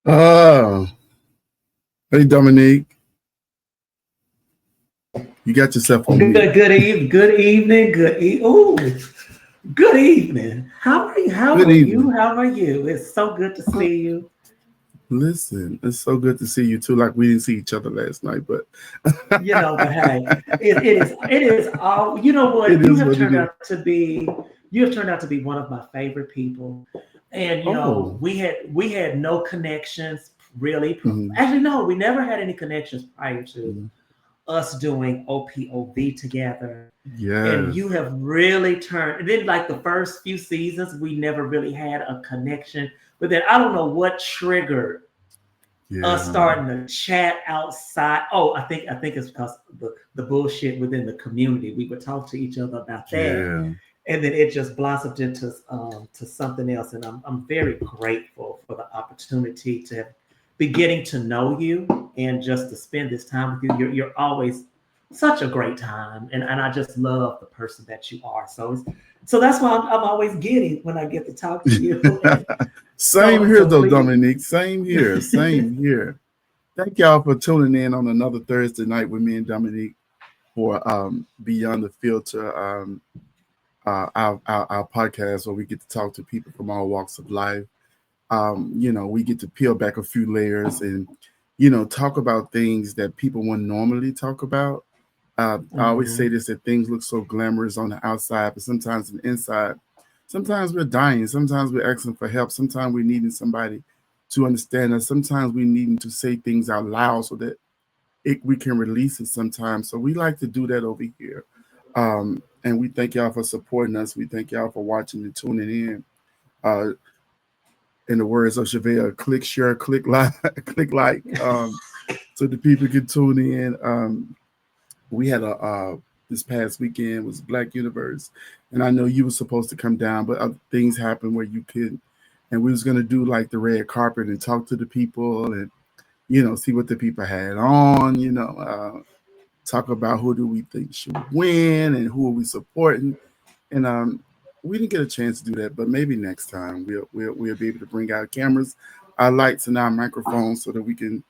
Oh, hey Dominique, you got yourself on mute. Good evening, good evening. How are you? How Good are you? evening. How are you? It's so good to Uh, see you. Listen, it's so good to see you too. Like we didn't see each other last night, but But hey, it is all. You know it what? is what it is. You have turned out to be one of my favorite people, and Oh, we had no connections really. hmm, Actually, no, we never had any connections prior to hmm, us doing OPOV together. And you yes, have really turned. And then, like the first few seasons, we never really had a connection. But then I don't know what triggered us yeah, starting to chat outside. Oh, I think it's because the bullshit within the community. We would talk to each other about that, yeah. and then it just blossomed into to something else. And I'm very grateful for the opportunity to be getting to know you and just to spend this time with you. You're always such a great time, and I just love the person that you are. So that's why I'm always giddy when I get to talk to you. And Same so here so though, please. Dominique. Same here. Same here. Thank y'all for tuning in on another Thursday night with me and Dominique for Beyond the Filter, our podcast where we get to talk to people from all walks of life. We get to peel back a few layers and, talk about things that people wouldn't normally talk about. I always say Mhm. this, that things look so glamorous on the outside, but sometimes on the inside, sometimes we're dying. Sometimes we're asking for help. Sometimes we're needing somebody to understand us. Sometimes we needing to say things out loud so that we can release it sometimes. So we like to do that over here. And we thank y'all for supporting us. We thank y'all for watching and tuning in. Uh, in the words of Chevelle, click share, click like, click like, so the people can tune in. We had a this past weekend was Black Universe, and I know you were supposed to come down, but other things happened where you couldn't. And we was gonna do like the red carpet and talk to the people and see what the people had on. Talk about who do we think should win and who are we supporting. And we didn't get a chance to do that, but maybe next time we'll be able to bring our cameras, our lights, and our microphones so that we can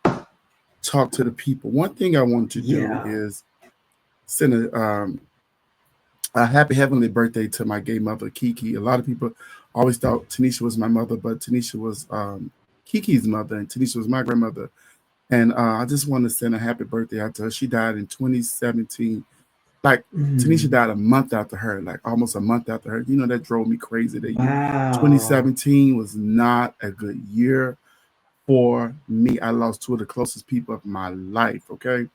talk to the people. One thing I want to do Yeah. is send a happy heavenly birthday to my gay mother Kiki. A lot of people always thought Tanisha was my mother, but Tanisha was Kiki's mother, and Tanisha was my grandmother. And I just want to send a happy birthday out to her. She died in 2017. Like Tanisha Mm. died a month after her, like almost a month after her. That drove me crazy that year. Wow. 2017 was not a good year for me. I lost two of the closest people of my life. Okay.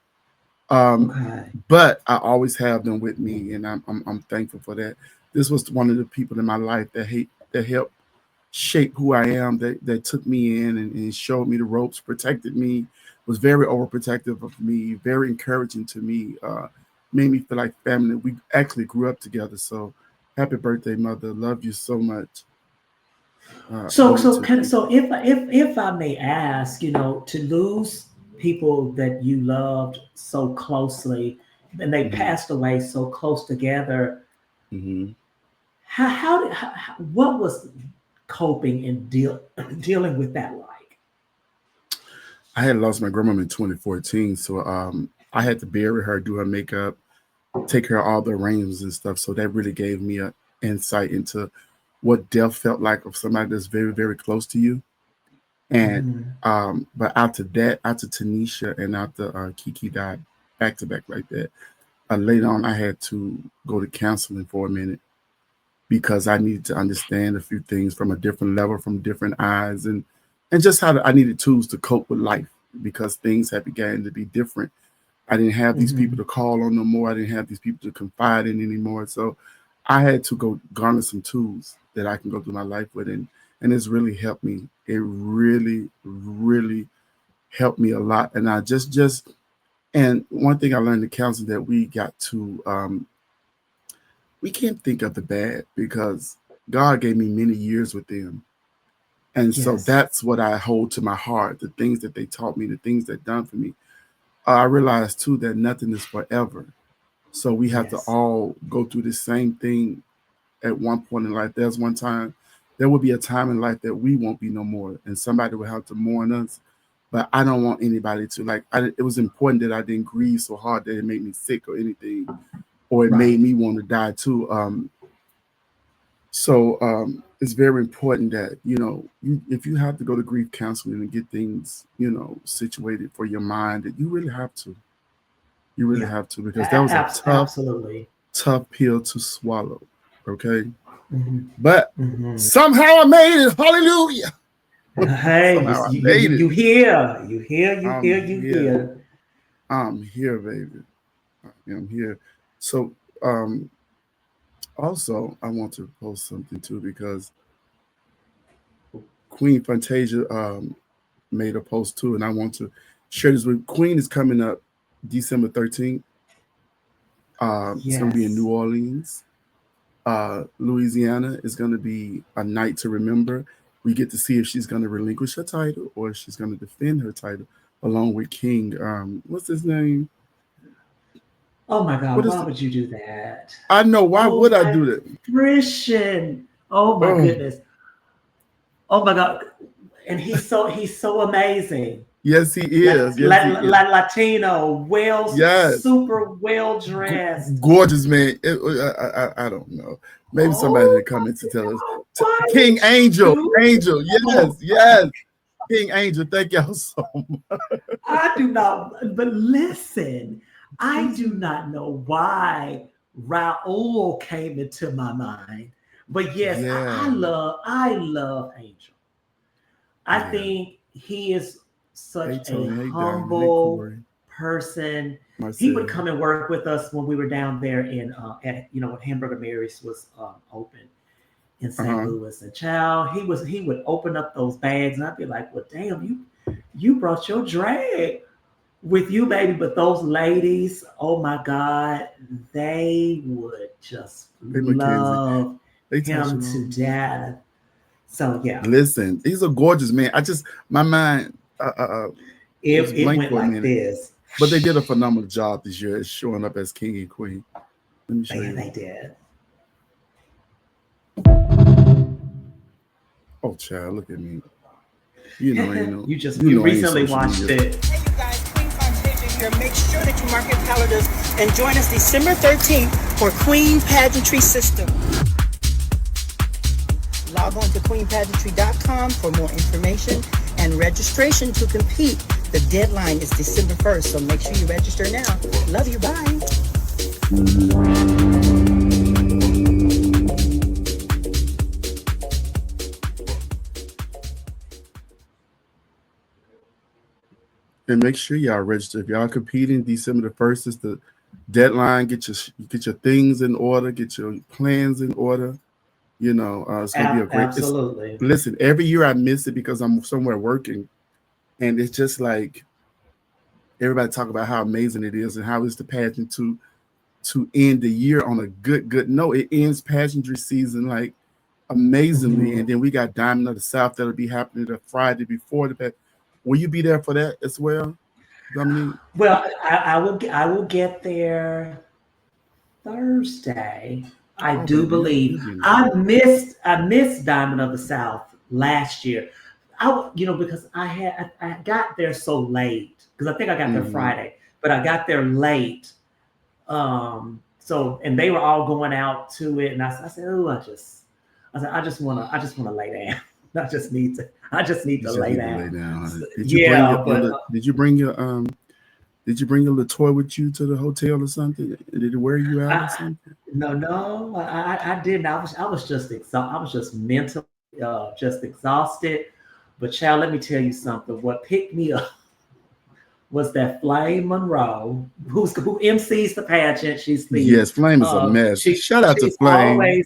Um, Okay. but I always have them with me, and I'm thankful for that. This was one of the people in my life that helped shape who I am, that took me in and showed me the ropes, protected me, was very overprotective of me, very encouraging to me, made me feel like family. We actually grew up together. So happy birthday, mother. Love you so much. So You so too. can Thank so if I may ask, to lose people that you loved so closely and they you. Hmm. passed away so close together, Hmm. what was coping and dealing with that like? I had lost my grandmama in 2014. So I had to bury her, do her makeup, take care of all the arrangements and stuff. So that really gave me a insight into what death felt like of somebody that's very, very close to you. And Mhm. but after that, after Tanisha and after Kiki died back to back like that, later on I had to go to counseling for a minute because I needed to understand a few things from a different level, from different eyes, and just I needed tools to cope with life because things had began to be different. I didn't have these people Mhm. to call on no more. I didn't have these people to confide in anymore. So I had to go garner some tools that I can go through my life with, and it's really helped me. It really, really helped me a lot. And I just and one thing I learned in counseling that we got to we can't think of the bad because God gave me many years with them. And so Yes. that's what I hold to my heart, the things that they taught me, the things that done for me. I realized too that nothing is forever. So we have to Yes. all go through the same thing at one point in life. There's one time there will be a time in life that we won't be no more, and somebody will have to mourn us. But I don't want anybody to like. It was important that I didn't grieve so hard that it made me sick or anything, or it Right. made me want to die too. It's very important that if you have to go to grief counseling and get things situated for your mind, that you really have to. You really Yeah. have to, because that was a Absolutely. tough pill to swallow. Okay, Hmm. but Hmm. somehow I made it. Hallelujah! Hey, Somehow I you, made you, it. you hear, you hear, you I'm hear, you here. hear. I'm here, baby. I'm here. So, also, I want to post something too, because Queen Fantasia made a post too, and I want to share this with Queen. Is coming up December 13th. It's going to be in New Yes. Orleans, Louisiana. Is going to be a night to remember. We get to see if she's going to relinquish her title or if she's going to defend her title along with King. What's his name? Oh my What God, is why the? would you do that? I know. Why Oh would I my do that? Christian. Oh my Oh, goodness. Oh my God. And he's so amazing. yes, he is. Yes, he is. Latino, well, Yes, super well dressed. gorgeous man. I don't know. Maybe somebody in the Oh my comments to tell us. God, why King would you Angel, do Angel. that? Yes, yes. King Angel. Thank y'all so much. I do not, but listen, I He's do not know why Raul came into my mind. But yes, I yeah, love I love Angel. I yeah. think he is such Hey a Tony. Hey Diamond. Hey humble Corey. person. He would Marcel. come and work with us when we were down there in at when Hamburger Mary's was open in Uh St. huh. Louis. And child, he would open up those bags, and I'd be like, "Well, damn, you brought your drag with you, baby." But those ladies, oh my God, they would just Hey Mackenzie. love Hey Tasha him to Rose. death. So yeah, Listen, he's a gorgeous man. My mind was it blank went for a like minute. this. But they did a phenomenal job this year at showing up as King and Queen. Let me show Man, you. they did. Oh, child, look at me. You know, ain't no, You I ain't recently social media. watched it. Hey, you guys, Queen Fantasia here. Make sure that you mark your calendars and join us December 13th for Queen Pageantry System. Log on to queenpageantry.com for more information and registration to compete. The deadline is December 1st, so make sure you register now. Love you. Bye. And make sure y'all register. If y'all competing, December the 1st is the deadline. Get your things in order. Get your plans in order. It's gonna be a great. It's Absolutely. Listen. Every year I miss it because I'm somewhere working, and it's just like everybody talk about how amazing it is and how it's the pageant to end the year on a good note. It ends pageantry season like amazingly, Mhm. and then we got Diamond of the South that'll be happening the Friday before the pageant. Will you be there for that as well, Dominique? Well, I will get there Thursday. I Oh, do baby, believe you'll be in the studio. I missed Diamond of the South last year. Because I got there so late because I think I got there Hmm. Friday, but I got there late. So and they were all going out to it, and I said, "Oh, I just wanna lay down. I just need You to just lay need to lay down." down, honey. Did you bring Yeah, but did you bring your little toy with you to the hotel or something? Did it wear you out or I, something? no, I didn't. I was just mentally just exhausted. But child, let me tell you something. What picked me up was that Flame Monroe, who MCs the pageant. Yes, Flame is a mess. Shout out to She's Flame.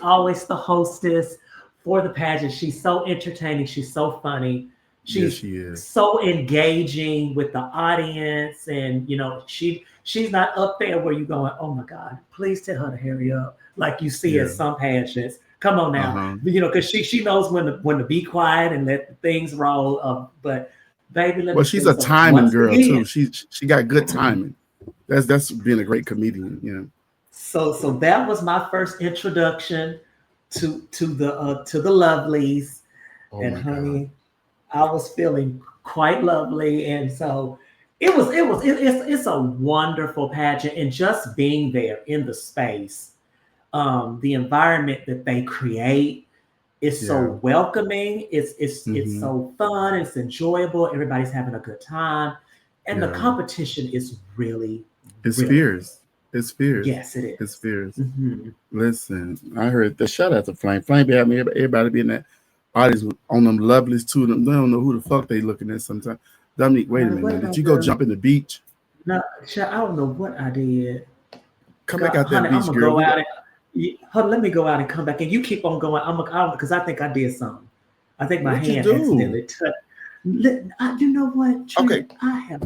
always the hostess for the pageant. She's so entertaining. She's so funny. Yes, She's she is. so engaging with the audience, and she's not up there where you're going, oh my God, please tell her to hurry up, like you see at Yeah. some pageants. Come on Uh now, huh. because she knows when to be quiet and let things roll. But baby, let Well, me tell she's you a something. timing Once girl again, too. She got good timing. That's being a great comedian. so that was my first introduction to the lovelies, Oh and my God. honey, I was feeling quite lovely, and so it's a wonderful pageant, and just being there in the space, the environment that they create is Yeah. so welcoming. It's Mm-hmm. so fun. It's enjoyable. Everybody's having a good time, and the Yeah. competition is really, It's really good. fierce. It's fierce. Yes, it It's is. fierce. Mhm. Listen, I heard the shout out to Flame. Flame be having everybody be in that audience on them lovelies too. Them they don't know who the fuck they looking at sometimes. Dominique, wait a Honey, minute what now. did Did I you go do? jump in the beach? No, I don't know what I did. Come back God, out that honey, I'm beach, gonna girl. go We got out and let me go out and come back, and you keep on going. Because I think I did something. I think my what you hand do? accidentally touched. You know what, Okay, Trent? I have.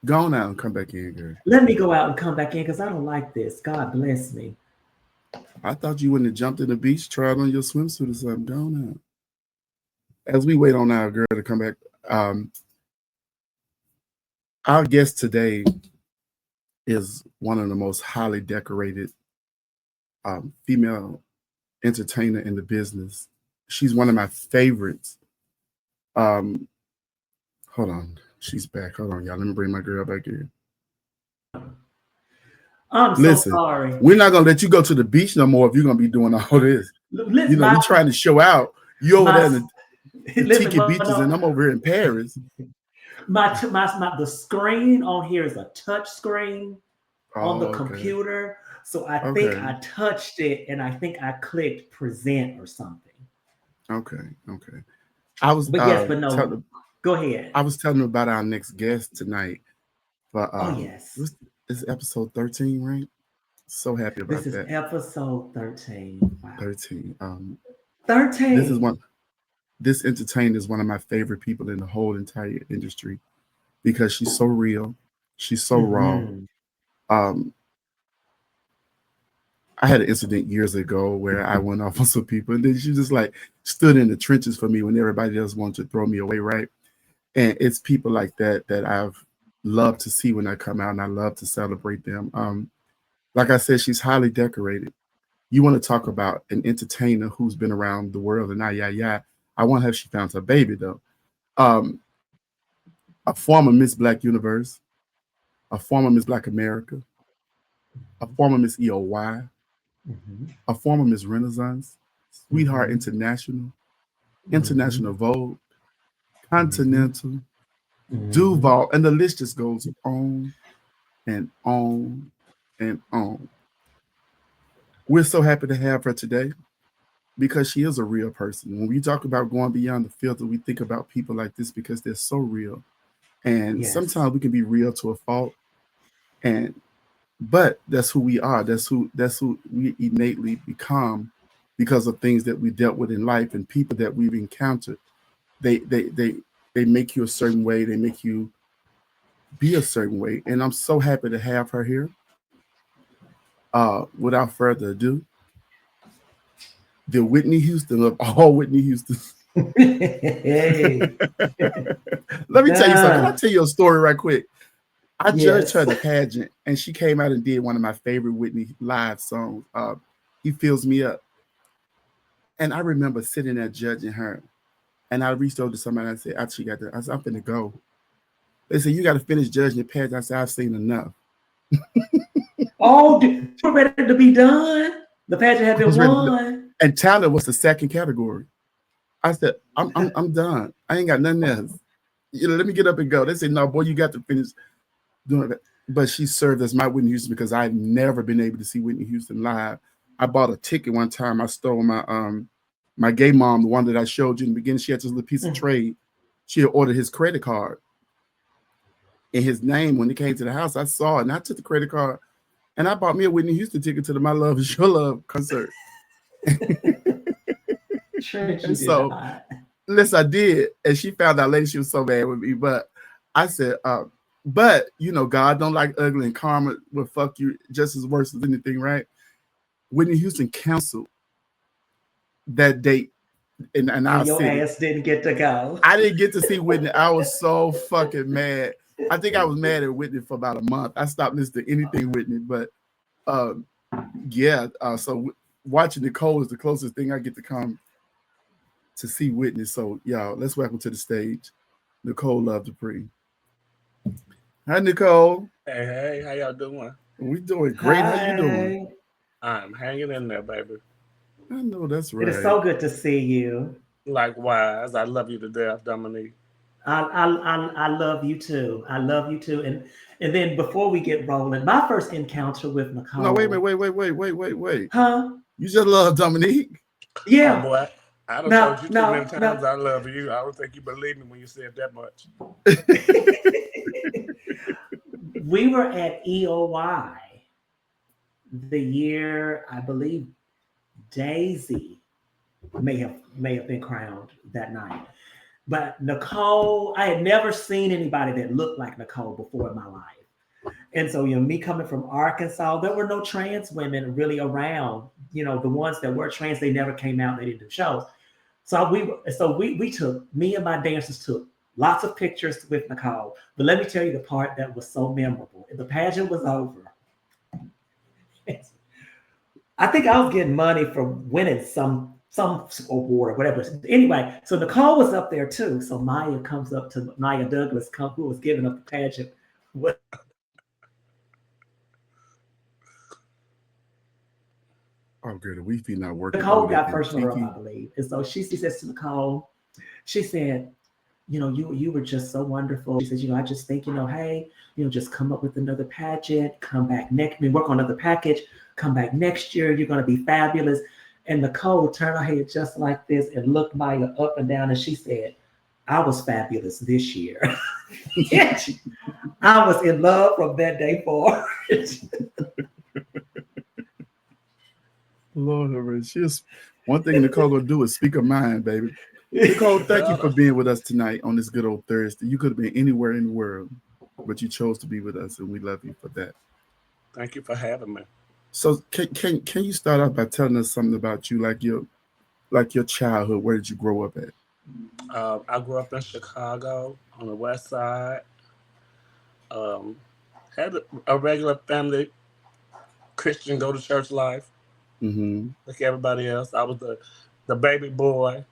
go on out and come back in, girl. Let me go out and come back in because I don't like this. God bless me. I thought you wouldn't have jumped in the beach, tried on your swimsuit or something. Go on out. As we wait on our girl to come back, um, our guest today is one of the most highly decorated female entertainer in the business. She's one of my favorites. Um, hold on, she's back. Hold on, y'all. Let me bring my girl back here. I'm so Listen, sorry. we're not gonna let you go to the beach no more if you're gonna be doing all this. You Listen, know, we trying to show out. You over there my in the listen. tiki Well, beaches, no, and I'm over here in Paris. the screen on here is a touch screen on the Oh, okay, computer. So I think okay, I touched it and I think I clicked present or something. okay, okay. I was But yes, but no, telling go ahead. I was telling them about our next guest tonight. But Oh, yes. this is episode 13, right? So happy This about is that. episode 13. Wow. 13. This is 13. one. This entertainer is one of my favorite people in the whole entire industry because she's so real, she's so raw. Mm-hmm. Um, I had an incident years ago where I went off on some people, and then she just like stood in the trenches for me when everybody else wanted to throw me away, right? And it's people like that that I've loved to see when I come out, and I love to celebrate them. Like I said, she's highly decorated. You want to talk about an entertainer who's been around the world and yeah. I want her. She found her baby though. Um, a former Miss Black Universe, a former Miss Black America, a former Miss EOY, Mm-hmm. a former Miss Renaissance, Sweetheart Mm-hmm. International, Mm-hmm. International Vogue, Mm-hmm. Continental, Mm-hmm. Duval, and the list just goes on and on and on. We're so happy to have her today because she is a real person. When we talk about going beyond the filter, we think about people like this because they're so real. And Yes. sometimes we can be real to a fault. And but that's who we are. That's who we innately become because of things that we dealt with in life and people that we've encountered. They they they they make you a certain way, they make you be a certain way. And I'm so happy to have her here. Without further ado, the Whitney Houston of all Whitney Houston. Hey. Let me tell you something. Can I Ah, tell you a story right quick? I judged her yes. in the pageant, and she came out and did one of my favorite Whitney live songs. He Fills Me Up. And I remember sitting there judging her. And I reached over to somebody and I said, after she got there, I said, I'm finna go. They said, you got to finish judging the pageant. I said, I've seen enough. Oh, you were ready to be done. The pageant had I been was ready to, won. and talent was the second category. I said, I'm done. I ain't got nothing else. Let me get up and go. They said, no, boy, you got to finish doing that. But she served as my Whitney Houston because I've never been able to see Whitney Houston live. I bought a ticket one time. I stole my gay mom, the one that I showed you in the beginning. She had this little piece of trade. She had ordered his credit card in his name when it came to the house. I saw it and I took the credit card and I bought me a Whitney Houston ticket to the My Love Is Your Love concert. Trent, you And did so, not. listen, I did. And she found out later she was so mad with me. But I said, but God don't like ugly and karma will fuck you just as worse as anything, right? Whitney Houston canceled that date in our And your city. ass didn't get to go. I didn't get to see Whitney. I was so fucking mad. I think I was mad at Whitney for about a month. I stopped listening to anything Whitney, but yeah. So watching Necole is the closest thing I get to come to see witness. So y'all, let's welcome to the stage Necole Luv Dupree. Hi, Necole. Hey, how y'all doing? We doing great. How you doing? I'm hanging in there, baby. I know that's right. It is so good to see you. Likewise, I love you to death, Dominique. I love you too. I love you too. And then before we get rolling, my first encounter with Necole. No, wait a minute, wait. Huh? You just love Dominique? Yeah. Oh, boy, I done told you too many times I love you. I don't think you believe me when you said that much. We were at EOY the year, I believe, Daisy may have been crowned that night. But Necole, I had never seen anybody that looked like Necole before in my life. And so, me coming from Arkansas, there were no trans women really around. The ones that were trans, they never came out, they didn't do shows. So we took, me and my dancers took lots of pictures with Necole. But let me tell you the part that was so memorable. The pageant was over. I think I was getting money for winning some award or whatever. Anyway, so Necole was up there too. So Maya comes up to Maya Douglas, who was giving up the pageant. Oh, good. The Wi-Fi not working. Necole got first runner up, I believe. And so she says to Necole, she said, you were just so wonderful. She says, I just think, hey, just come up with another pageant, come back work on another package, come back next year. You're going to be fabulous. And Necole turned her head just like this and looked Maya up and down. And she said, I was fabulous this year. I was in love from that day forward. Lord have mercy. One thing Necole gonna do is speak her mind, baby. Necole, thank you for being with us tonight on this good old Thursday. You could have been anywhere in the world, but you chose to be with us, and we love you for that. Thank you for having me. So, can you start off by telling us something about you, like your childhood? Where did you grow up at? I grew up in Chicago on the West Side. Had a regular family, Christian, go to church life. Mm-hmm. Like everybody else, I was the baby boy.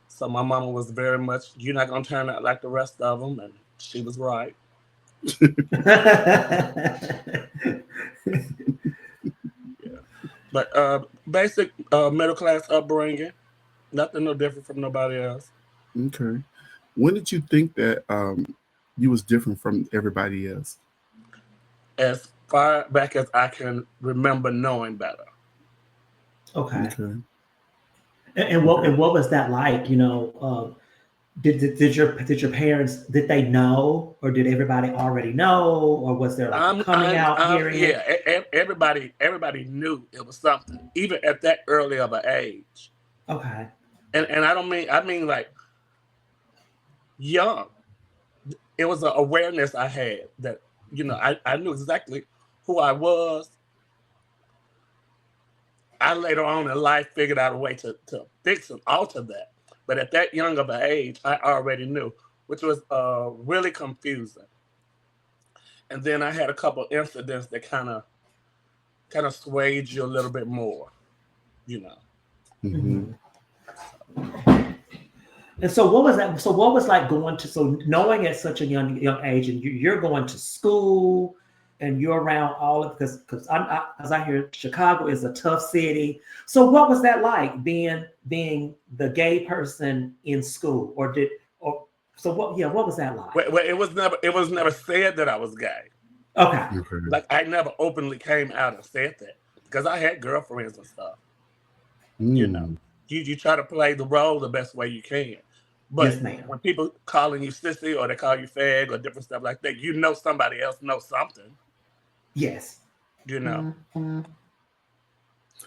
So my mama was very much, you're not going to turn out like the rest of them. And she was right. Yeah. But basic middle class upbringing. Nothing no different from nobody else. Okay. When did you think that you was different from everybody else? As far back as I can remember knowing better. Okay. And what was that like? Did your parents, did they know, or did everybody already know, or was there like coming out period? Yeah, everybody knew it was something, even at that early of an age. Okay. And I mean like young. It was an awareness I had that I knew exactly who I was. I later on in life figured out a way to fix and alter that. But at that young of an age, I already knew, which was really confusing. And then I had a couple incidents that kind of swayed you a little bit more, Mm-hmm. And so what was that? So what was like knowing at such a young age, and you're going to school, and you're around all of because as I hear, Chicago is a tough city. So what was that like being the gay person in school, what was that like? Well, it was never said that I was gay. Okay. Like I never openly came out and said that because I had girlfriends and stuff. You try to play the role the best way you can. But yes, ma'am. When people calling you sissy or they call you fag or different stuff like that, somebody else knows something. Yes. Mm-hmm.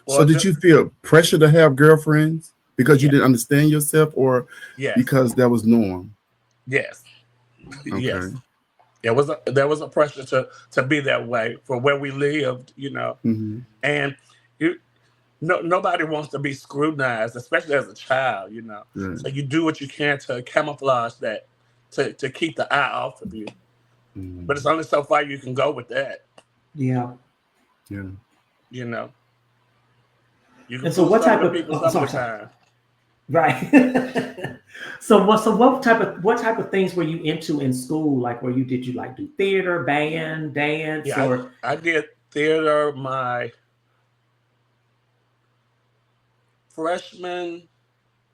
So did you feel pressure to have girlfriends because you didn't understand yourself, or because that was norm? Yes. Okay. Yes. There was a pressure to be that way for where we lived, Mm-hmm. And nobody wants to be scrutinized, especially as a child, Yeah. So you do what you can to camouflage that, to keep the eye off of you. Mm-hmm. But it's only so far you can go with that. Yeah. Yeah. You can And so fool what some type of the of, people oh, some of sorry, the sorry. time. Right. So what type of things were you into in school? Like, did you like do theater, band, dance, Yeah, or? I did theater my freshman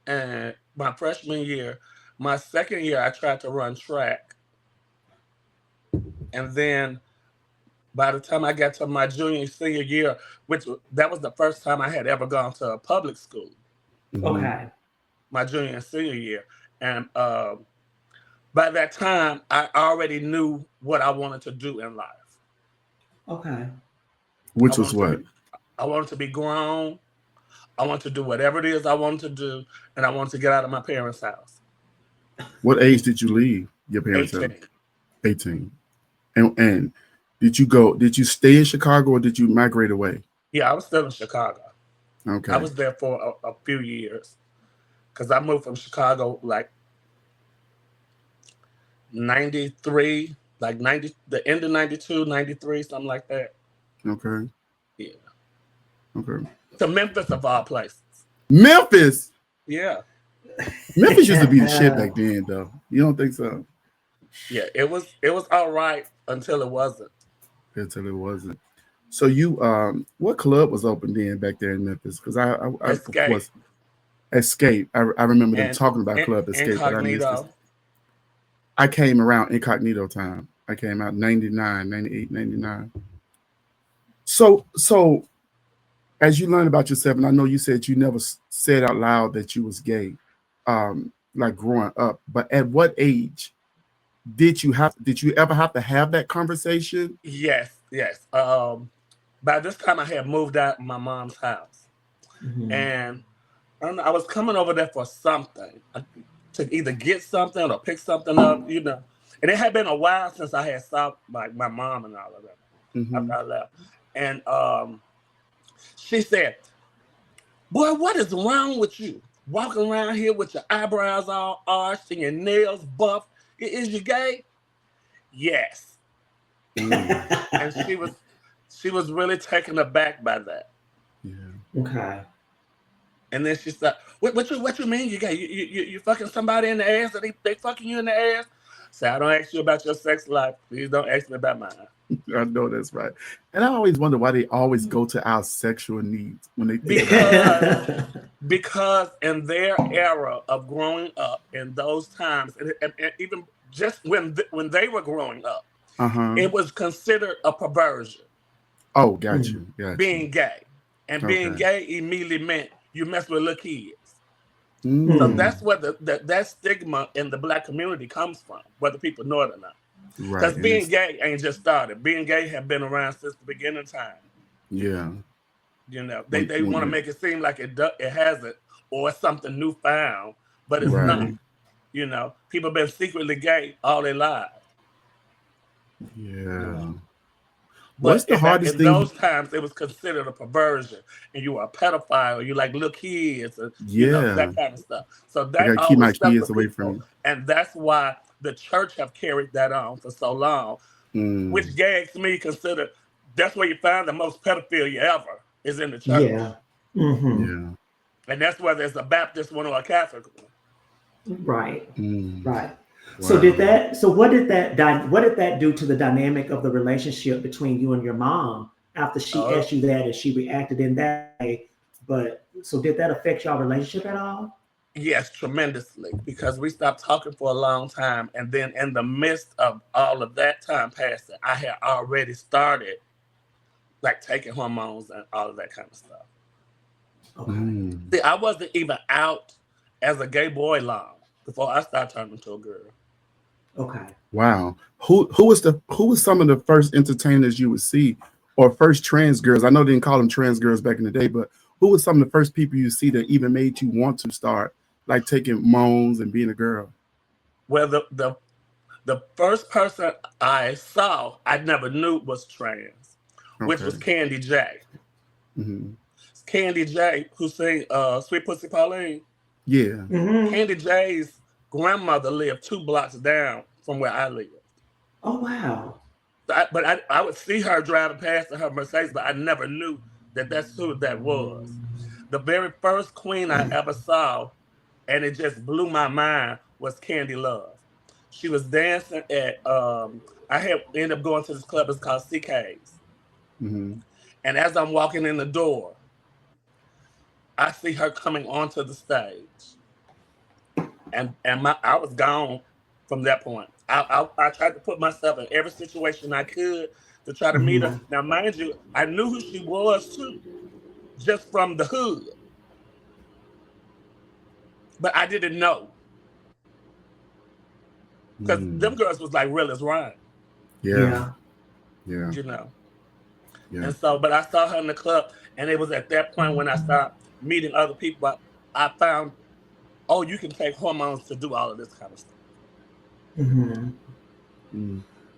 and my freshman year. My second year, I tried to run track, and then by the time I got to my junior senior year, that was the first time I had ever gone to a public school, Mhm. Okay. my junior and senior year, and by that time, I already knew what I wanted to do in life. Okay. I Which was wanted to what? be, I wanted to be grown. I wanted to do whatever it is I wanted to do, and I wanted to get out of my parents' house. What age did you leave your parents' house? 18. 18. And did you stay in Chicago or did you migrate away? Yeah, I was still in Chicago. I Okay. was there for a few years because I moved from Chicago like 93, like 90, the end of 92, 93, something like that. Okay. Yeah. Okay. To Memphis of all places. Memphis. Yeah. Memphis used to be the shit back then, though. You don't think so? Yeah. It was all right until it wasn't. Until it wasn't. So what club was open then back there in Memphis? Because I of Escape course Escape. I remember them and talking about Club Escape, but I missed this. Incognito. I came around incognito time. I came out 99, 98, 99. So as you learn about yourself, and I know you said you never said out loud that you was gay, like growing up. But at what age did you ever have to have that conversation? Yes, yes. By this time I had moved out of my mom's house. Mhm. And I don't know, I was coming over there for something. To either get something or pick something up. And it had been a while since I had saw like my mom and all of that Hmm. after I left. And she said, "Boy, what is wrong with you? Walking around here with your eyebrows all arched and your nails buffed. Is you gay?" Yes. Mm, And she was really taken aback by that. yeah. Okay. And then she said, what you mean you gay? You fucking somebody in the ass, or they fucking you in the ass? Say, I don't ask you about your sex life. Please don't ask me about mine. I know that's right. And I always wonder why they always go to our sexual needs when they think about it. Because because in their era of growing up in those times, and even just when they were growing up, Uh-huh. it was considered a perversion, Oh, got Mm. you. Got you. being gay. And being Okay. gay immediately meant you mess with little kids. So Mm, Mm. that's where that stigma in the black community comes from, whether people know it or not. right. Because And being it's gay ain't just started. Being gay have been around since the beginning of time. yeah. They When want to you make it seem like it hasn't, or it's something newfound, but it's not. right. Mhm. People been secretly gay all their lives. Yeah. What's But the hardest in thing? those times, it was considered a perversion, and you were a pedophile, or you like little kids, or Yeah. that kind of stuff. So I that gotta keep always my stuck kids with away from people, you. and that's why the church have carried that on for so long. Mm, Which gags me, consider that's where you find the most pedophilia ever is in the church, Yeah. Hmm. yeah. and that's whether it's a Baptist one or a Catholic one. Right. Mm, Right. So wow. what did that do to the dynamic of the relationship between you and your mom after she Uh, asked you that and she reacted in that way? But so did that affect your relationship at all? yes, tremendously, because we stopped talking for a long time, and then in the midst of all of that time passing, I had already started like taking hormones and all of that kind of stuff. Okay. Mm, See, I wasn't even out as a gay boy long before I started turning into a girl. Okay. wow. Who was some of the first entertainers you would see, or first trans girls? I know they didn't call them trans girls back in the day, but who was some of the first people you see that even made you want to start like taking moans and being a girl? Where the first person I saw I never knew was trans, which Okay. was Candy J. Hmm. Candy J, who sang Sweet Pussy Pauline. Yeah. Hmm. Candy J's grandmother lived 2 blocks down from where I lived. Oh wow. But I would see her driving past in her Mercedes, but I never knew that that's who that was. the very first queen I ever saw, and it just blew my mind, was CANDID Love. She was dancing at I had ended up going to this club. It's called CK's. Mm-hmm. And as I'm walking in the door, I see her coming onto the stage, and I was gone from that point. I tried to put myself in every situation I could to try to meet her. Now, mind you, I knew who she was too, just from the hood, but I didn't know because them girls was like real as rhyme, Yeah. Yeah. you know. Yeah. And so, but I saw her in the club, and it was at that point when I started meeting other people. I found, oh, you can take hormones to do all of this kind of stuff.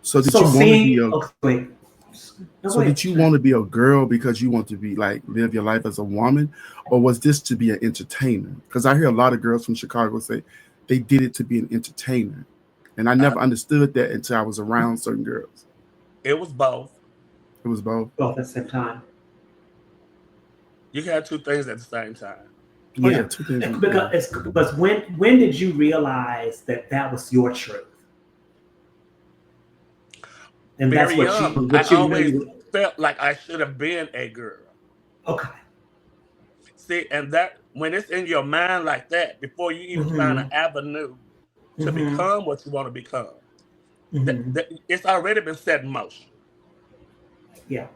So did So you want to be seeing, a oh, wait. No, so wait. did you want to be a girl because you want to be like live your life as a woman, or was this to be an entertainer? Because I hear a lot of girls from Chicago say they did it to be an entertainer, and I never understood that until I was around certain girls. It was both. It was both. Both at the same time. You can have two things at the same time. Oh yeah, two things. Because when did you realize that that was your truth? And Very that's what young. what I you always knew. felt like I should have been a girl. Okay. See, and that when it's in your mind like that, before you even find an avenue to become what you want to become, it's already been set in motion. Yeah.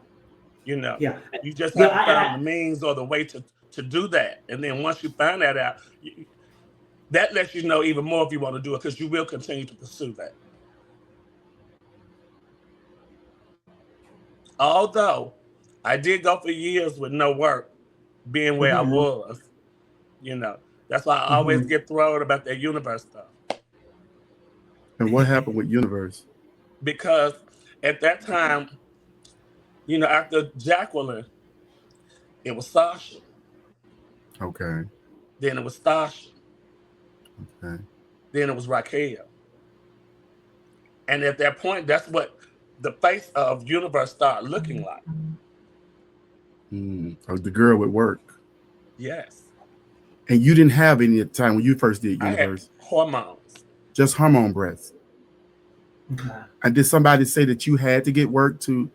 You know, Yeah. you just have to find the means or the way to do that. And then once you find that out, that lets you know even more if you want to do it, because you will continue to pursue that. Although I did go for years with no work, being where I was, you know. That's why I always get thrown about that universe stuff. And what happened with Universe? Because at that time, you know, after Jacqueline, it was Sasha. Okay. Then it was Stasha. Okay. Then it was Raquel. And at that point, that's what the face of Universe started looking like. Oh, the girl with work. Yes. And you didn't have any at the time when you first did Universe? I had hormones. Just hormone breasts. Okay. And did somebody say that you had to get work to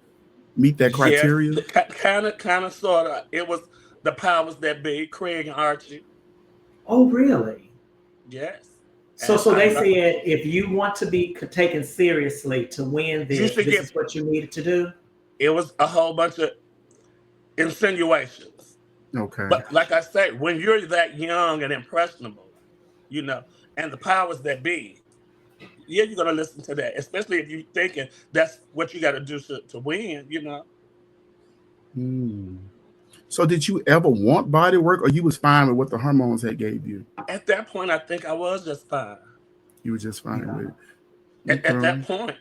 meet that criteria? Yes, kind of, sort of. It was the powers that be, Craig and Archie. Oh, really? Yes. So they said if you want to be taken seriously to win this is what you needed to do? It was a whole bunch of insinuations. Okay. But like I said, when you're that young and impressionable, you know, and the powers that be, yeah, you're going to listen to that, especially if you're thinking that's what you got to do to win, you know. So did you ever want body work, or you was fine with what the hormones had gave you? At that point, I think I was just fine. You were just fine with it? At that point.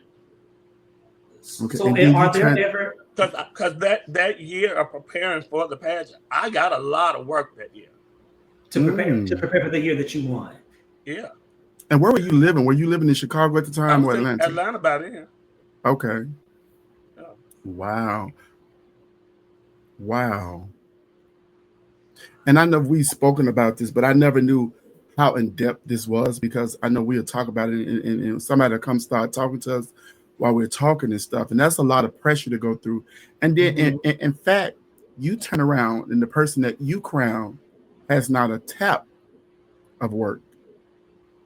Okay. So are there ever... Because that year of preparing for the pageant, I got a lot of work that year. To prepare for the year that you won. Yeah. And where were you living? Were you living in Chicago at the time or Atlanta? Atlanta by then. Okay. Yeah. Wow. Wow. And I know we've spoken about this, but I never knew how in-depth this was, because I know we'll talk about it and somebody will come start talking to us while we're talking and stuff. And that's a lot of pressure to go through. And then, in fact, you turn around and the person that you crown has not a tap of work.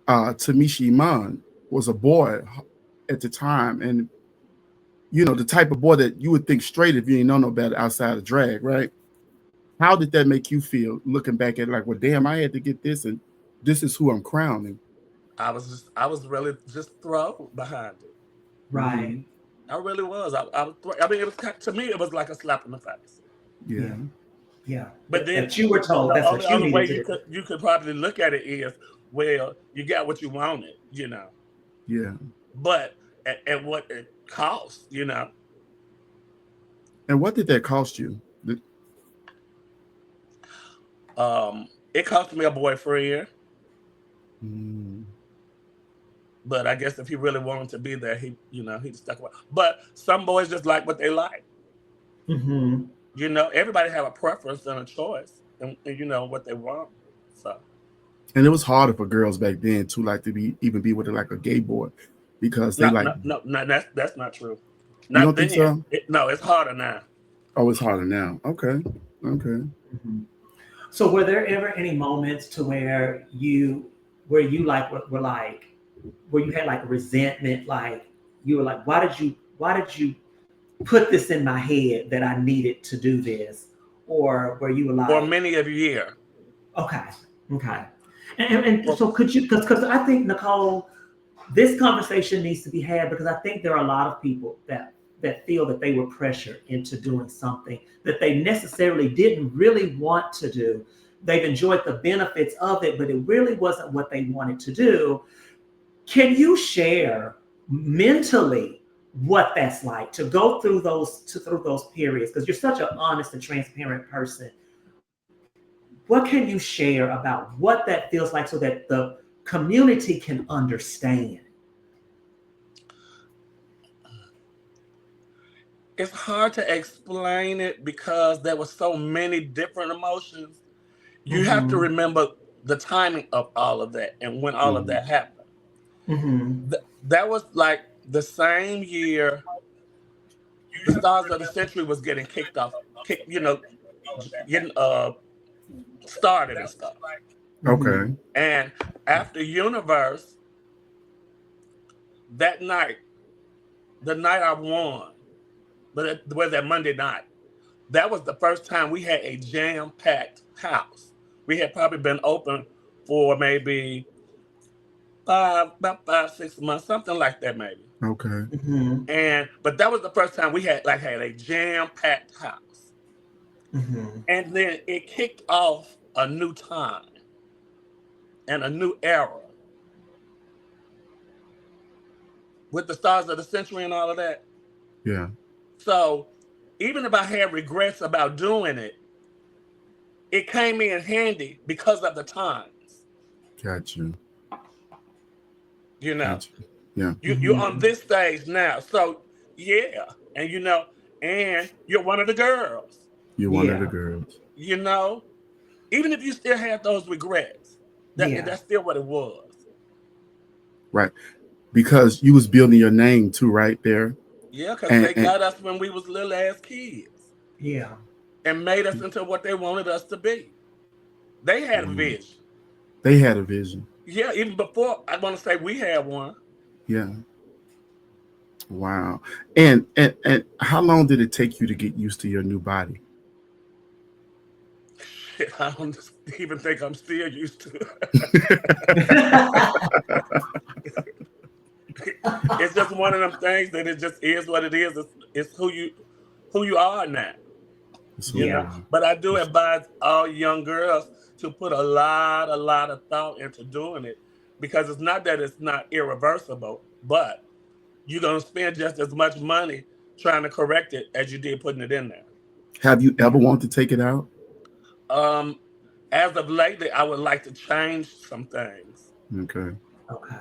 Tamisha Iman was a boy at the time. And, you know, the type of boy that you would think straight if you didn't know no better outside of drag, right? How did that make you feel looking back at it, like, well, damn, I had to get this, and this is who I'm crowning? I was really just thrown behind it. Right. I really was. I mean, it was, to me, it was like a slap in the face. Yeah. Yeah. But then that you were told that's what you only way needed you could probably look at it is, well, you got what you wanted, you know. Yeah. But at what it cost, you know. And what did that cost you? It cost me a boyfriend. But I guess if he really wanted to be there, he'd stuck around. But some boys just like what they like. You know, everybody have a preference and a choice. and you know what they want. So. And it was harder for girls back then too, like to even be with like a gay boy, because they like. No, that's not true. You don't Not think then. so? No, it's harder now. Oh, it's harder now. Okay. Mhm. So were there ever any moments to where you like were like where you had like resentment, like you were like, why did you put this in my head that I needed to do this? Or were you For like, many of years. okay, okay. And Well, so could you, because I think, Necole, this conversation needs to be had because I think there are a lot of people that feel that they were pressured into doing something that they necessarily didn't really want to do. They've enjoyed the benefits of it, but it really wasn't what they wanted to do. Can you share mentally what that's like to go through those periods? Because you're such an honest and transparent person. What can you share about what that feels like so that the community can understand? it's hard to explain it because there were so many different emotions. You have to Mm-hmm. remember the timing of all of that and when all of Mm-hmm. that happened. Mm-hmm. That was like the same year the Stars of the Century was getting getting started and stuff. Mm-hmm. Okay. And after Universe, that night, the night I won, but it was that Monday night. That was the first time we had a jam-packed house. We had probably been open for maybe about 5, 6 months, something like that, maybe. Okay. Mm-hmm. But that was the first time we had a jam-packed house. Mm-hmm. And then it kicked off a new time and a new era with the Stars of the Century and all of that. Yeah. So even if I had regrets about doing it, it came in handy because of the times. Got you. You know, Yeah. you're on this stage now, so yeah, and and you're one of the girls. You're one of the Yeah. girls. You know, even if you still have those regrets, Yeah. that's still what it was. Right. Because you was building your name too, right there. Yeah, because And, they and got us when we was little ass kids Yeah. and made us into what they wanted us to be. They had a vision. they had a vision. Yeah, even before I want to say we had one. Yeah. Wow. And how long did it take you to get used to your new body? I don't even think I'm still used to it. It's just one of them things that it just is what it is. It's who you are now. Yeah. But I do advise all young girls to put a lot of thought into doing it because it's not that it's not irreversible, but you're gonna spend just as much money trying to correct it as you did putting it in there. Have you ever wanted to take it out? As of lately, I would like to change some things. Okay. Okay.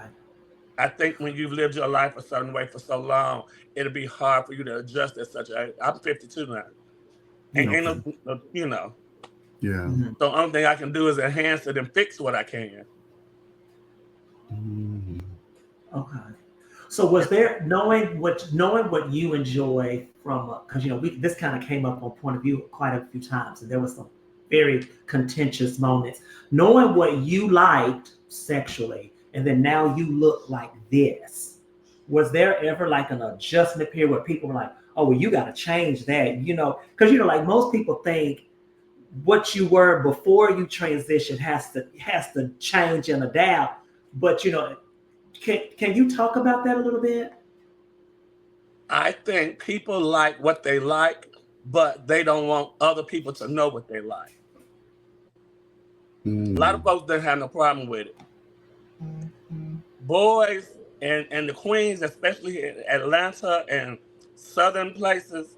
I think when you've lived your life a certain way for so long, it'll be hard for you to adjust at such a. I'm 52 now. Ain't no. Yeah. Mm-hmm. The only thing I can do is enhance it and fix what I can. Mhm. Okay. So was there knowing what you enjoy from because this kind of came up on Point of View quite a few times, and there was some very contentious moments. Knowing what you liked sexually, and then now you look like this. Was there ever like an adjustment period where people were like, "Oh, well, you got to change that," because like most people think what you were before you transition has to change and adapt, but can you talk about that a little bit? I think people like what they like, but they don't want other people to know what they like. A lot of folks don't have no problem with it. Boys and the queens, especially in Atlanta and southern places,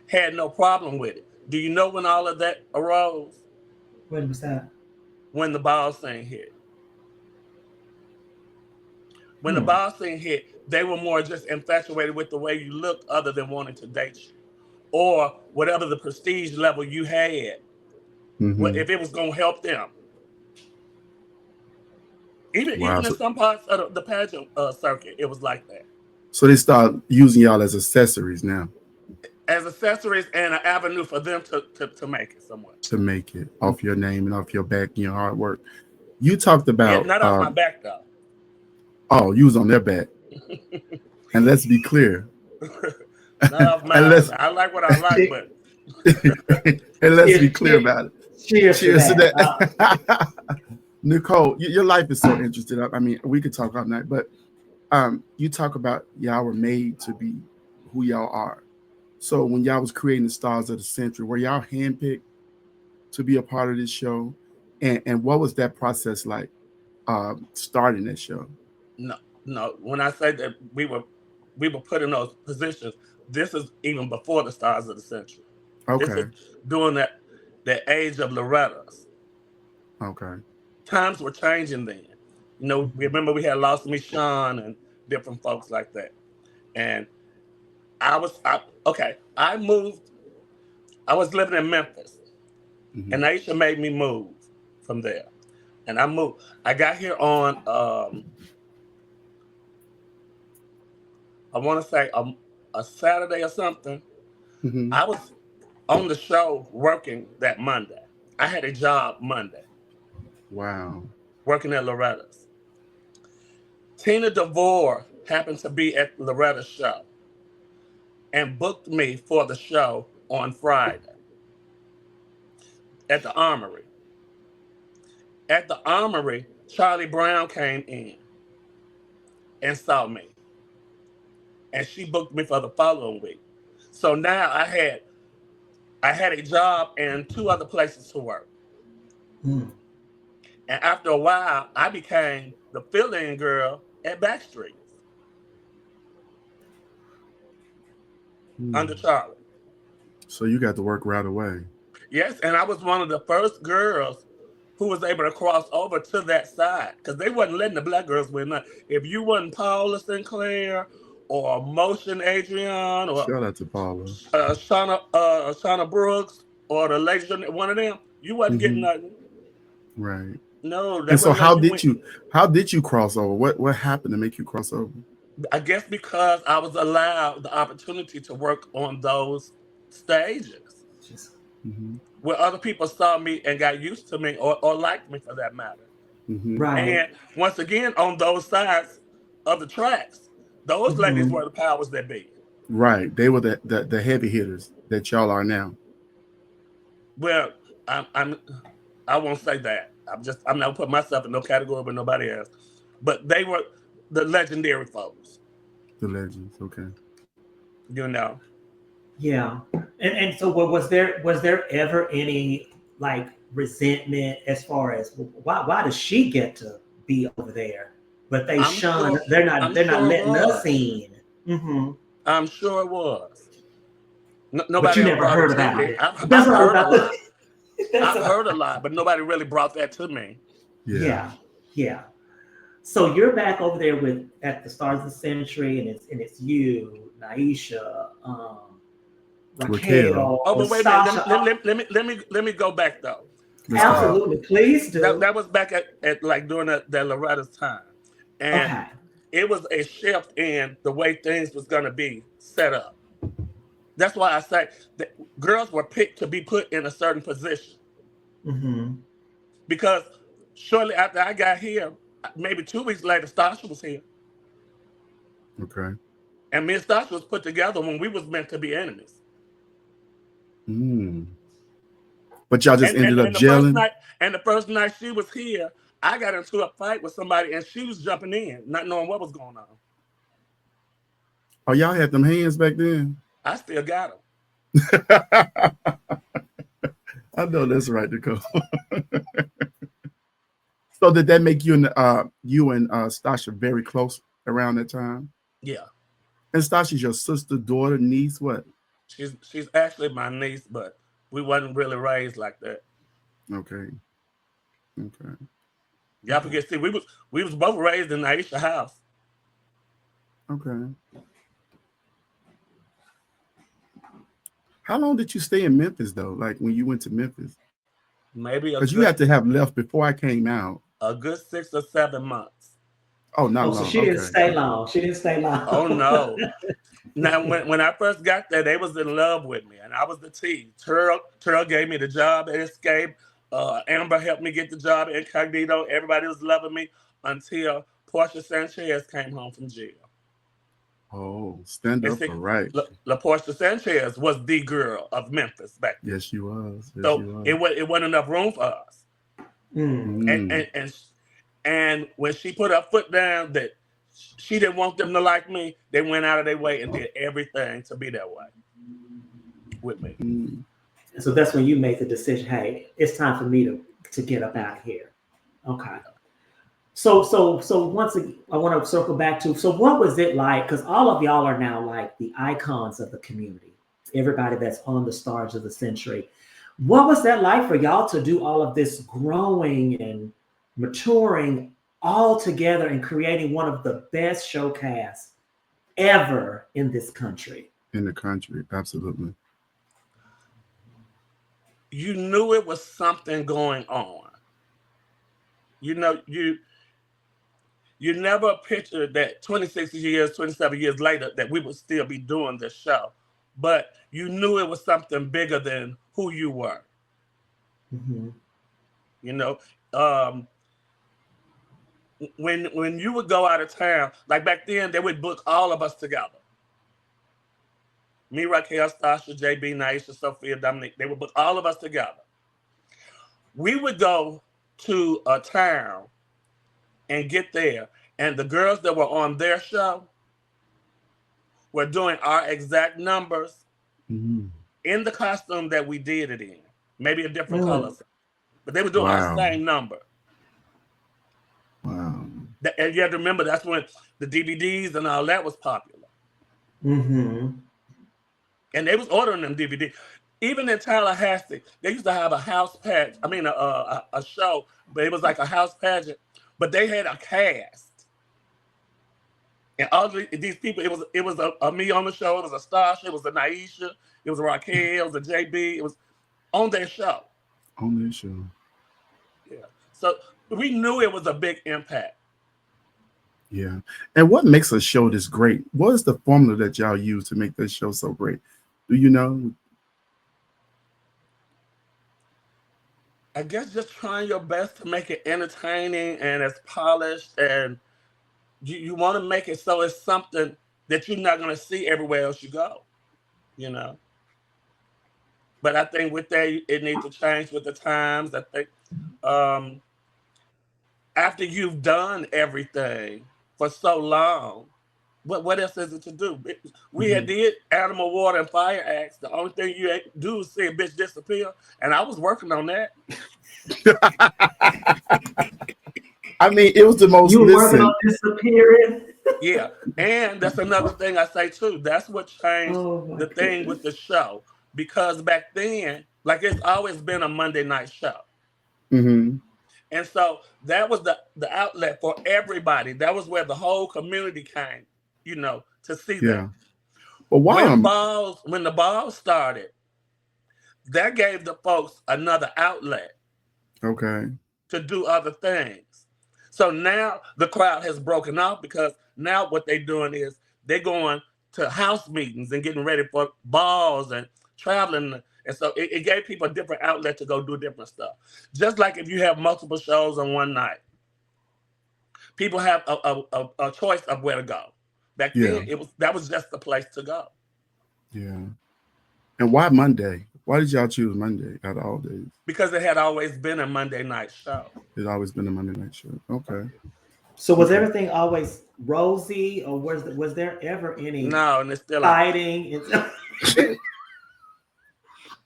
had no problem with it. Do you know when all of that arose? When was that? When the ball scene hit. When the Hmm. ball scene hit, they were more just infatuated with the way you looked other than wanting to date you. Or whatever the prestige level you had. if it was going to help them. Even Wow. in some parts of the pageant circuit, it was like that. So they start using y'all as accessories now. As accessories and an avenue for them to make it somewhere. To make it off your name and off your back and your hard work. You talked Yeah, about not off my back though. Oh, you was on their back. And let's be clear. Not off mine. I like what I like, but and let's be clear about it. Cheers to that. Necole, your life is so interesting. I mean, we could talk all night, but you talk about y'all were made to be who y'all are. So when y'all was creating the Stars of the Century, were y'all handpicked to be a part of this show? And what was that process like starting that show? No. When I say that we were put in those positions, this is even before the Stars of the Century. Okay. This is during the age of Loretta's. Okay. Times were changing then. You know, remember we had Lost Me Sean and different folks like that. And I was living in Memphis. And Aisha made me move from there. And I moved. I got here on I want to say a Saturday or something. I was on the show working that Monday. I had a job Monday. Wow. Working at Loretta's. Tina DeVore happened to be at Loretta's show and booked me for the show on Friday at the Armory. At the Armory, Charlie Brown came in and saw me. And she booked me for the following week. So now I had a job and 2 other places to work. And after a while, I became the fill-in girl at Backstreet under Charlie. So you got to work right away. Yes, and I was one of the first girls who was able to cross over to that side because they wasn't letting the black girls win nothing. If you wasn't Paula Sinclair or Motion Adrian or shout out to Paula, Shauna Brooks or the ladies, one of them, you wasn't getting nothing. Right. No. And so how did you cross over? What happened to make you cross over? I guess because I was allowed the opportunity to work on those stages where other people saw me and got used to me or liked me for that matter. Right. And once again, on those sides of the tracks, those ladies were the powers that be. Right. They were the heavy hitters that y'all are now. Well, I won't say that. I'm not putting myself in no category with nobody else. But they were the legendary folks. The legends, okay. You know. Yeah. And so was there ever any like resentment as far as why does she get to be over there? But they're not letting us in. I'm sure it was. Nobody but you never heard about it. I've heard a lot. I've heard a lot, but nobody really brought that to me. Yeah. So you're back over there at the Stars of the Century, and it's you, Naisha, Raquel. Oh, but wait a minute. Let me go back though. Absolutely, please do. That was back at like during that Loretta's time, and it was a shift in the way things was gonna be set up. That's why I say that girls were picked to be put in a certain position. Because shortly after I got here, maybe 2 weeks later, Stasha was here. Okay. And me and Stasha was put together when we was meant to be enemies. But y'all just ended up gelling? And the first night she was here, I got into a fight with somebody and she was jumping in, not knowing what was going on. Oh, y'all had them hands back then? I still got them. I know that's right, Necole. So did that make you and Stasha very close around that time? Yeah. And Stasha's your sister, daughter, niece, what? She's actually my niece, but we wasn't really raised like that. Okay. Y'all forget, see, we was both raised in the Aisha house. Okay. How long did you stay in Memphis though? Like when you went to Memphis? Maybe Because you had to have left before I came out. a good 6 or 7 months. Oh, not Oh, long. so she didn't stay long. She didn't stay long. Oh no. Now, when I first got there, they was in love with me, and I was the T. Turl gave me the job at Escape. Amber helped me get the job at Incognito. Everybody was loving me until Portia Sanchez came home from jail. Oh, stand up for right. La Portia Sanchez was the girl of Memphis back then. Yes, she was. Yes, So she was. it wasn't enough room for us. And when she put her foot down that she didn't want them to like me, they went out of their way and did everything to be that way with me. So that's when you made the decision, hey, it's time for me to get up out of here. Okay. So once again, I want to circle back to, so what was it like? Because all of y'all are now like the icons of the community, everybody that's on the Stars of the Century. What was that like for y'all to do all of this growing and maturing all together and creating one of the best showcasts ever in this country? In the country, absolutely. You knew it was something going on. You know, you never pictured that 26 years, 27 years later that we would still be doing this show. But you knew it was something bigger than who you were. Mm-hmm. You know, when you would go out of town, like back then, they would book all of us together. Me, Raquel, Stasha, JB, Naisha, Sophia, Dominique, they would book all of us together. We would go to a town and get there, and the girls that were on their show were doing our exact numbers in the costume that we did it in, maybe a different color, but they were doing our same number. Wow. And you have to remember, that's when the DVDs and all that was popular. Mm-hmm. And they was ordering them DVDs. Even in Tallahassee, they used to have a house pageant. I mean, a show, but it was like a house pageant. But they had a cast, and all these people. It was a me on the show. It was a Stasha. It was a Naisha. It was a Raquel. It was a JB. It was on their show. On their show. Yeah. So we knew it was a big impact. Yeah. And what makes a show this great? What is the formula that y'all use to make this show so great? Do you know? I guess just trying your best to make it entertaining and as polished, and you want to make it so it's something that you're not going to see everywhere else you go, you know. But I think with that, it needs to change with the times. I think after you've done everything for so long, what else is it to do? We had did Animal, Water, and Fire Acts. The only thing you do is see a bitch disappear, and I was working on that. I mean, it was the most. You were working on disappearing. Yeah, and that's another thing I say too. That's what changed the thing with the show, because back then, like, it's always been a Monday night show. And so that was the outlet for everybody. That was where the whole community came, you know, to see that. But why? When the balls started, that gave the folks another outlet. Okay. To do other things. So now the crowd has broken off, because now what they're doing is they're going to house meetings and getting ready for balls and traveling. And so it gave people a different outlet to go do different stuff. Just like if you have multiple shows on one night, people have a choice of where to go. Back then, that was just the place to go. Yeah. And why Monday? Why did y'all choose Monday out of all days? Because it had always been a Monday night show. It's always been a Monday night show. Okay. So was everything always rosy, or was there ever any and it's still fighting?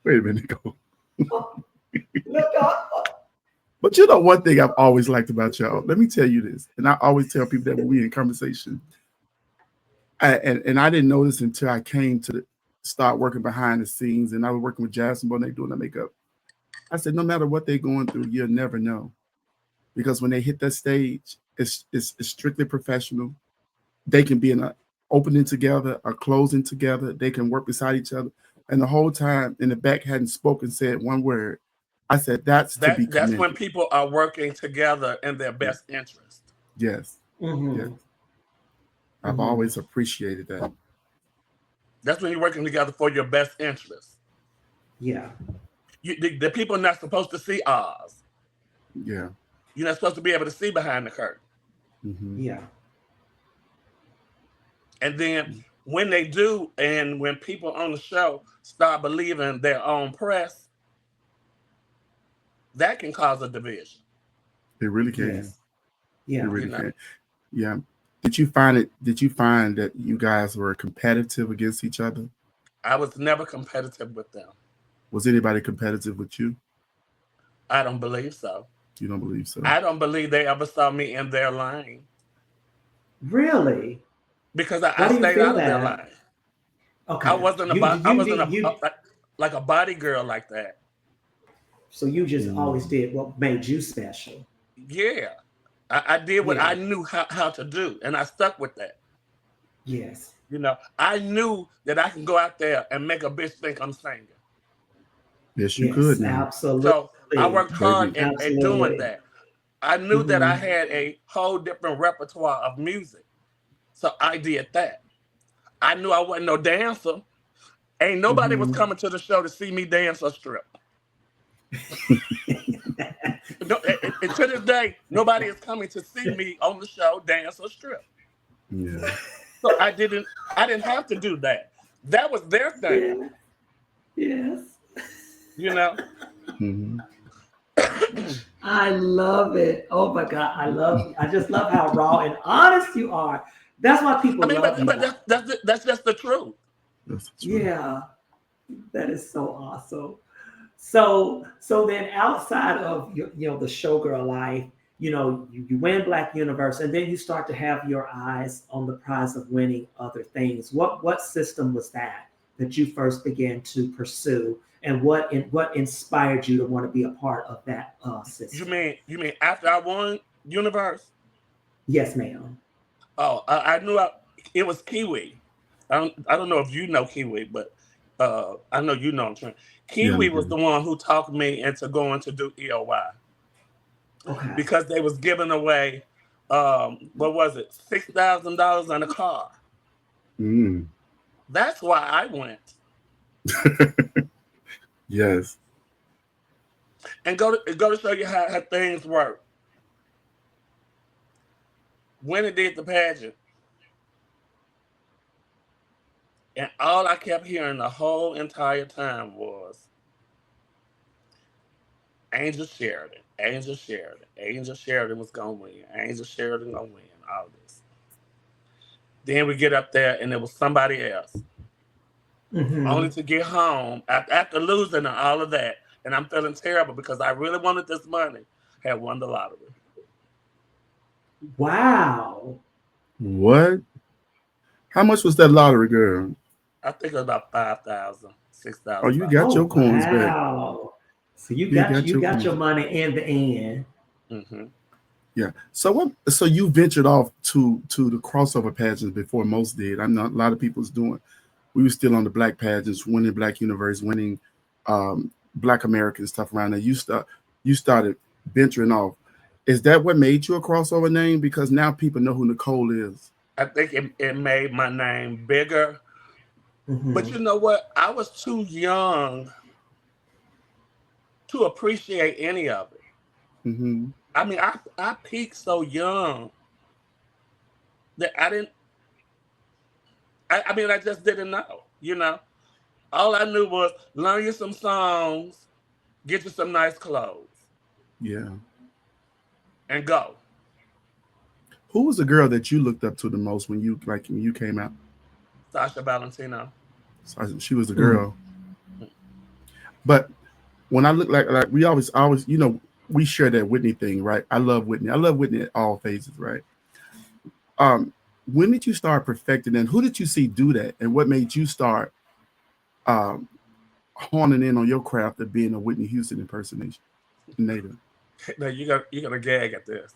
Wait a minute, Necole. But you know, one thing I've always liked about y'all, let me tell you this, and I always tell people that when we in conversation, and I didn't know this until I came to start working behind the scenes, and I was working with Jasmine when they doing the makeup. I said, no matter what they're going through, you'll never know, because when they hit that stage, it's strictly professional. They can be in an opening together, a closing together. They can work beside each other, and the whole time in the back hadn't spoken, said one word, I said that's to be That's when commended. people are working together in their best interest. Yes, Mm-hmm. yes. I've Mm-hmm. always appreciated that. That's when you're working together for your best interest. Yeah. The people are not supposed to see Oz. Yeah. You're not supposed to be able to see behind the curtain. Mm-hmm. Yeah. And then when they do, and when people on the show start believing their own press, that can cause a division. It really can. Yes. Yeah. It You really know, can. Yeah. Did you find it? Did you find that you guys were competitive against each other? I was never competitive with them. Was anybody competitive with you? I don't believe so. You don't believe so? I don't believe they ever saw me in their line Really? because Why I do you stayed feel out of their that? line. Okay. I wasn't like a body girl like that. So you just always did what made you special. Yeah, I did what Yeah. I knew how to do, and I stuck with that. Yes. You know, I knew that I can go out there and make a bitch think I'm singing. Yes, you Yes. could now. Absolutely. So I worked hard Baby. at doing Absolutely. that. I knew that I Mhm. had a whole different repertoire of music. So I did that. I knew I wasn't no dancer. Ain't nobody was Mhm. coming to the show to see me dance or strip. No, and to this day, nobody is coming to see me on the show dance or strip. Yeah. So I didn't have to do that. That was their thing, Yeah. Yes. you know. Mm-hmm. I love it. Oh my God. I just love how raw and honest you are. That's why people I mean, love you. but that's just the truth. That's the truth. Yeah. That is so awesome. So then outside of the showgirl life, you win Black Universe, and then you start to have your eyes on the prize of winning other things. What system was that you first began to pursue, and what inspired you to want to be a part of that system? You mean after I won Universe? Yes, ma'am. Oh, I knew it was Kiwi. I don't know if you know Kiwi, but I know you know him. Yeah. Kiwi was the one who talked me into going to do EOY Okay. because they was giving away what was it, $6,000 on a car. Mm. That's why I went. Yes. And go to show you how things work. When it did the pageant, and all I kept hearing the whole entire time was Angel Sheridan, Angel Sheridan, Angel Sheridan was gonna win, Angel Sheridan gonna win, all this. Then we get up there and it was somebody else. Mhm. Only to get home after losing and all of that. And I'm feeling terrible because I really wanted this money. Had won the lottery. Wow. What? How much was that lottery, girl? I think it was about 5,000, 6,000. Oh, you got your coins back. Wow. So you You got your coins. money in the end. Mm-hmm. Yeah. So what? So you ventured off to the crossover pageants before most did. I know a lot of people's doing. We were still on the Black pageants, winning Black Universe, winning Black American stuff around there. You started venturing off. Is that what made you a crossover name? Because now people know who Necole is. I think it made my name bigger. Mhm. But you know what? I was too young to appreciate any of it. Mm-hmm. I mean, I peaked so young that I didn't. I mean, I just didn't know. You know, all I knew was learn you some songs, get you some nice clothes, Yeah. and go. Who was the girl that you looked up to the most when you came out? Sasha Valentino. She was the girl. But when I look like we always we share that Whitney thing, right? I love Whitney. I love Whitney at all phases, right? When did you start perfecting, and who did you see do that, and what made you start honing in on your craft of being a Whitney Houston impersonation native? Now you're gonna gag at this.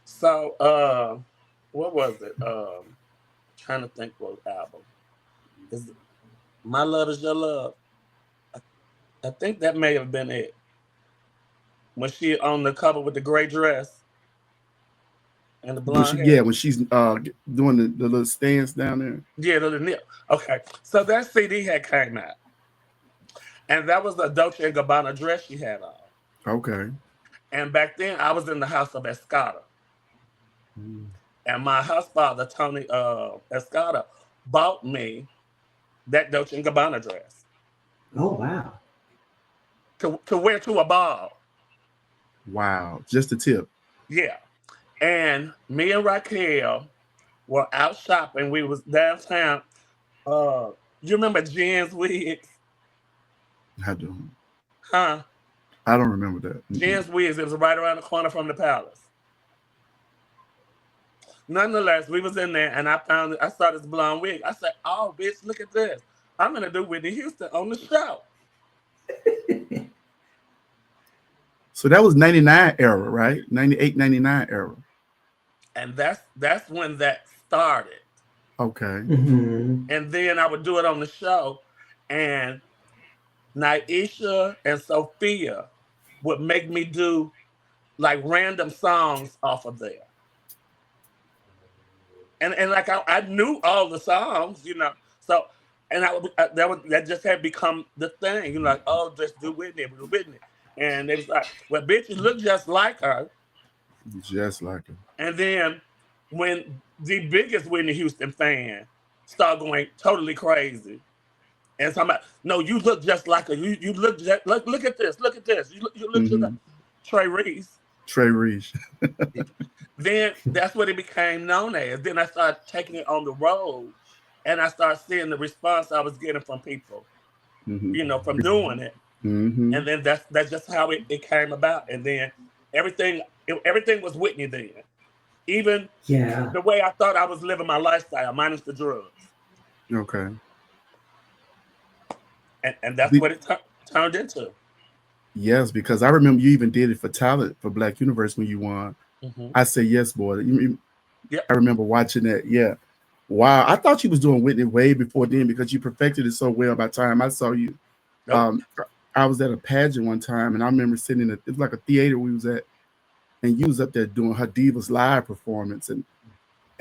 So what was it? Trying to think what album. Is it My Love Is Your Love? I think that may have been it. when she on the cover with the gray dress and the blonde hair. Yeah, when she's doing the little stance down there. Yeah, the nip. Okay, so that CD had came out, and that was the Dolce & Gabbana dress she had on. Okay. And back then, I was in the house of Escada. And my house father, Tony Escada, bought me that Dolce & Gabbana dress. Oh, wow. To wear to a ball. Wow. Just a tip. Yeah. And me and Raquel were out shopping. We was downtown. You remember Jen's Wigs? I don't. Huh? I don't remember that. Jen's Wigs. It was right around the corner from the Palace. Nonetheless, we was in there, and I saw this blonde wig. I said, "Oh, bitch, look at this! I'm gonna do Whitney Houston on the show." So that was 99 era, right? 98, 99 era. And that's when that started. Okay. Mm-hmm. And then I would do it on the show, and Naisha and Sophia would make me do like random songs off of there. And like I knew all the songs, you know. So and that just had become the thing, you know, like, oh, just do Whitney. And it was like, well, bitch, you look just like her. Just like her. And then when the biggest Whitney Houston fan started going totally crazy, and somebody, no, you look just like her. You look just look at this. You look just like Trey Reese. Trey Reese. Then that's what it became known as. Then I started taking it on the road, and I started seeing the response I was getting from people, you know, from doing it. Mm-hmm. And then that's just how it came about. And then everything was Whitney then. Even the way I thought I was living my lifestyle, minus the drugs. Okay. And that's what it turned into. Yes, because I remember you even did it for Talent for Black Universe when you won. Mm-hmm. I Say Yes, Boy. Yeah. I remember watching that. Yeah. Wow. I thought you was doing Whitney way before then because you perfected it so well by the time I saw you. Nope. I was at a pageant one time, and I remember sitting in it was like a theater we was at, and you was up there doing her Divas live performance,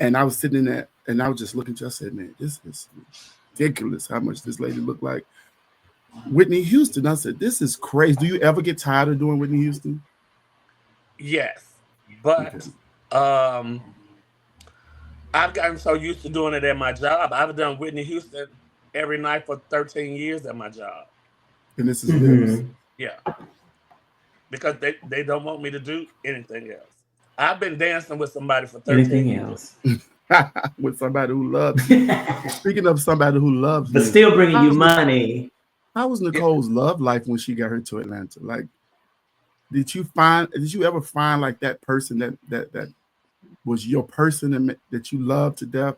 and I was sitting in that, and I was just looking at you. I said, man, this is ridiculous how much this lady looked like Whitney Houston. I said, this is crazy. Do you ever get tired of doing Whitney Houston? Yes, but I've gotten so used to doing it at my job. I've done Whitney Houston every night for 13 years at my job. And this is Lips. Yeah. Because they don't want me to do anything else. I've been dancing with somebody for 13 years. With somebody who loves you. Speaking of somebody who loves but you, still bringing you money. How was Nicole's love life when she got her to Atlanta? Like, did you ever find like that person that was your person and that you loved to death?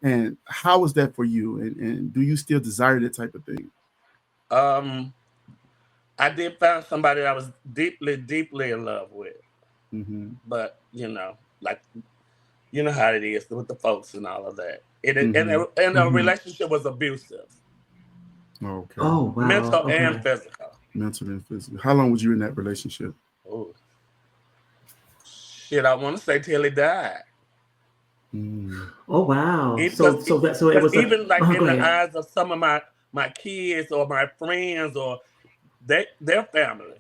And how was that for you? And do you still desire that type of thing? I did find somebody I was deeply, deeply in love with. Mm-hmm. But, you know, like, you know how it is with the folks and all of that. And the relationship was abusive. Okay. Oh, wow. Mental and physical. Mental and physical. How long was you in that relationship? Oh, shit, I want to say till he died. Oh, wow. So it was even like in the eyes of some of my kids or my friends or their family,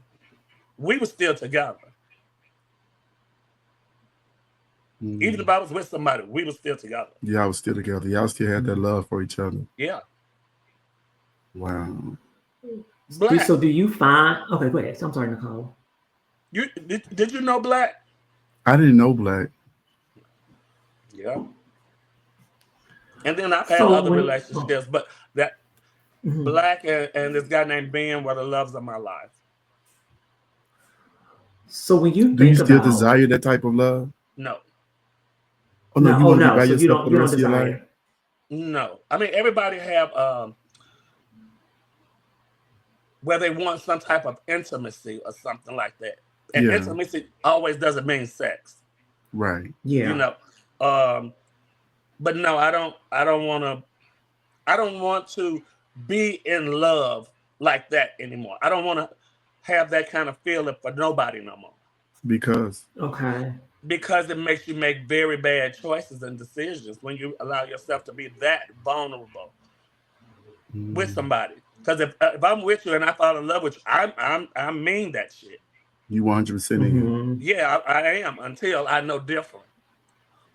we were still together. Even if I was with somebody, we were still together. Yeah, I was still together. Y'all still had that love for each other. Yeah. Wow. Black. So do you find? Okay, go ahead. I'm sorry, Necole. Did you know Black? I didn't know Black. Yeah. And then I've had other relationships, but that Black and this guy named Ben were the loves of my life. So when you do you still desire that type of love? No. Oh no, you want to be by so yourself for the rest of your life? No. I mean, everybody have where they want some type of intimacy or something like that. And intimacy always doesn't mean sex. Right. Yeah. You know. But no, I don't want to be in love like that anymore. I don't want to have that kind of feeling for nobody no more. Because Okay. Because it makes you make very bad choices and decisions when you allow yourself to be that vulnerable with somebody. Because if I'm with you and I fall in love with you, I mean that shit. you 100% in. Mm-hmm. Yeah, I am until I know different.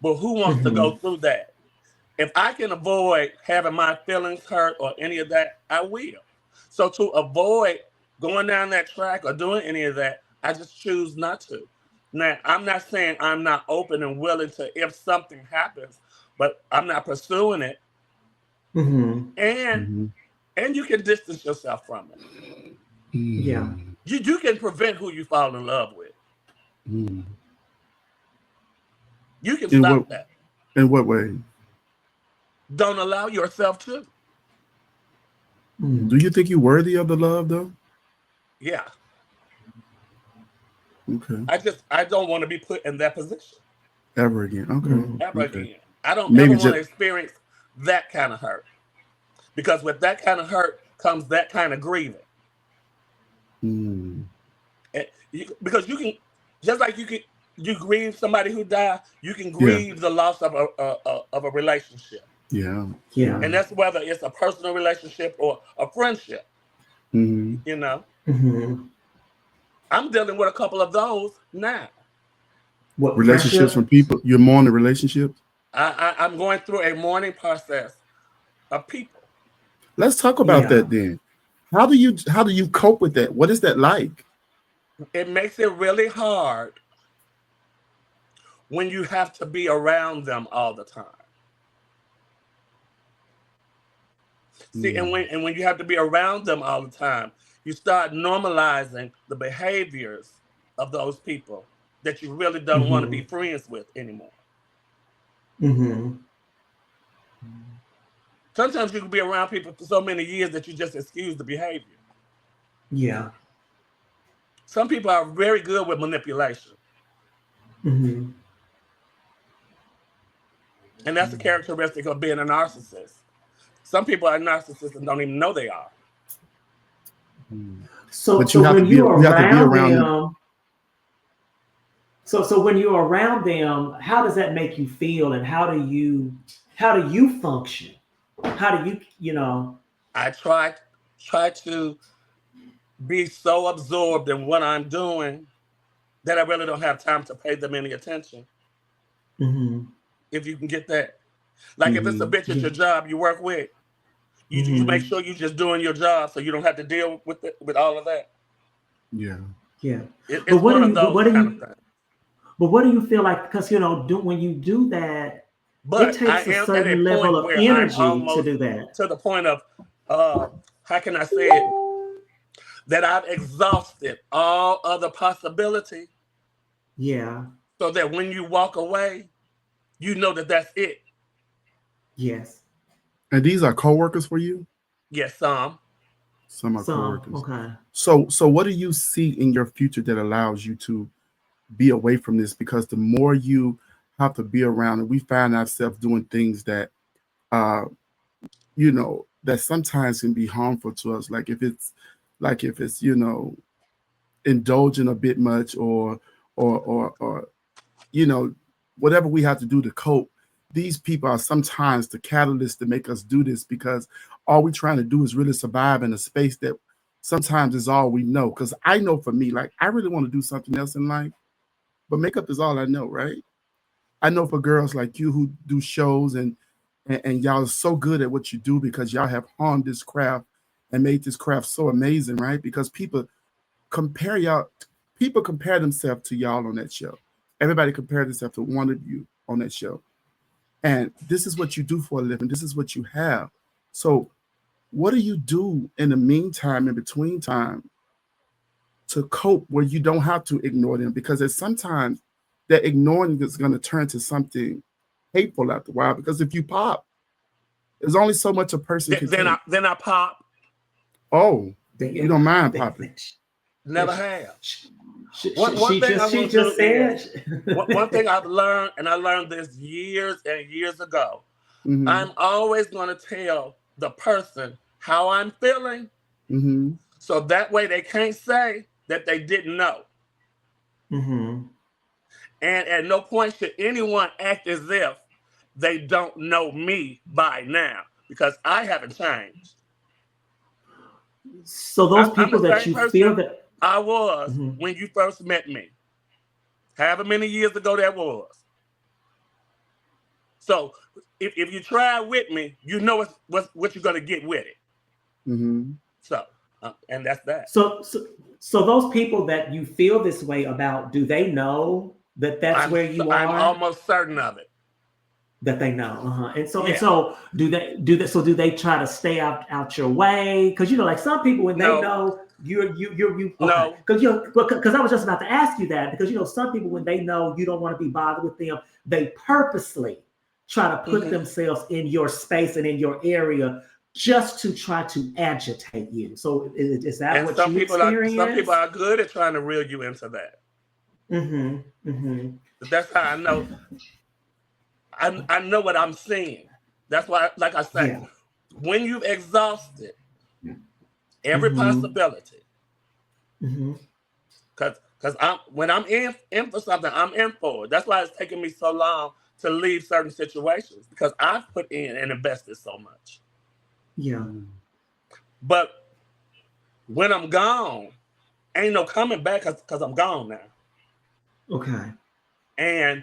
But who wants to Mm-hmm. go through that? If I can avoid having my feelings hurt or any of that, I will. So to avoid going down that track or doing any of that, I just choose not to. Now, I'm not saying I'm not open and willing to if something happens, but I'm not pursuing it. Mm-hmm. And Mm-hmm. and you can distance yourself from it. Yeah. You can prevent who you fall in love with. Mm-hmm. You can In stop what that. in what way? Don't allow yourself to. Mm-hmm. Do you think you're worthy of the love though? Yeah. Okay. I don't want to be put in that position Ever again. ever Okay. Okay. again. I don't ever Maybe want just to experience that kind of hurt. Because with that kind of hurt comes that kind of grieving. mm, Because you can, just like you grieve somebody who died, you can yeah. grieve the loss of a relationship. Yeah. Yeah. And that's whether it's a personal relationship or a friendship, Mm-hmm. you know. Mm-hmm. I'm dealing with a couple of those now. What Relationships from friendship? people. You're more in the relationships. I'm going through a mourning process of people. Let's talk about Yeah. that then. How do you cope with that? What is that like? It makes it really hard when you have to be around them all the time. See, and Mm, when you have to be around them all the time, you start normalizing the behaviors of those people that you really don't want to Mm-hmm. be friends with anymore. Mm-hmm. Sometimes you can be around people for so many years that you just excuse the behavior. Yeah. Some people are very good with manipulation, Mm-hmm. and that's a characteristic of being a narcissist. Some people are narcissists and don't even know they are. mm. So But you so have to when be you're you have to be around around them. them, so when you're around them, how does that make you feel, and how do you function? How do you? I try to be so absorbed in what I'm doing that I really don't have time to pay them any attention. Mm-hmm. If you can get that, like if it's a Mm-hmm. bitch at Yeah. your job you work with, you make Mm-hmm. sure you're just doing your job so you don't have to deal with all of that. Yeah. Yeah. But It's what one do of you? But those what do kind of you? things. But what do you feel like? Because when you do that, it But I takes a am at a certain level point of where I'm energy to almost do that. to the point of how can I say it, that I've exhausted all other possibility, Yeah. so that when you walk away, you know that that's it. Yes. And these are coworkers for you? Yes, some. Some are Some. coworkers. Okay. So what do you see in your future that allows you to be away from this? Because the more you have to be around and we find ourselves doing things that uh that sometimes can be harmful to us. Like if it's indulging a bit much or you know, whatever we have to do to cope. These people are sometimes the catalyst to make us do this because all we're trying to do is really survive in a space that sometimes is all we know. Because I know for me, like I really want to do something else in life, but makeup is all I know, right? I know for girls like you who do shows and y'all are so good at what you do because y'all have honed this craft and made this craft so amazing, right? Because compare y'all, people compare themselves to y'all on that show. Everybody compared themselves to one of you on that show. And this is what you do for a living. This is what you have. So what do you do in the meantime, in between time, to cope where you don't have to ignore them? Because there's sometimes that ignoring is going to turn to something hateful after a while. Because if you pop, there's only so much a person can Then take. I pop. Oh, you don't mind They- popping. Never have. She, One thing I she will do just is said. one thing I've learned, and I learned this years and years ago. Hmm. I'm always going to tell the person how I'm feeling, Hmm. so that way they can't say that they didn't know. Mm-hmm. And at no point should anyone act as if they don't know me by now, because I haven't changed. So those I'm people the that same you person feel that I was Mhm. when you first met me. However many years ago that was. So if you try with me, you know what you're going to get with it. Mm-hmm. So, and that's that. So those people that you feel this way about, do they know that that's where you I'm are? almost certain of it. That they know, and so Yeah. do they try to stay out your way? Because like some people, when they No. know you okay. No. Because I was just about to ask you that, because some people, when they know you don't want to be bothered with them, they purposely try to put themselves in your space and in your area just to try to agitate you. So is that And what some you people are good at trying to reel you into that. But that's how I know. I know what I'm seeing. That's why, like I said, when you've exhausted every possibility, because when I'm in for something, I'm in for it. That's why it's taking me so long to leave certain situations, because I've put in and invested so much. Yeah. But when I'm gone, ain't no coming back, because I'm gone now. Okay. And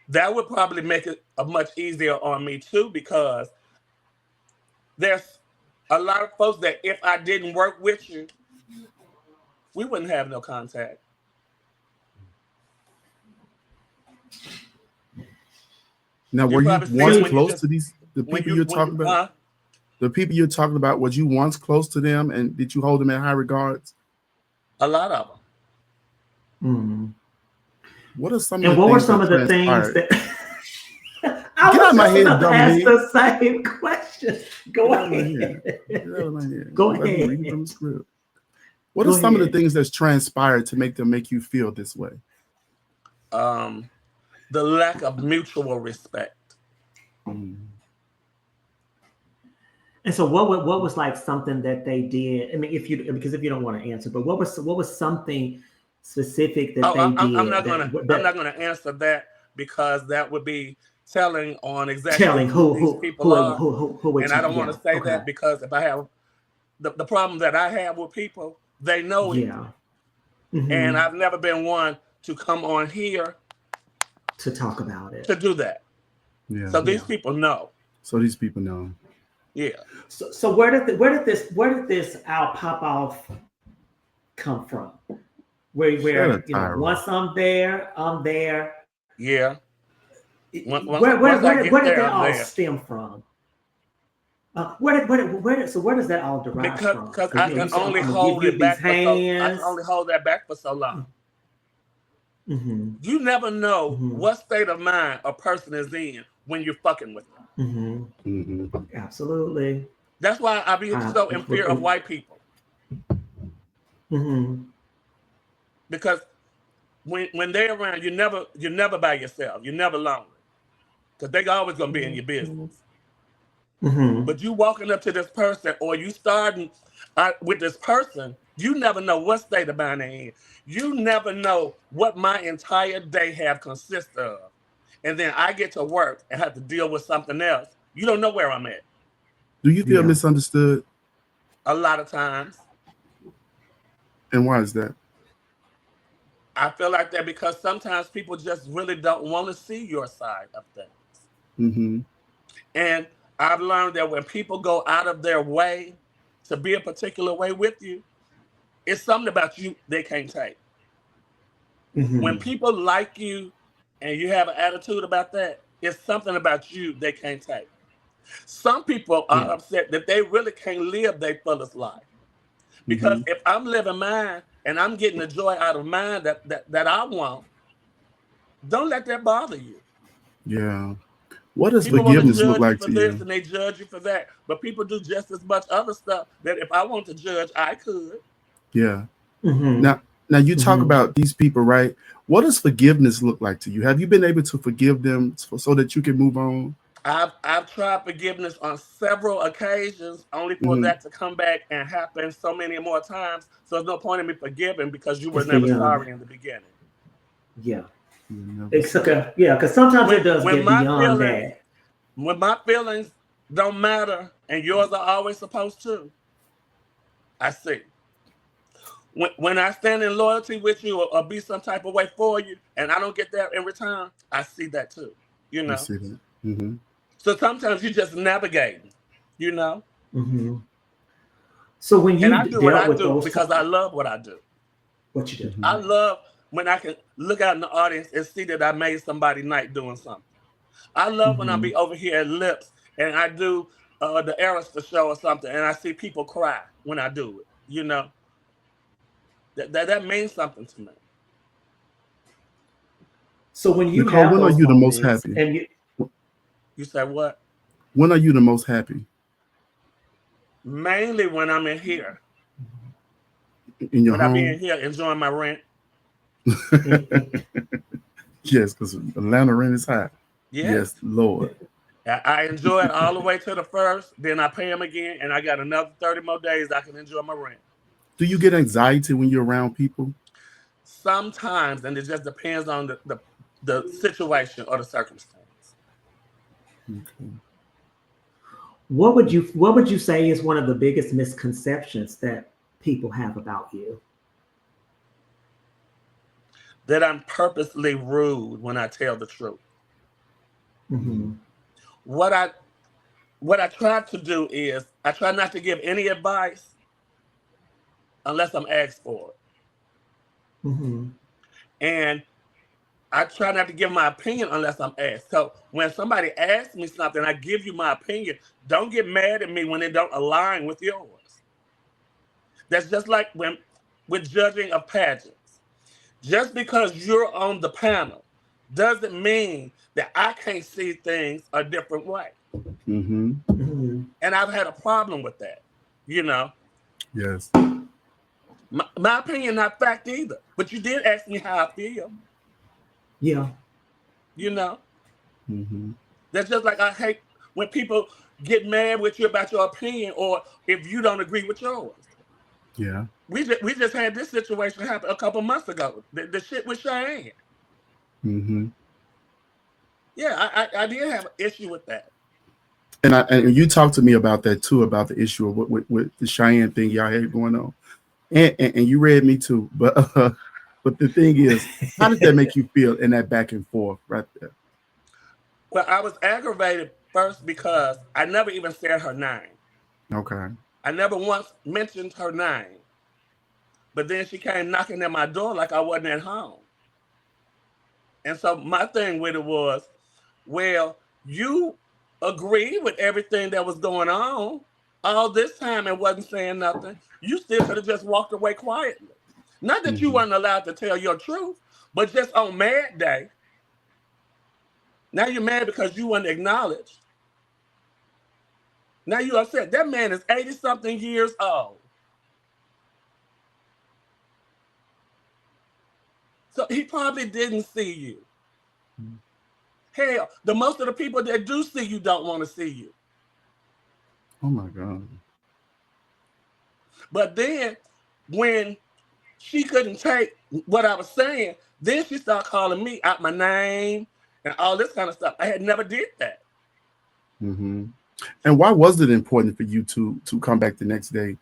that would probably make it much easier on me too, because there's a lot of folks that if I didn't work with you, we wouldn't have no contact. Now, were you once close to the people you're talking about? The people you're talking about, was you once close to them, and did you hold them in high regards? A lot of them. What are some and of the what things were some of the things that I Get was out of my head, about to ask Dominique. the same question. Go ahead. Get out of my head. Go Let me ahead. read from the script. What are some of the things that's transpired to make you feel this way? The lack of mutual respect. And so what was like something that they did? I mean, because if you don't want to answer, but what was something specific that they did? I'm not gonna answer that, because that would be telling on exactly who these people are. And I don't want to say that, because if I have the problem that I have with people, they know it. And I've never been one to come on here to talk about it, to do that. Yeah. So these people know. Yeah. So where did this "I'll pop off" come from? Where once I'm there. Yeah. Where did that all stem from? Where does that all derive from? Because I can only hold it back for I can only hold that back for so long. You never know what state of mind a person is in when you're fucking with them. Absolutely. That's why I be so in fear of white people. Because when they're around, you're never by yourself. You're never lonely, because they're always gonna be in your business. But you walking up to this person, or you starting with this person, you never know what state of mind they're in. You never know what my entire day have consisted of. And then I get to work and have to deal with something else. You don't know where I'm at. Do you feel misunderstood? A lot of times. And why is that? I feel like that because sometimes people just really don't want to see your side of things. And I've learned that when people go out of their way to be a particular way with you, it's something about you they can't take. When people like you and you have an attitude about that, it's something about you they can't take. Some people are upset that they really can't live their fullest life. Because if I'm living mine and I'm getting the joy out of mine that I want, don't let that bother you. Yeah. What does people forgiveness look like to you? And they judge you for that. But people do just as much other stuff that if I want to judge, I could. Yeah. Now you talk about these people, right? What does forgiveness look like to you? Have you been able to forgive them so that you can move on? I've tried forgiveness on several occasions, only for Mhm. that to come back and happen so many more times. So there's no point in me forgiving because you were It's never beyond. sorry in the beginning. Yeah. You never It's saw. okay. Yeah, because sometimes it does When get my beyond feelings that. when my feelings don't matter and yours are always supposed to, I see. When I stand in loyalty with you or be some type of way for you, and I don't get that in return, I see that too. You You know. see that? Mm-hmm. So sometimes you just navigating. You know. Hmm. So when And you I do what dealt I with do those because times, I love what I do. what you did? Mm-hmm. I love when I can look out in the audience and see that I made somebody night doing something. I love when I Hmm. be over here at Lips and I do the Arista show or something, and I see people cry when I do it. You know, that means something to me. So when you Necole, have when are those you the most moments, happy? and you, You say what? When are you the most happy? Mainly when I'm in here. In your When I be home? in here enjoying my rent. Yes, because Atlanta rent is high. Yes. Yes, Lord. I enjoy it all the way to the first, then I pay them again, and I got another 30 more days I can enjoy my rent. Do you get anxiety when you're around people? Sometimes, and it just depends on the situation or the circumstance. Okay. what would you say is one of the biggest misconceptions that people have about you? That I'm purposely rude when I tell the truth. Hmm. What I try to do is I try not to give any advice unless I'm asked for it. Hmm. And I try not to give my opinion unless I'm asked. So when somebody asks me something, I give you my opinion. Don't get mad at me when it don't align with yours. That's just like when with judging of pageants. Just because you're on the panel doesn't mean that I can't see things a different way. Mm-hmm. Hmm. And I've had a problem with that. You know, Yes. my opinion not fact either. But you did ask me how I feel. Yeah. You know, Mm-hmm. that's just like I hate when people get mad with you about your opinion or if you don't agree with yours. Yeah. We just had this situation happen a couple months ago. The shit with Cheyenne. Mm-hmm. Yeah, I did have an issue with that. And you talked to me about that too, about the issue of what with the Cheyenne thing y'all had going on. And you read me too. But the thing is, how did that make you feel in that back and forth right there? Well, I was aggravated first because I never even said her name. Okay. I never once mentioned her name. But then she came knocking at my door like I wasn't at home. And so my thing with it was, well, you agreed with everything that was going on all this time and wasn't saying nothing. You still could have just walked away quietly. Not that you Mm-hmm. weren't allowed to tell your truth, but just on mad day. Now you're mad because you weren't acknowledged. Now you upset. That man is 80 something years old. So he probably didn't see you. Hell, the most of the people that do see you don't want to see you. Oh my God. But then when she couldn't take what I was saying, then she started calling me out my name and all this kind of stuff. I had never did that. Mm-hmm. And why was it important for you to come back the next day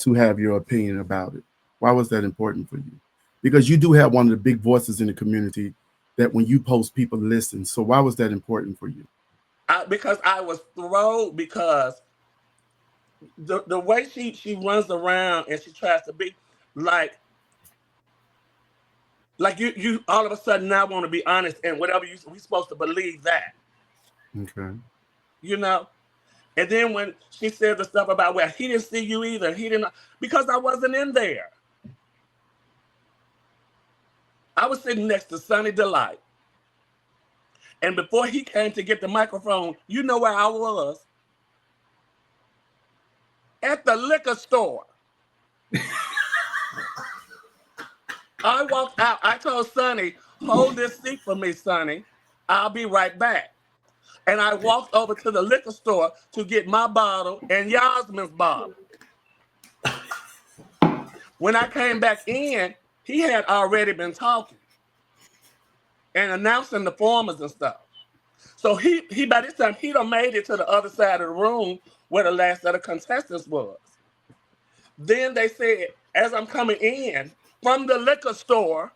to have your opinion about it? Why was that important for you? Because you do have one of the big voices in the community that when you post, people listen. So why was that important for you? Because I was thrilled because the way she runs around and she tries to be like you all of a sudden now want to be honest and whatever we supposed to believe that, Okay. you know. And then when she said the stuff about, well, he didn't see you either, he didn't, because I wasn't in there. I was sitting next to Sunny Delight. And before he came to get the microphone, you know where I was? At the liquor store. I walked out. I told Sonny, hold this seat for me, Sonny. I'll be right back. And I walked over to the liquor store to get my bottle and Yasmin's bottle. When I came back in, he had already been talking and announcing the formers and stuff. So he by this time, he done made it to the other side of the room where the last of the contestants was. Then they said, as I'm coming in from the liquor store,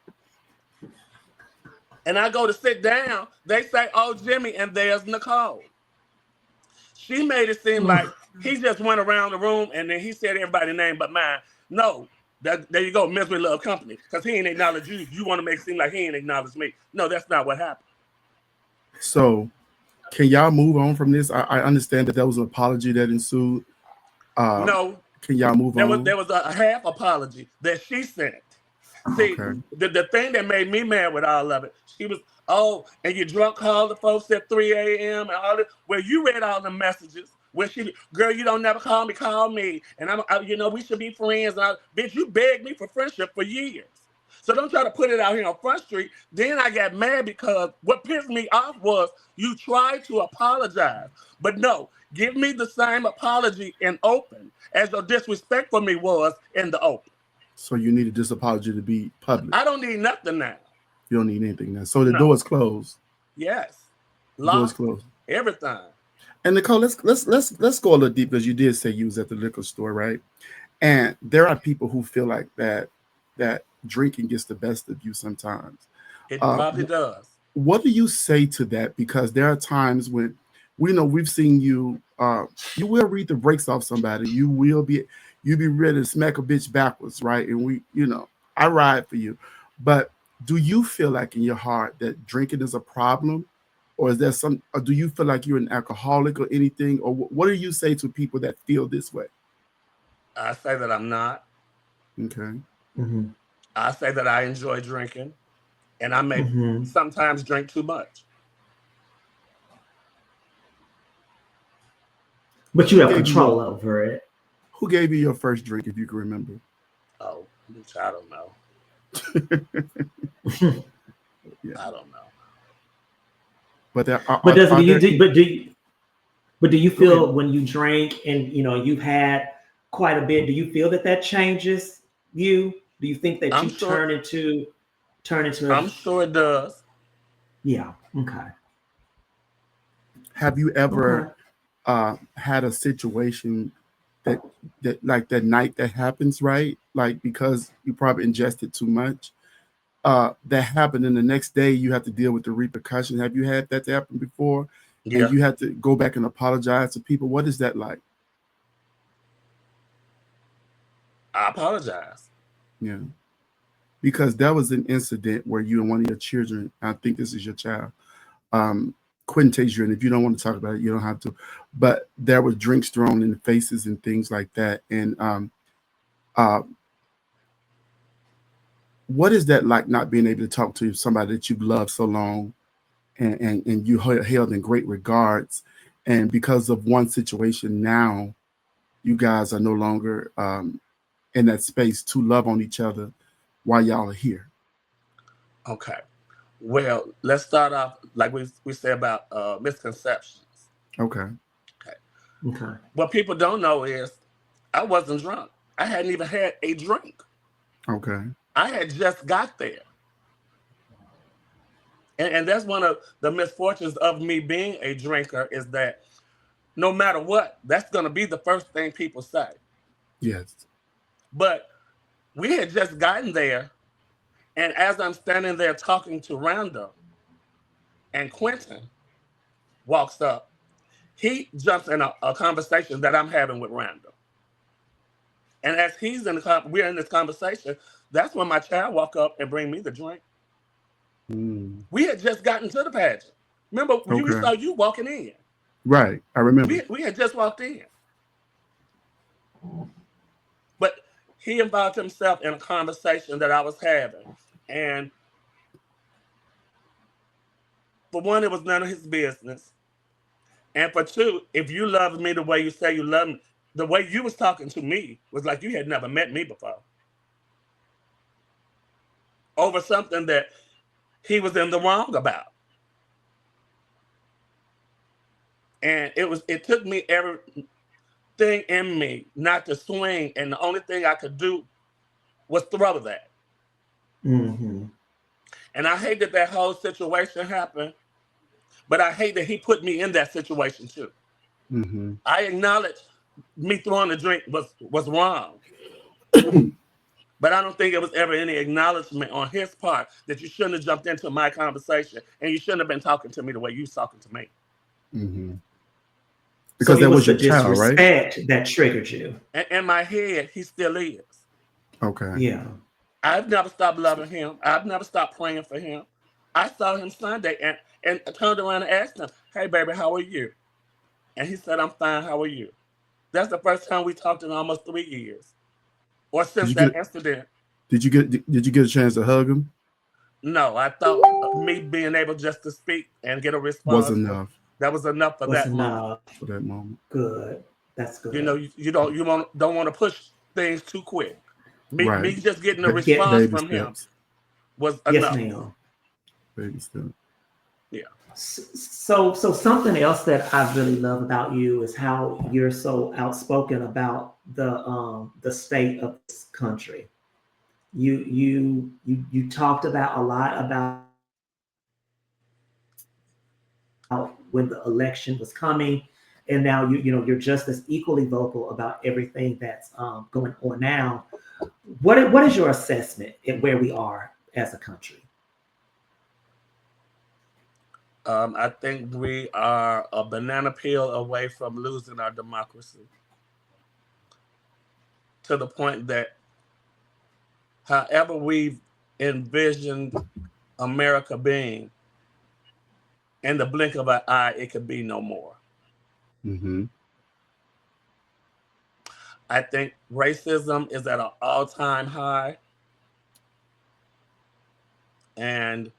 and I go to sit down, they say, oh, Jimmy, and there's Necole. She made it seem like he just went around the room and then he said everybody's name but mine. No, there you go, Misery Love Company, because he ain't acknowledge you. You want to make it seem like he ain't acknowledge me. No, that's not what happened. So can y'all move on from this? I understand that there was an apology that ensued. No. Can y'all move on? There was a half apology that she sent. See, Okay. the thing that made me mad with all of it, she was, oh, and you drunk called the folks at 3 a.m. and all this. Well, you read all the messages where she, girl, you don't never call me. And we should be friends. And bitch, you begged me for friendship for years. So don't try to put it out here on Front Street. Then I got mad because what pissed me off was you tried to apologize. But no, give me the same apology in open as your disrespect for me was in the open. So you needed this apology to be public. I don't need nothing now. You don't need anything now. So the door is closed. Yes. The door is closed. Everything. And Necole, let's go a little deep, because you did say you was at the liquor store, right? And there are people who feel like that drinking gets the best of you sometimes. It probably does. What do you say to that? Because there are times when we've seen you. You will read the brakes off somebody. You be ready to smack a bitch backwards, right? And I ride for you. But do you feel like in your heart that drinking is a problem? Or is there or do you feel like you're an alcoholic or anything? Or what do you say to people that feel this way? I say that I'm not. Okay. Mm-hmm. I say that I enjoy drinking, and I may sometimes drink too much. But you have control over it. Who gave you your first drink, if you can remember? Oh, I don't know. Yeah. I don't know. But do you feel when you drink and you've had quite a bit, do you feel that changes you? Do you think that you turn into I'm sure it does. Yeah. Okay. Have you ever had a situation that like that night that happens, right? Like because you probably ingested too much. That happened, and the next day you have to deal with the repercussions. Have you had that happen before? Yeah. And you have to go back and apologize to people. What is that like? I apologize. Yeah. Because there was an incident where you and one of your children, I think this is your child, Quentin takes you, and if you don't want to talk about it, you don't have to. But there were drinks thrown in the faces and things like that. And what is that like, not being able to talk to somebody that you've loved so long and you held in great regards, and because of one situation now, you guys are no longer in that space to love on each other while y'all are here? Okay. Well, let's start off like we say about misconceptions. Okay. What people don't know is I wasn't drunk. I hadn't even had a drink. Okay. I had just got there. And that's one of the misfortunes of me being a drinker, is that no matter what, that's going to be the first thing people say. Yes. But we had just gotten there, and as I'm standing there talking to Randall, and Quentin walks up, he jumps in a conversation that I'm having with Randall. And as we're in this conversation, that's when my child walk up and bring me the drink. We had just gotten to the pageant. Remember, we saw you walking in. Right, I remember. We had just walked in. But he involved himself in a conversation that I was having. And for one, it was none of his business. And for two, if you love me the way you say you love me, the way you was talking to me was like you had never met me before. Over something that he was in the wrong about. And it took me everything in me not to swing, and the only thing I could do was throw that. Mm-hmm. And I hate that whole situation happened, but I hate that he put me in that situation too. Mm-hmm. I acknowledge me throwing the drink was wrong. But I don't think it was ever any acknowledgement on his part that you shouldn't have jumped into my conversation and you shouldn't have been talking to me the way you was talking to me. Mm-hmm. So Because it that was was the your child, right? disrespect that triggered you. And in my head, he still is. Okay. Yeah. I've never stopped loving him. I've never stopped praying for him. I saw him Sunday and turned around and asked him, "Hey, baby, how are you?" And he said, "I'm fine. How are you?" That's the first time we talked in almost 3 years, or since that incident. Did you get a chance to hug him? No, I thought me being able just to speak and get a response Was enough. That was enough for that moment. For that moment. Good. That's good. You know, you don't want to push things too quick. Me just getting a response from him was yes, enough. ma'am. Baby step. Yeah. So something else that I really love about you is how you're so outspoken about the state of this country. You talked about a lot about when the election was coming, and now you're just as equally vocal about everything that's going on now. What is your assessment at where we are as a country? I think we are a banana peel away from losing our democracy, to the point that however we've envisioned America being, in the blink of an eye, it could be no more. Mm-hmm. I think racism is at an all-time high. And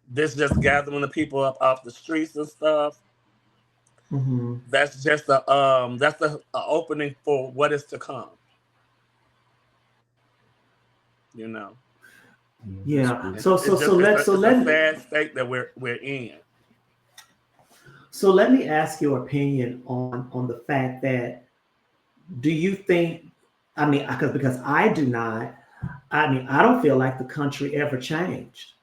this just gathering the people up off the streets and stuff. Mm-hmm. That's just a opening for what is to come. You know. Yeah. It's So a sad state that we're in. So let me ask your opinion on the fact that, do you think, I mean, because I do not, I don't feel like the country ever changed.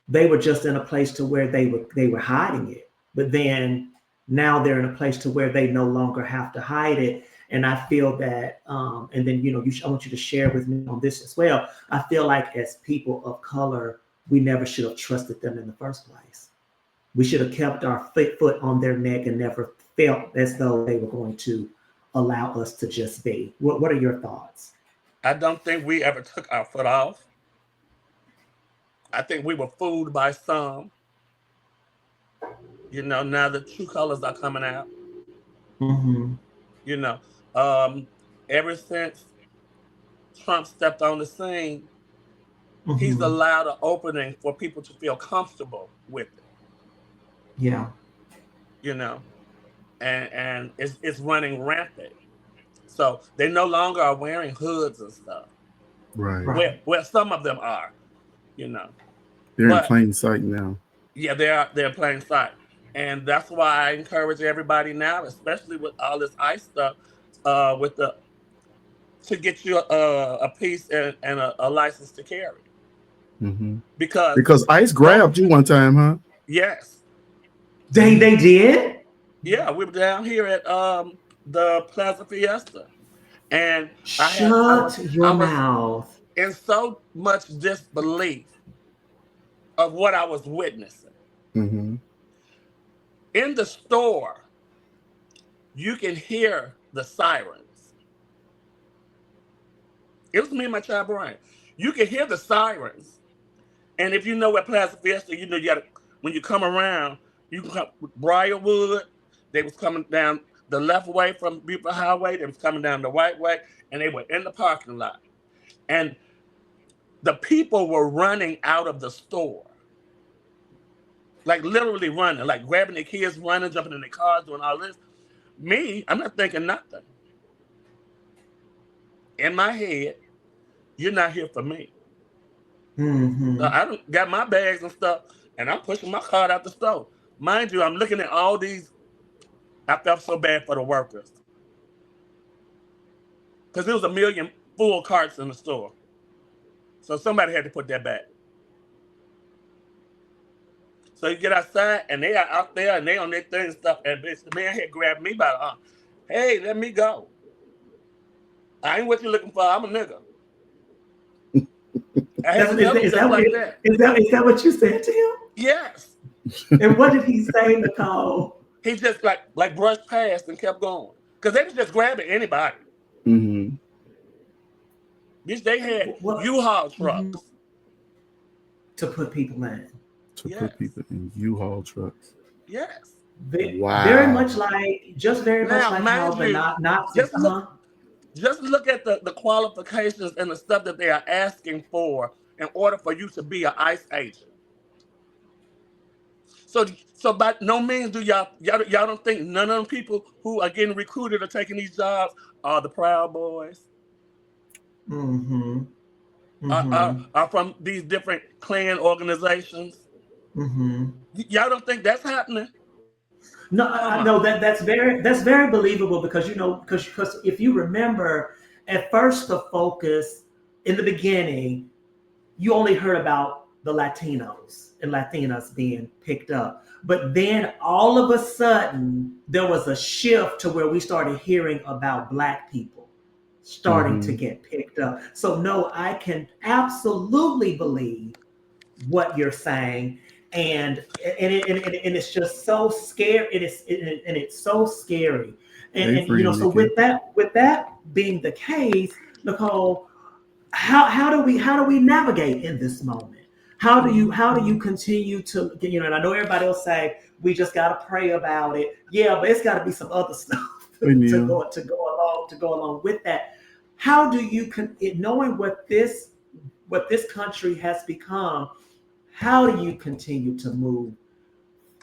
They were just in a place to where they were hiding it, but then now they're in a place to where they no longer have to hide it. And I feel that, and then I want you to share with me on this as well. I feel like as people of color, we never should have trusted them in the first place. We should have kept our foot on their neck and never felt as though they were going to allow us to just be. What are your thoughts? I don't think we ever took our foot off. I think we were fooled by some. Now the true colors are coming out. Mm-hmm. Ever since Trump stepped on the scene, Mm-hmm. he's allowed an opening for people to feel comfortable with it. Yeah. And it's running rampant. So they no longer are wearing hoods and stuff. Right. Where some of them are, They're in plain sight now. Yeah, they're in plain sight. And that's why I encourage everybody now, especially with all this ICE stuff, to get you a piece and a license to carry. Mm-hmm. Because ICE grabbed you one time, huh? Yes. They did? Yeah, we were down here at the Plaza Fiesta. And Shut your mouth. In so much disbelief of what I was witnessing. Mm-hmm. In the store, you can hear the sirens. It was me and my child Brian. You can hear the sirens. And if you know at Plaza Fiesta, you gotta, when you come around, you can come with Briarwood. They was coming down the left way from Buford Highway. They was coming down the right way, and they were in the parking lot. And the people were running out of the store. Like literally running, like grabbing their kids, running, jumping in their cars, doing all this. Me, I'm not thinking nothing. In my head, you're not here for me. Mm-hmm. So I got my bags and stuff, and I'm pushing my cart out the store. Mind you, I'm looking at all these I felt so bad for the workers. Because there was 1 million full carts in the store. So somebody had to put that back. So you get outside and they are out there and they on their thing and stuff. And the man had grabbed me by the arm. Hey, let me go. I ain't what you looking for. I'm a nigga. Is that what you said to him? Yes. And what did he say, Necole? He just like brushed past and kept going. Because they was just grabbing anybody. Mm-hmm. Bitch, they had U-Haul trucks. To put people in. Put people in U-Haul trucks. Yes. Wow. Very much like how the Nazis. Just look at the qualifications and the stuff that they are asking for in order for you to be an ICE agent. So by no means do y'all don't think none of them people who are getting recruited or taking these jobs are the Proud Boys? Mm-hmm. Mm-hmm. Are from these different Klan organizations? Mm-hmm. Y'all don't think that's happening? No, I know that's very believable because because if you remember, at first the focus in the beginning, you only heard about the Latinos and Latinas being picked up, but then all of a sudden there was a shift to where we started hearing about Black people starting to get picked up. So no, I can absolutely believe what you're saying. And it's just so scary. It's so scary. And so with that being the case, Necole, how do we navigate in this moment? How do you continue to and I know everybody will say we just gotta pray about it. Yeah, but it's gotta be some other stuff to go along with that. How do you knowing what this country has become? How do you continue to move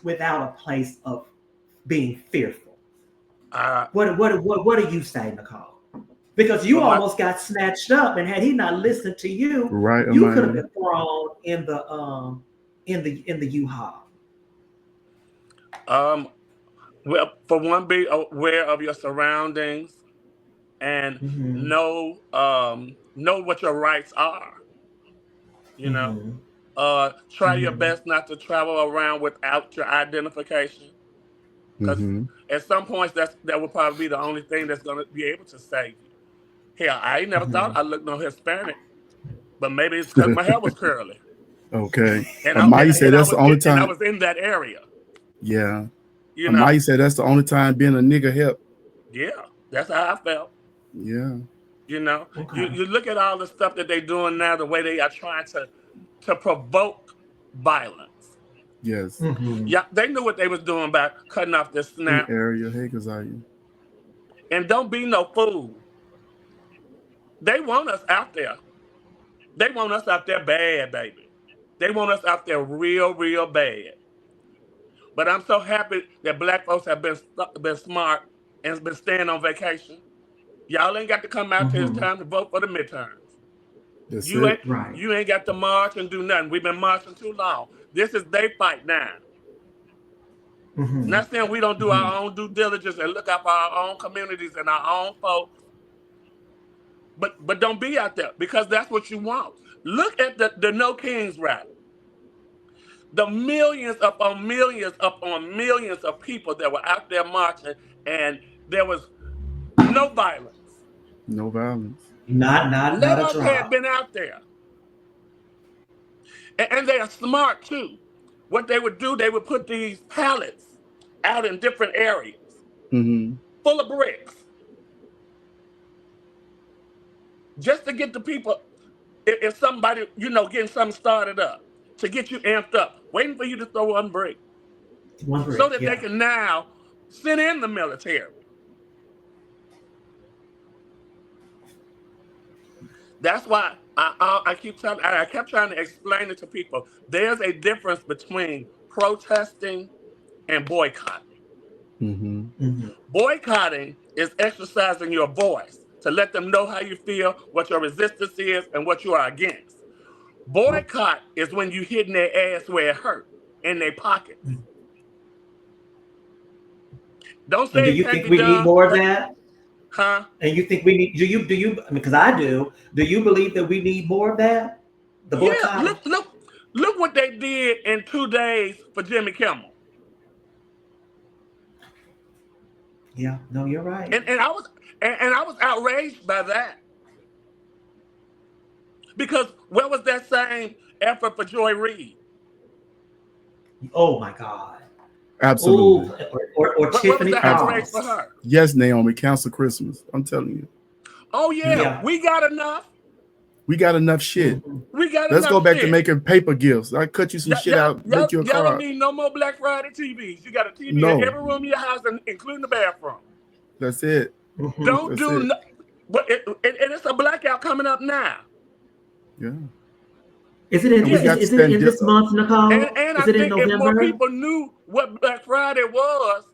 without a place of being fearful? What do you say, Necole? Because you almost got snatched up, and had he not listened to you, you could have been thrown in the U-Haul. Well, for one, be aware of your surroundings and know what your rights are. Try your best not to travel around without your identification, because at some points that will probably be the only thing that's going to be able to save you. Hell, I ain't never thought I looked no Hispanic, but maybe it's because my hair was curly. Okay. And Amaya said that's the only time I was in that area. Yeah. Amaya said that's the only time being a nigga help. Yeah, that's how I felt. Yeah. Okay. You look at all the stuff that they're doing now, the way they are trying to provoke violence. Yes. Yeah, they knew what they was doing by cutting off this snap. Area, hey, Kazaya. And don't be no fool. They want us out there. They want us out there bad, baby. They want us out there real, real bad. But I'm so happy that Black folks have been smart and been staying on vacation. Y'all ain't got to come out till it's time to vote for the midterms. You ain't got to march and do nothing. We've been marching too long. This is their fight now. Not saying we don't do our own due diligence and look out for our own communities and our own folks. But don't be out there because that's what you want. Look at the No Kings rally. The millions upon millions of people that were out there marching, and there was no violence. No violence. Not a drop. Had been out there. And they are smart too. What they would do, they would put these pallets out in different areas full of bricks. Just to get the people, if somebody, getting something started up, to get you amped up, waiting for you to throw one brick. So that they can now send in the military. That's why I kept trying to explain it to people. There's a difference between protesting and boycotting. Boycotting is exercising your voice to let them know how you feel, what your resistance is, and what you are against. Boycott is when you hitting their ass where it hurt, in their pockets. Don't And say do it you can't think be we need done. more of that? Huh? And you think we need? Do you? I mean, because I do. Do you believe that we need more of that? The Yeah, boycott. look what they did in 2 days for Jimmy Kimmel. Yeah. No, you're right. And I was outraged by that. Because where was that same effort for Joy Reid? Oh my God. Absolutely. Oh, or Where was Tiffany the outrage for Cross. her? Yes, Naomi, cancel Christmas. I'm telling you. Oh yeah, Yeah. we got enough. We got enough shit. Mhm. We got Let's go enough back to shit. making paper gifts. I cut you some shit out, make you a Y'all don't card. need no more Black Friday TVs. You got a TV in No, every room in your house, including the bathroom. that's it. Mhm. Don't That's do it. no, but and it's a blackout coming up now. Yeah. Is it in? And we Yeah, got to Is it stand in di- this month, Nicole? and I Is it in think if more November? people knew what Black Friday was,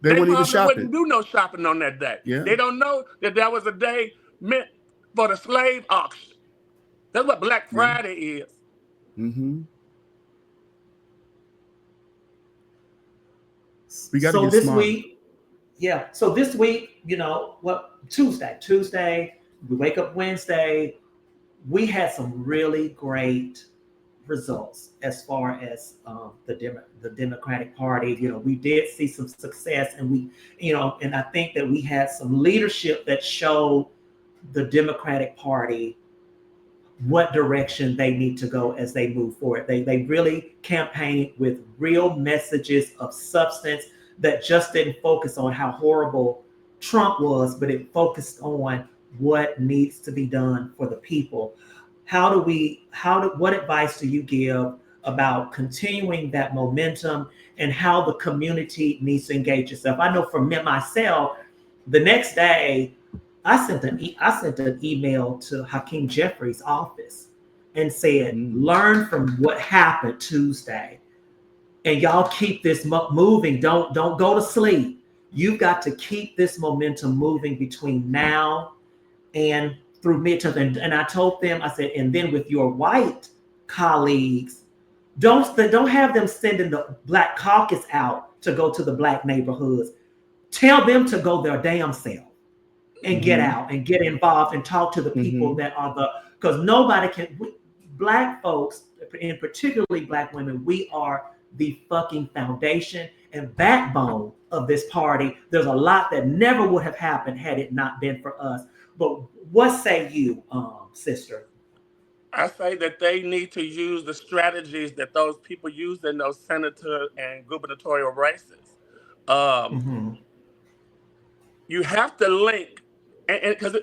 they they wouldn't even probably shop wouldn't it. do no shopping on that day. Yeah. They don't know that that was a day meant for the slave auction. That's what Black Yeah. Friday is. Mm-hmm. We got to So get this smarter. week, yeah. So this week, what? Tuesday. We wake up Wednesday. We had some really great results as far as the Democratic Party. We did see some success, and and I think that we had some leadership that showed the Democratic Party what direction they need to go as they move forward. They really campaigned with real messages of substance that just didn't focus on how horrible Trump was, but it focused on what needs to be done for the people. What advice do you give about continuing that momentum and how the community needs to engage itself? I know for me, myself, the next day I sent an email to Hakeem Jeffries' office and said, Mm. "Learn from what happened Tuesday, and y'all keep this moving. Don't go to sleep. You've got to keep this momentum moving between now and through midterm." And I told them, I said, and then with your white colleagues, don't have them sending the Black Caucus out to go to the Black neighborhoods. Tell them to go their damn self and get Mm-hmm. out and get involved and talk to the people Mm-hmm. that are because nobody can. Black folks, and particularly Black women, we are the fucking foundation and backbone of this party. There's a lot that never would have happened had it not been for us. But what say you, sister? I say that they need to use the strategies that those people used in those senator and gubernatorial races. Um, Mm-hmm. you have to link, and because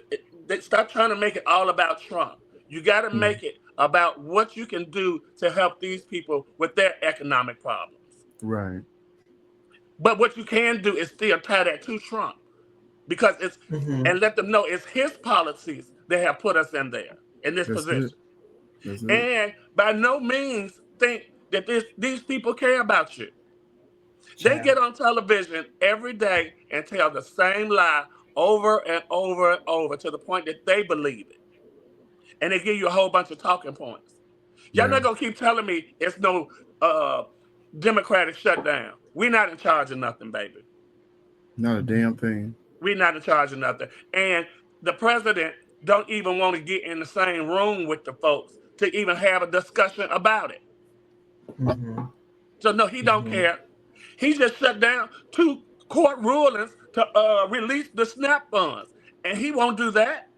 they stop trying to make it all about Trump. You got to Mm. make it about what you can do to help these people with their economic problems. Right. But what you can do is still tie that to Trump because Mm-hmm. and let them know it's his policies that have put us in there, in this That's it. position. That's it. And by no means think that these people care about you. They Child. get on television every day and tell the same lie over and over and over to the point that they believe it. And they give you a whole bunch of talking points. Y'all Yeah. not gonna keep telling me it's no democratic shutdown. We're not in charge of nothing, baby. Not a damn thing. We're not in charge of nothing. And the president don't even want to get in the same room with the folks to even have a discussion about it. Mm-hmm. So no, he don't Mm-hmm. care. He just shut down 2 court rulings to release the SNAP funds, and he won't do that.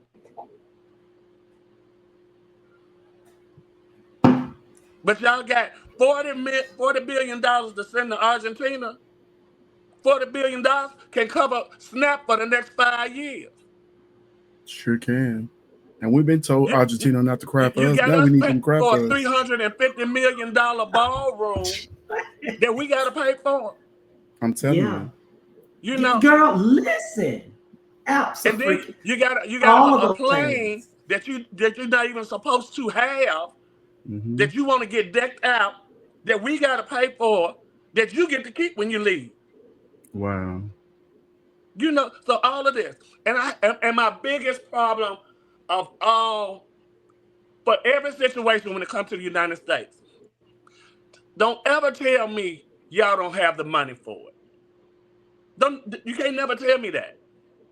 But y'all got $40 billion to send to Argentina. $40 billion can cover SNAP for the next 5 years. Sure can. And we've been told You, Argentina not to cry for you us. got Now we us need pay them to cry for a for us. $350 million ballroom that we got to pay for. I'm telling Yeah. you. You know, Girl, listen. and then Absolutely. you got All a of those plane things. that you're not even supposed to have, Mm-hmm. that you want to get decked out, that we got to pay for, that you get to keep when you leave. Wow. You know, so all of this, and my biggest problem of all for every situation when it comes to the United States, don't ever tell me y'all don't have the money for it. You can't never tell me that.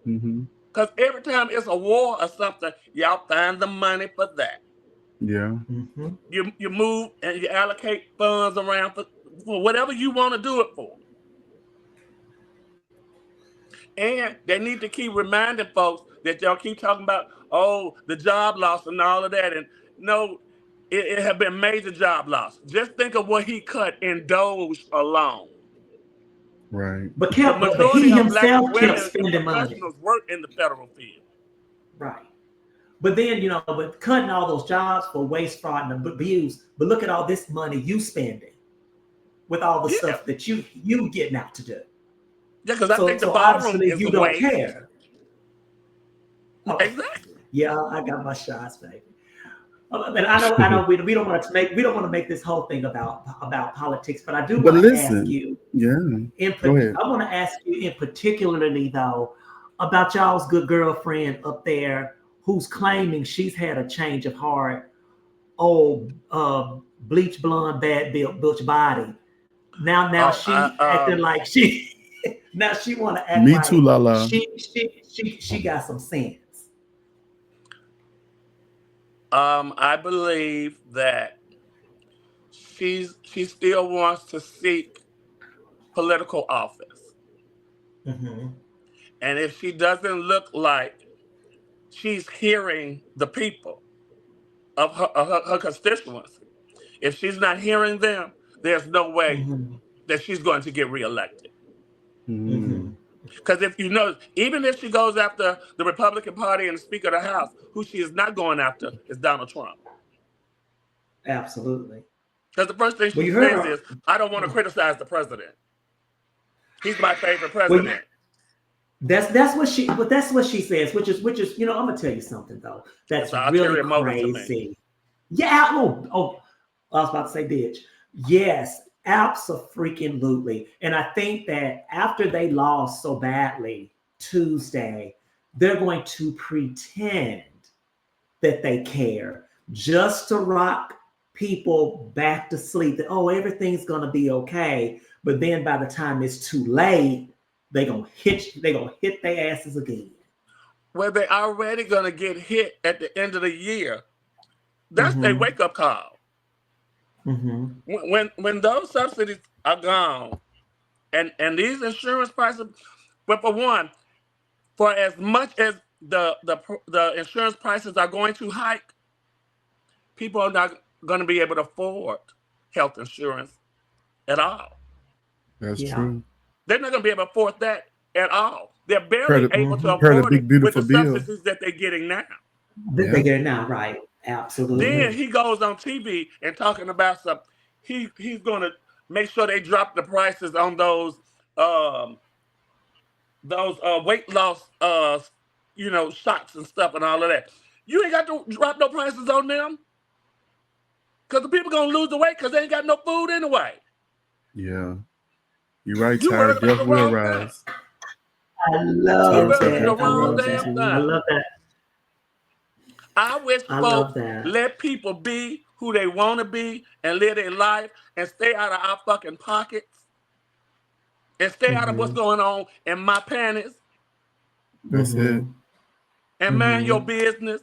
Mm-hmm. Because every time it's a war or something, y'all find the money for that. Yeah. Mm-hmm. You move and you allocate funds around for whatever you want to do it for. And they need to keep reminding folks that y'all keep talking about, oh, the job loss and all of that. And no, it have been major job loss. Just think of what he cut in Doge alone. Right. But The majority he of Black himself kept women and spending money. professionals work in the federal field. Right. But then, but cutting all those jobs for waste, fraud, and abuse. But look at all this money you spending with all the stuff that you getting out to do. Yeah, because I think the So ballroom obviously is you the don't waste. care. Oh, Exactly. yeah, I got my shots, baby. And I know we don't want to make this whole thing about politics, but I do want to ask you. Yeah. Go ahead. I want to ask you in particularly though about y'all's good girlfriend up there who's claiming she's had a change of heart. Oh, bleach blonde, bad butch body. Now she acting like she. Now she want to act Me like too, Lala. She got some sense. I believe that she still wants to seek political office. Mm-hmm. And if she doesn't look like she's hearing the people of her constituents, if she's not hearing them, there's no way that she's going to get reelected. Mm-hmm. Because if you know, even if she goes after the Republican Party and the Speaker of the House, who she is not going after is Donald Trump. Absolutely. Because the first thing she says is, I don't want to criticize the president. He's my favorite president. That's what she says, which is I'm gonna tell you something though. That's really crazy. Yeah. Oh, I was about to say, bitch. Yes, absolutely. And I think that after they lost so badly Tuesday, they're going to pretend that they care just to rock people back to sleep. That everything's gonna be okay. But then by the time it's too late, they're gonna hit their asses again. Well, they're already gonna get hit at the end of the year. That's their wake-up call. When those subsidies are gone and these insurance prices, but for one, for as much as the insurance prices are going to hike, people are not going to be able to afford health insurance at all. That's true. They're not going to be able to afford that at all. They're barely able to afford it with the subsidies that they're getting now. They're getting now, right? Absolutely. Then he goes on TV and talking about something. He's going to make sure they drop the prices on those weight loss shots and stuff and all of that. You ain't got to drop no prices on them because the people gonna lose the weight because they ain't got no food anyway. Yeah, you're right, Ty. Death will rise. I love that. I love that. I wish folks let people be who they want to be and live their life and stay out of our fucking pockets and stay out of what's going on in my panties. That's it. And mind your business.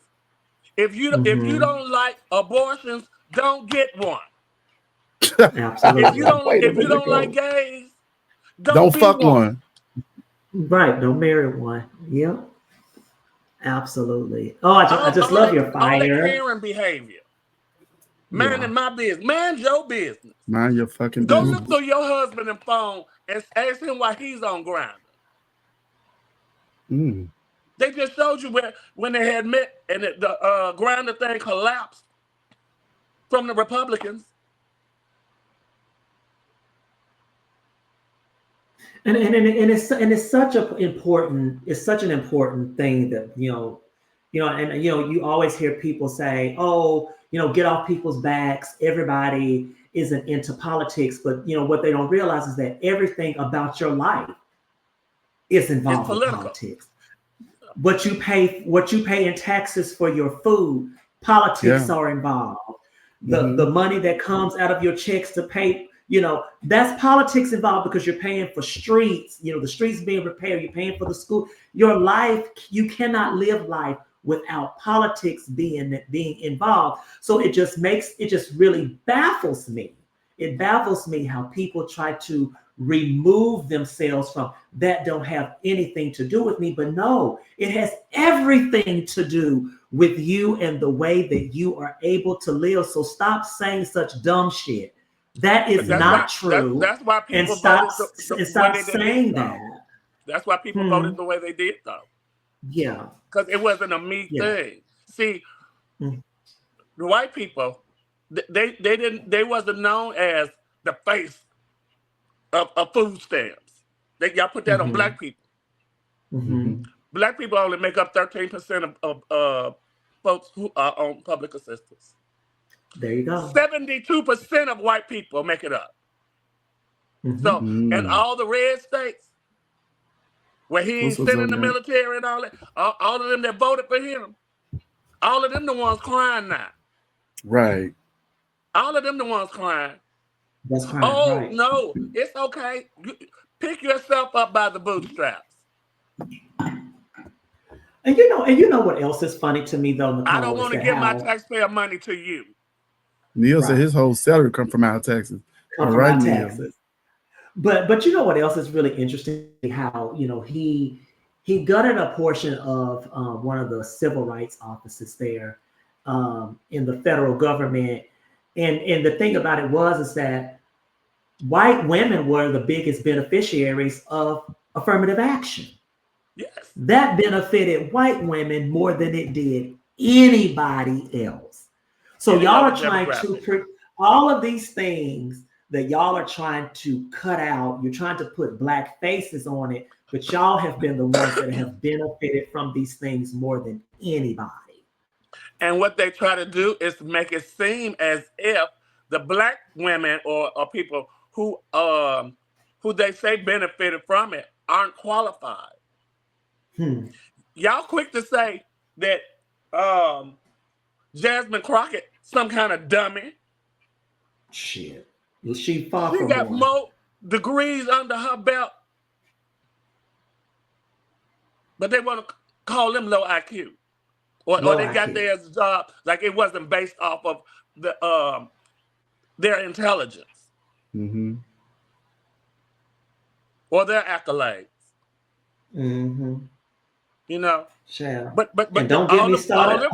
If you don't like abortions, don't get one. Absolutely. If you don't like gays, don't fuck one. Right. Don't marry one. Yep. Absolutely. Oh, I just love your fire. All that Karen behavior. Minding my business. Mind your business. Mind your fucking business. Go look through your husband's phone and ask him why he's on Grindr. They just showed you when they had met and the Grindr thing collapsed from the Republicans. And it's such an important thing that you always hear people say, get off people's backs. Everybody isn't into politics, but what they don't realize is that everything about your life is involved in politics. What you pay in taxes for your food, politics are involved. The money that comes out of your checks to pay You know, that's politics involved because you're paying for streets, you know, the streets being repaired, you're paying for the school. Your life, you cannot live life without politics being involved. So it just really baffles me. It baffles me how people try to remove themselves from that don't have anything to do with me. But no, it has everything to do with you and the way that you are able to live. So stop saying such dumb shit. That is not true. That's why and people stop voted the way stop they saying did, that. That's why people voted the way they did, though. Yeah. Because it wasn't a me thing. See, the white people, they wasn't known as the face of food stamps. Y'all put that on black people. Black people only make up 13% of folks who are on public assistance. There you go. 72% of white people make it up. So, and all the red states where he ain't sent in the military and all that, all of them that voted for him, all of them the ones crying now. Right. All of them the ones crying. That's crying. Oh, right. no, it's okay. Pick yourself up by the bootstraps. And you know what else is funny to me though, Necole, I don't want to give my taxpayer money to you. Neil said his whole salary come from our taxes. Come from our taxes. But you know what else is really interesting? How he gutted a portion of one of the civil rights offices there in the federal government, and the thing about it is that white women were the biggest beneficiaries of affirmative action. Yes, that benefited white women more than it did anybody else. So y'all are trying to all of these things that y'all are trying to cut out. You're trying to put black faces on it, but y'all have been the ones that have benefited from these things more than anybody. And what they try to do is make it seem as if the black women or people who they say benefited from it aren't qualified. Y'all quick to say that Jasmine Crockett some kind of dummy. Shit. She got more degrees under her belt, but they want to call them low IQ, or they got their job like it wasn't based off of the their intelligence or their accolades. You know, but and don't get me started.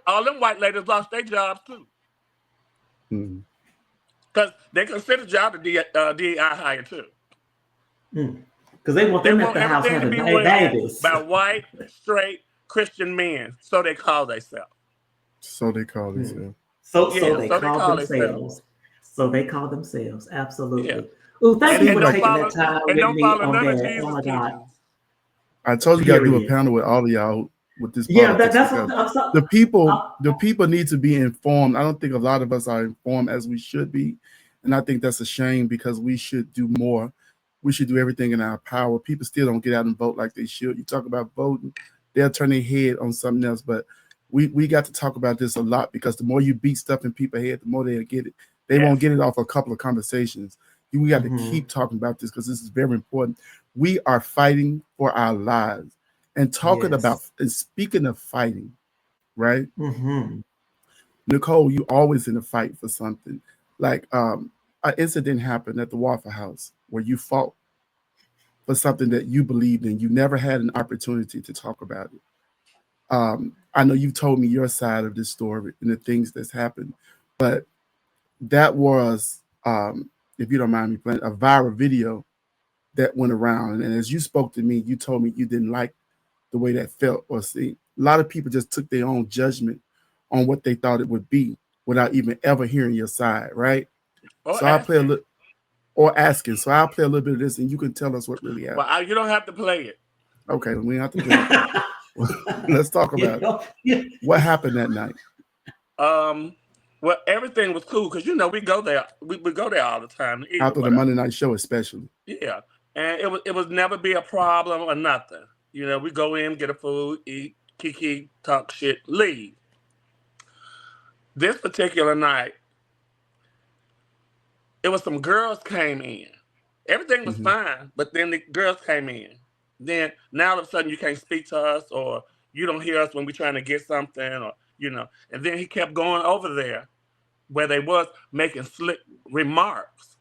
All them white ladies lost their jobs too. Because they consider job the DEI hire too. Because they want them at the house having babies by white, straight Christian men. So they call themselves. So they call themselves. Absolutely. Yeah. Oh, thank you for taking that time with me on that. Oh my God. I told you got to do a panel with all of y'all with this. Yeah, that's the people need to be informed. I don't think a lot of us are informed as we should be, and I think that's a shame because we should do more. We should do everything in our power. People still don't get out and vote like they should. You talk about voting, they'll turn their head on something else. But we got to talk about this a lot because the more you beat stuff in people's head, the more they'll get it. They won't get it off a couple of conversations. We got to keep talking about this because this is very important. We are fighting for our lives and talking about and speaking of fighting, right? Necole, you always in a fight for something. Like an incident happened at the Waffle House where you fought for something that you believed in. You never had an opportunity to talk about it. I know you've told me your side of this story and the things that's happened, but that was, if you don't mind me playing, a viral video that went around. And as you spoke to me, you told me you didn't like the way that felt or see. A lot of people just took their own judgment on what they thought it would be without even ever hearing your side, right? So I'll play a little, or asking. So I'll play a little bit of this and you can tell us what really happened. Well, you don't have to play it. Okay, we don't have to play it. Let's talk about it. What happened that night? Well, everything was cool because we go there. We go there all the time. After the Monday night show, especially. Yeah, and it was never be a problem or nothing. We go in, get a food, eat, kiki, talk shit, leave. This particular night, it it was some girls came in. Everything was fine, but then the girls came in. Then now all of a sudden you can't speak to us, or you don't hear us when we're trying to get something, or And then he kept going over there where they was making slick remarks.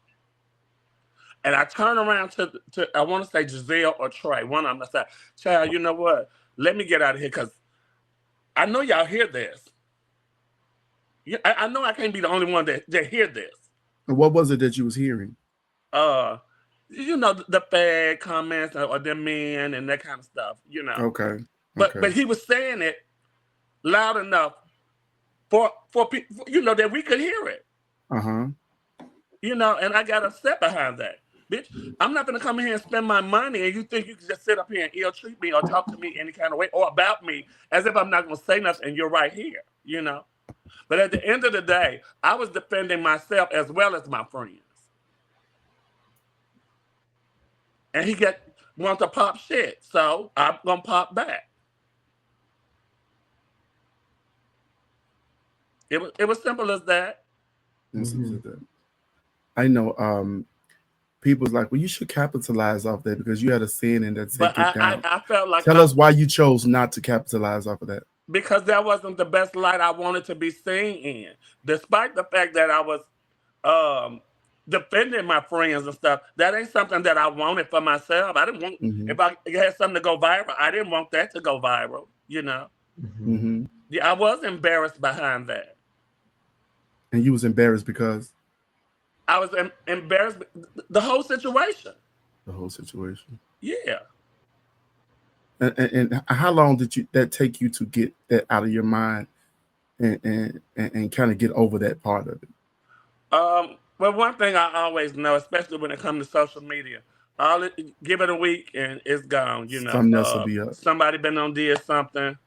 And I turned around to I want to say Giselle or Trey, one of them. I said, "Child, you know what? Let me get out of here because I know y'all hear this. I know I can't be the only one that hear this." And what was it that you was hearing? The fag comments or the men and that kind of stuff. Okay. But he was saying it loud enough for people, that we could hear it. And I got upset behind that. Bitch, I'm not gonna come here and spend my money and you think you can just sit up here and ill treat me or talk to me any kind of way or about me as if I'm not gonna say nothing and you're right here, But at the end of the day, I was defending myself as well as my friends. And he wants to pop shit, so I'm gonna pop back. It was simple as that. I know people's like, well, you should capitalize off that because you had a sin in that. But I felt like tell us why you chose not to capitalize off of that. Because that wasn't the best light I wanted to be seen in. Despite the fact that I was defending my friends and stuff, that ain't something that I wanted for myself. I didn't want, if I had something to go viral, I didn't want that to go viral, Yeah, I was embarrassed behind that. And you was embarrassed because? I was embarrassed. The whole situation. The whole situation. Yeah. And how long did that take you to get that out of your mind and kind of get over that part of it? Well, one thing I always know, especially when it comes to social media, give it a week and it's gone. Something else will be up. Somebody been on did something.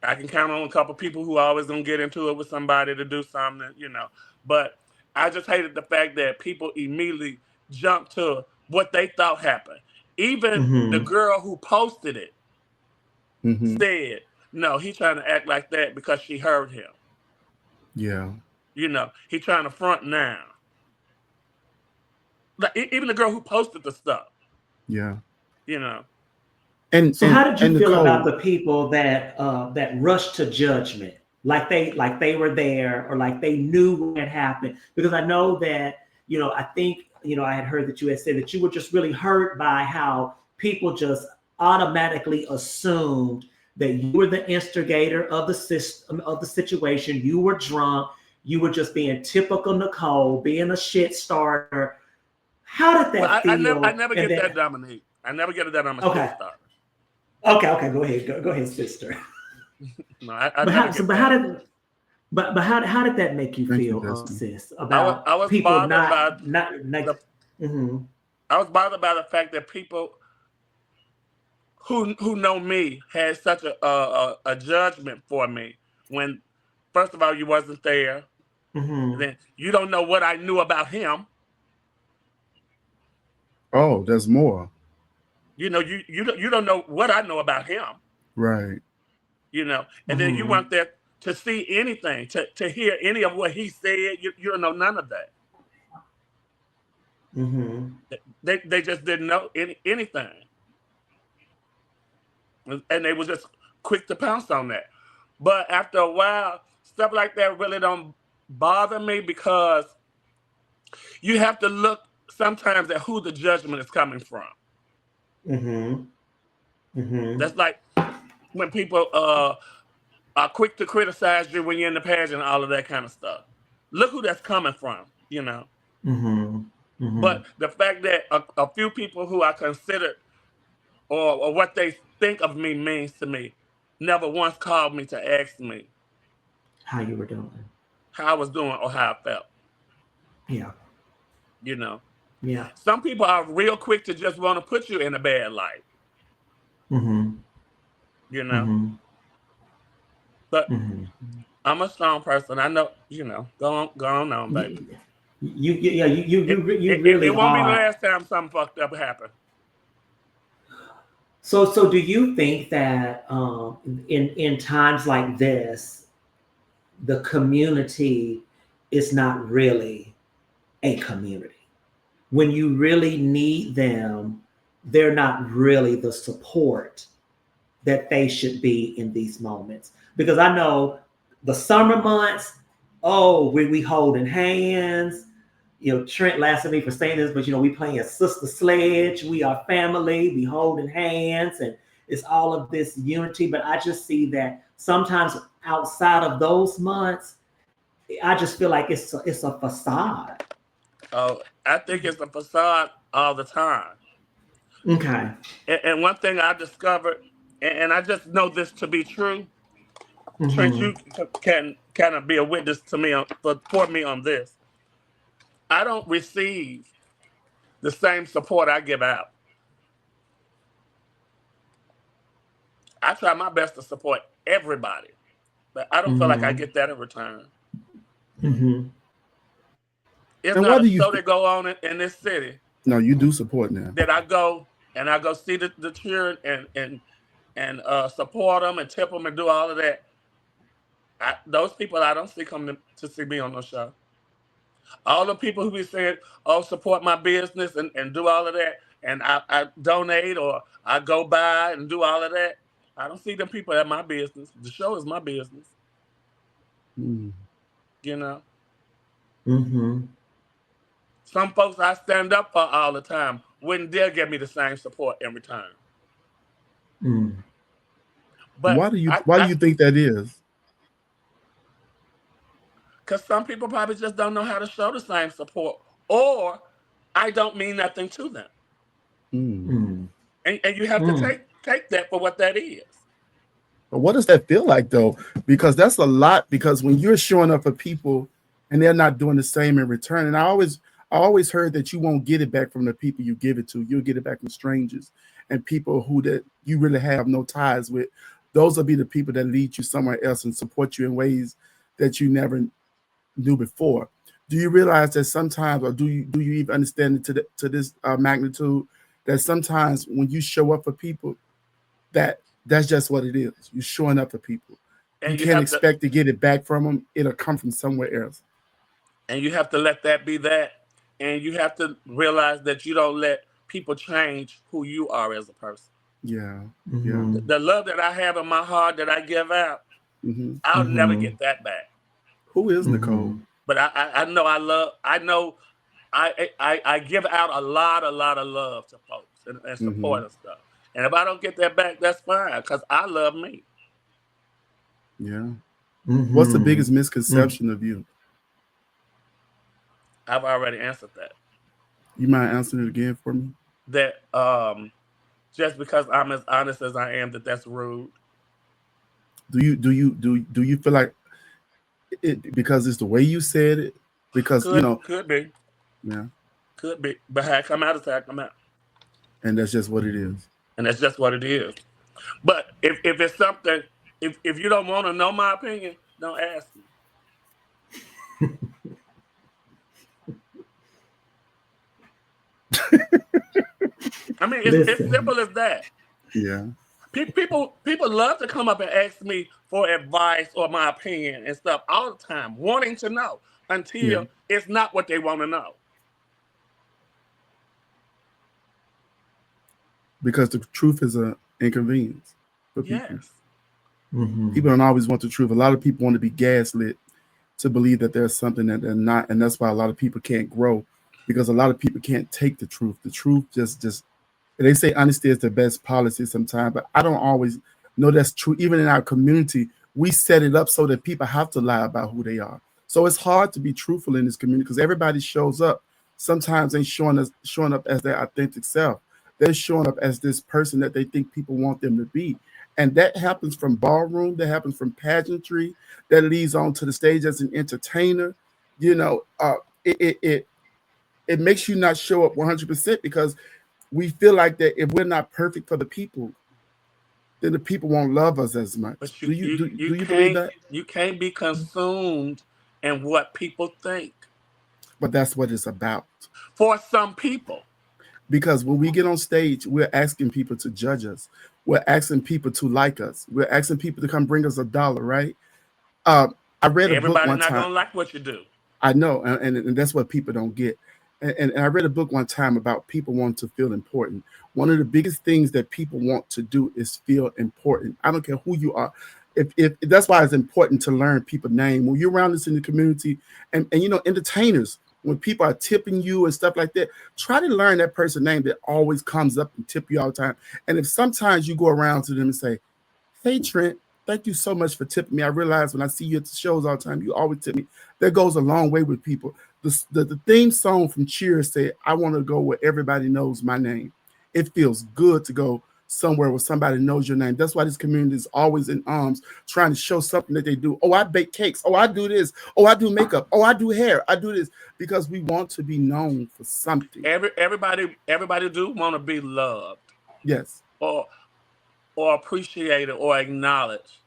I can count on a couple people who always gonna get into it with somebody to do something, But I just hated the fact that people immediately jumped to what they thought happened. Even the girl who posted it said, "No, he's trying to act like that because she heard him." Yeah. He trying to front now. Like even the girl who posted the stuff. Yeah. And so, how did you feel Necole, about the people that rushed to judgment, like they were there or like they knew what had happened? Because I know that I think I had heard that you had said that you were just really hurt by how people just automatically assumed that you were the instigator of the system of the situation. You were drunk. You were just being typical Necole, being a shit starter. How did that feel? I never get that, Dominique. I never get that on my shit starter. Okay. Go ahead, sister. No, how did that make you feel, sis? About I was people bothered not. I was bothered by the fact that people who know me had such a judgment for me when, first of all, you wasn't there. Then you don't know what I knew about him. Oh, there's more. You don't know what I know about him. Right. And then you weren't there to see anything, to hear any of what he said. You don't know none of that. They just didn't know anything. And they were just quick to pounce on that. But after a while, stuff like that really don't bother me because you have to look sometimes at who the judgment is coming from. That's like when people are quick to criticize you when you're in the pageant and all of that kind of stuff. Look who that's coming from, But the fact that a few people who I considered or what they think of me means to me never once called me to ask me how you were doing, how I was doing, or how I felt. Yeah. Yeah. Some people are real quick to just want to put you in a bad light. But I'm a strong person. I know, go on, baby. You really it won't be the are. last time something fucked up happened. So do you think that in times like this, the community is not really a community. When you really need them, they're not really the support that they should be in these moments. Because I know the summer months, oh, we holding hands. You know, Trent laughs at me for saying this, but you know, we playing sister sledge. We are family. We holding hands, and it's all of this unity. But I just see that sometimes outside of those months, I just feel like it's a facade. Oh, I think it's a facade all the time. Okay. And one thing I discovered, and I just know this to be true, Trent, Mm-hmm. you can kind of be a witness to me for me on this. I don't receive the same support I give out. I try my best to support everybody, but I don't feel like I Mm-hmm. get that in return. Mm-hmm. It's And why not a do you? show that go on in this city No, you do support now. that I go see the children and support them and tip them and do all of that. Those people I don't see come to see me on no show. All the people who be saying, "Oh, support my business and do all of that," and I donate or I go by and do all of that. I don't see them people at my business. The show is my business, Mm. you know. Mm-hmm. Some folks I stand up for all the time wouldn't dare give me the same support in return. Mm. But Why do you think that is? because some people probably just don't know how to show the same support, or I don't mean nothing to them, Mm. Mm. and you have to Mm. take that for what that is. But what does that feel like though? Because that's a lot. Because when you're showing up for people and they're not doing the same in return, and I always heard that you won't get it back from the people you give it to. You'll get it back from strangers and people who that you really have no ties with. Those will be the people that lead you somewhere else and support you in ways that you never knew before. Do you realize that sometimes, or do you even understand it to this magnitude, that sometimes when you show up for people, that's just what it is. You're showing up for people. You And you can't have to expect to get it back from them. It'll come from somewhere else. let that be that, and you have to realize that you don't let people change who you are as a person. Yeah, yeah. Mm-hmm. The love that I have in my heart that I give out, Hmm. I'll never Mm-hmm. get that back. Who is Mm-hmm. Necole? But I know I give out a lot of love to folks and Hmm. support and stuff. And if I don't get that back, that's fine because I love me. Yeah. What's the Mm-hmm. biggest misconception of you? I've already answered that. You mind answering it again for me? That just because I'm as honest as I am, that's rude. Do you feel like it because it's the way you said it? Because Could be, yeah, could be. But how I come out is how I come out, and that's just what it Mm-hmm. is. and that's just what it is. But if it's something, if you don't want to know my opinion, don't ask me. I mean, it's Listen. simple as that. Yeah. People love to come up and ask me for advice or my opinion and stuff all the time, wanting to know Yeah. until it's not what they want to know. Because the truth is an inconvenience for people. Yes, Mm-hmm. People don't always want the truth. A lot of people want to be gaslit to believe that there's something that they're not, and that's why a lot of people can't grow because a lot of people can't take the truth. The truth just they say honesty is the best policy sometimes, but I don't always know that's true. Even in our community, we set it up so that people have to lie about who they are. So it's hard to be truthful in this community because everybody shows up. Sometimes they showing up as their authentic self. They're showing up as this person that they think people want them to be. And that happens from ballroom, that happens from pageantry, that leads on to the stage as an entertainer. You know, it, it it it makes you not show up 100% because we feel like that if we're not perfect for the people, then the people won't love us as much. but Do you believe that? you can't be consumed in what people think. But that's what it's about. For some people, Because when we get on stage, we're asking people to judge us. We're asking people to like us. We're asking people to come bring us $1, right? I read a book everybody's one not time. gonna like what you do. I know, and that's what people don't get. And I read a book one time about people wanting to feel important. One of the biggest things that people want to do is feel important. I don't care who you are. If that's why it's important to learn people's name when you're around this in the community, and you know, entertainers, when people are tipping you and stuff like that, try to learn that person's name that always comes up and tip you all the time. And if sometimes you go around to them and say, "Hey Trent, thank you so much for tipping me. I realize when I see you at the shows all the time, you always tip me." That goes a long way with people. The theme song from Cheers said, "I want to go where everybody knows my name." It feels good to go somewhere where somebody knows your name. That's why this community is always in arms, trying to show something that they do. Oh, I bake cakes. Oh, I do this. Oh, I do makeup. Oh, I do hair. I do this because we want to be known for something. Everybody do want to be loved Yes. or appreciated or acknowledged.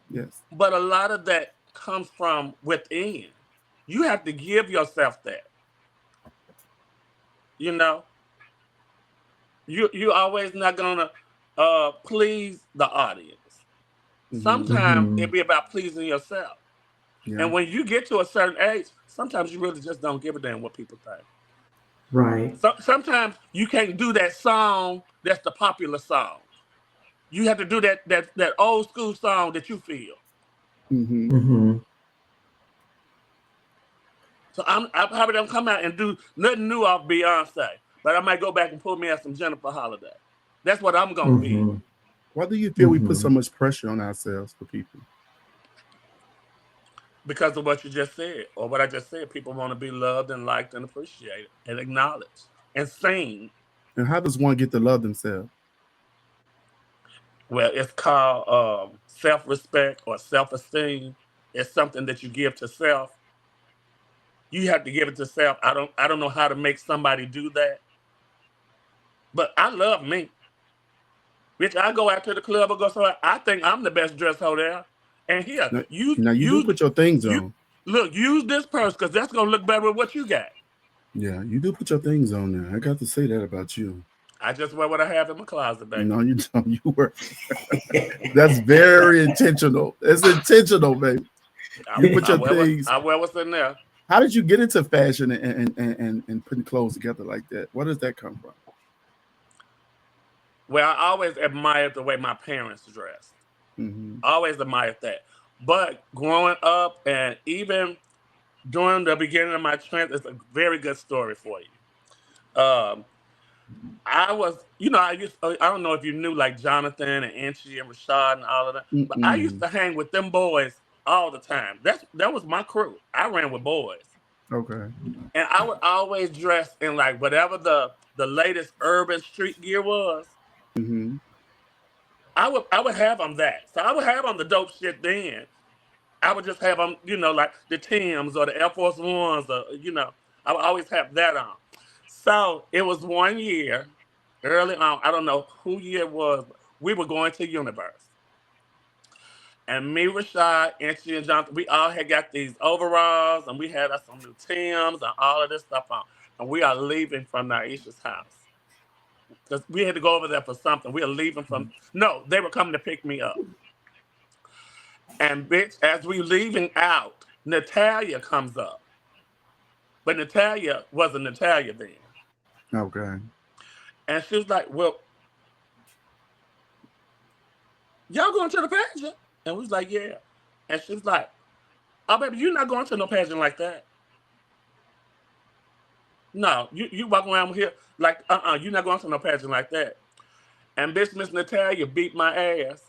Yes. But a lot of that comes from within. You have to give yourself that. You know, you always not gonna please the audience. Sometimes it be about pleasing yourself. Yeah. And when you get to a certain age, sometimes you really just don't give a damn what people think. Right. So, sometimes you can't do that song that's the popular song. You have to do that old school song that you feel. So I probably don't come out and do nothing new off Beyonce, but I might go back and pull me out some Jennifer Holiday. That's what I'm gonna be. Why do you feel we put so much pressure on ourselves for people? Because of what you just said, or what I just said. People want to be loved and liked and appreciated and acknowledged and seen. And how does one get to love themselves? Well, it's called self-respect or self-esteem. It's something that you give to self. You have to give it to self. I don't know how to make somebody do that. But I love me. Bitch, I go out to the club or go somewhere. I think I'm the best dressed hoe there. And here, you do put your things on. Look, use this purse because that's gonna look better with what you got. Yeah, you do put your things on there. I got to say that about you. I just wear what I have in my closet, baby. No, you don't. You were. That's very intentional. It's intentional, baby. You put your things. I wear what's in there. How did you get into fashion and putting clothes together like that? Where does that come from? Well, I always admired the way my parents dressed. Always admired that. But growing up and even during the beginning of my trend, it's a very good story for you. I was, I don't know if you knew like Jonathan and Angie and Rashad and all of that, but I used to hang with them boys all the time. That was my crew. I ran with boys. Okay. And I would always dress in like whatever the latest urban street gear was. I would have on that. So I would have on the dope shit then. I would just have on, like the Timbs or the Air Force Ones or, I would always have that on. So it was one year, early on, I don't know who year it was, but we were going to Universe. And me, Rashad, Angie, and Jonathan, we all had got these overalls and we had us some new Timbs and all of this stuff on. And we are leaving from Naisha's house. Because we had to go over there for something. We are leaving from, no, they were coming to pick me up. And bitch, as we leaving out, Natalia comes up. But Natalia wasn't Natalia then. Okay. And she was like, well, y'all going to the pageant? And we was like, yeah. And she was like, oh, baby, you're not going to no pageant like that. No, you walk around here like, you're not going to no pageant like that. And bitch, Miss Natalia beat my ass.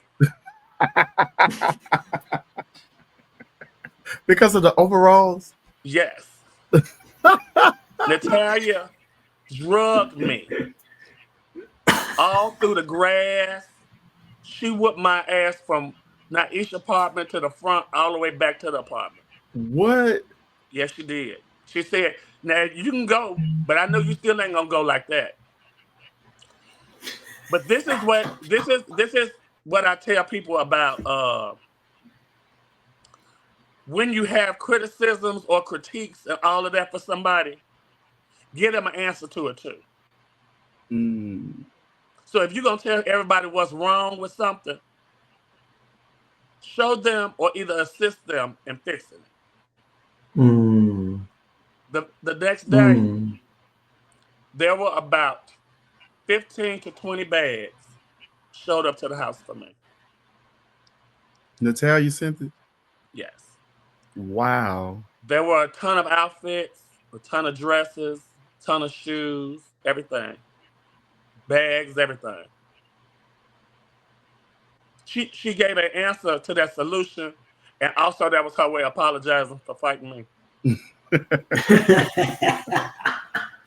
Because of the overalls? Yes. Natalia drugged me all through the grass. She whooped my ass from Naisha's apartment to the front, all the way back to the apartment. What? Yes, she did. She said, now you can go, but I know you still ain't gonna go like that. But this is what I tell people about when you have criticisms or critiques and all of that for somebody, give them an answer to it too. So if you're gonna tell everybody what's wrong with something, show them or either assist them in fixing it. The next day, Mm. there were about 15 to 20 bags showed up to the house for me. Natalia sent it. Yes. Wow. There were a ton of outfits, a ton of dresses, ton of shoes, everything. Bags, everything. She gave an answer to that solution, and also that was her way of apologizing for fighting me.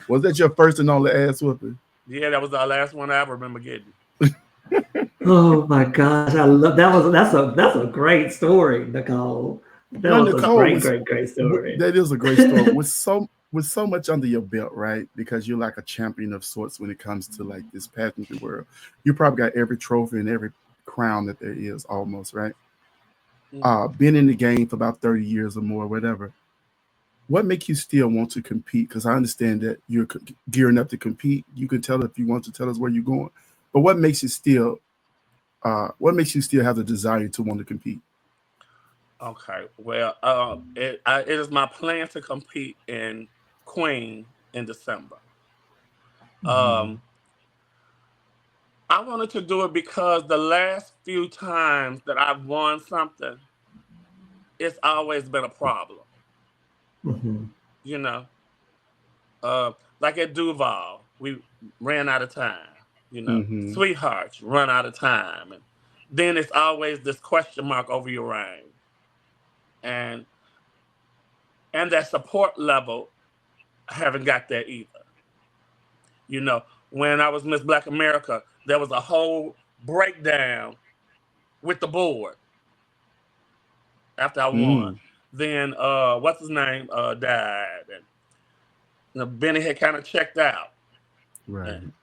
Was that your first and only ass whooping? Yeah, that was the last one I ever remember getting. Oh my gosh, I love that's a great story, Necole. That Now, was a Necole, great story. that is a great story. With so much under your belt, right? Because you're like a champion of sorts when it comes to like this pageantry world. You probably got every trophy and every crown that there is, almost, right? Been in the game for about 30 years or more, whatever. What makes you still want to compete? Because I understand that you're gearing up to compete. You can tell if you want to tell us where you're going, but what makes you still have the desire to want to compete? Okay, well, it is my plan to compete in Queen in December. Um, I wanted to do it because the last few times that I've won something, it's always been a problem. Mm-hmm. You know, like at Duval, we ran out of time. You know, Mm-hmm. Sweethearts run out of time, and then it's always this question mark over your reign, and that support level, I haven't got that either. You know, when I was Miss Black America, there was a whole breakdown with the board after I won. Mm. Then what's his name died, and Benny had kind of checked out. Right. And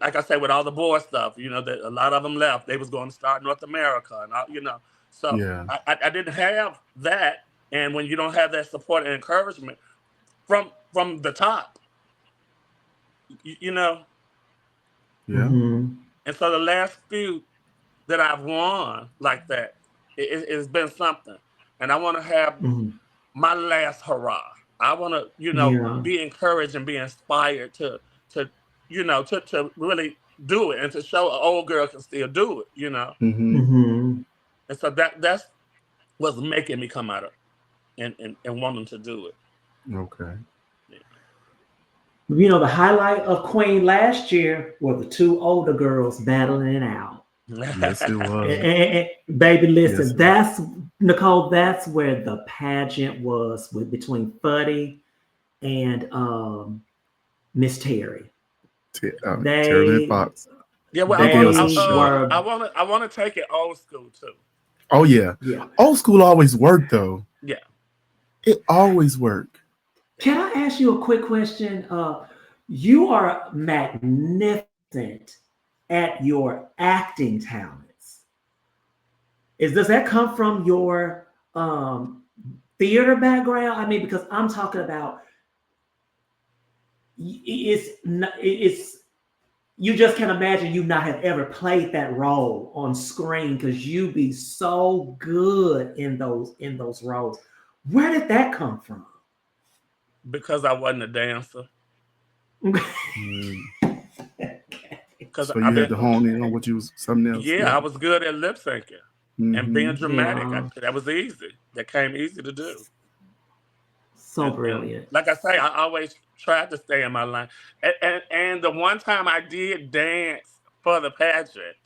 like I said, with all the board stuff, that a lot of them left. They was going to start North America, and so Yeah. I didn't have that. And when you don't have that support and encouragement from the top, you know. Yeah. Mm-hmm. And so the last few that I've won like that, it's been something. And I want to have Mm-hmm. my last hurrah. I want to, Yeah. be encouraged and be inspired to really do it and to show an old girl can still do it. Mm-hmm. Mm-hmm. And so that's what's making me come out of and wanting to do it. Okay. The highlight of Queen last year were the two older girls battling it out. Yes, it was. Baby, listen, Yes, that's Necole. That's where the pageant was between Fuddy and Miss Terry. Terry and Fox. Yeah, well, They They gave us a show. were. I want to take it old school too. Oh yeah. Yeah. Old school always worked though. Yeah. It always worked. Can I ask you a quick question? You are magnificent at your acting talents. Does that come from your theater background? I mean, because I'm talking about it's you just can't imagine you not have ever played that role on screen because you be so good in those roles. Where did that come from? Because I wasn't a dancer. Because So you had to hone in on what you was something else. Yeah, I was good at lip syncing and being dramatic. Yeah. That was easy. That came easy to do. So brilliant. And like I say, I always tried to stay in my line. And the one time I did dance for the pageant,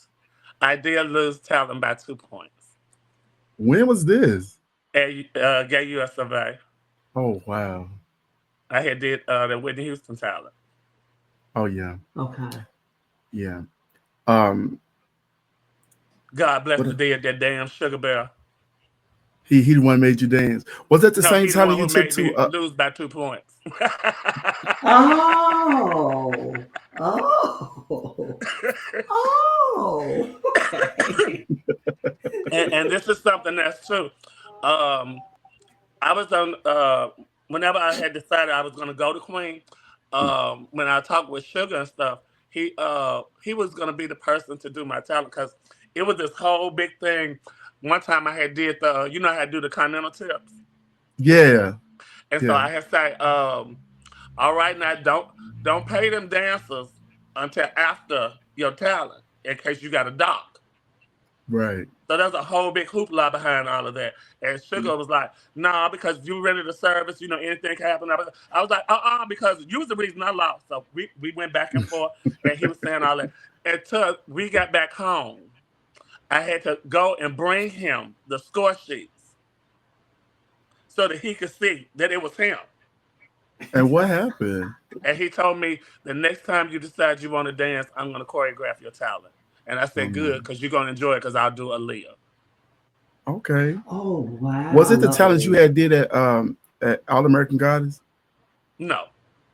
I did lose talent by 2 points. When was this? At Gay US Survey. Oh wow. I had did the Whitney Houston talent. Oh yeah. Okay. Yeah. God bless the dead, that damn Sugar Bear. He the one made you dance. Was that the same talent you took to lose by 2 points? Oh. Okay. and this is something that's true. I was on whenever I had decided I was going to go to Queen. When I talked with Sugar and stuff, he was going to be the person to do my talent because it was this whole big thing. One time I had did I had to do the Continental Tips. Yeah. And so I had to say, all right, now don't pay them dancers until after your talent in case you got a doc. Right. So there's a whole big hoopla behind all of that. And Sugar was like, nah, because you rented the service, anything can happen. I was like, because you was the reason I lost. So we went back and forth, and he was saying all that. Until we got back home, I had to go and bring him the score sheets so that he could see that it was him. And what happened? And he told me, the next time you decide you want to dance, I'm going to choreograph your talent. And I said, good, because you're going to enjoy it, because I'll do Aaliyah. Okay. Oh, wow. Was it the talent you had did at All American Goddess? No.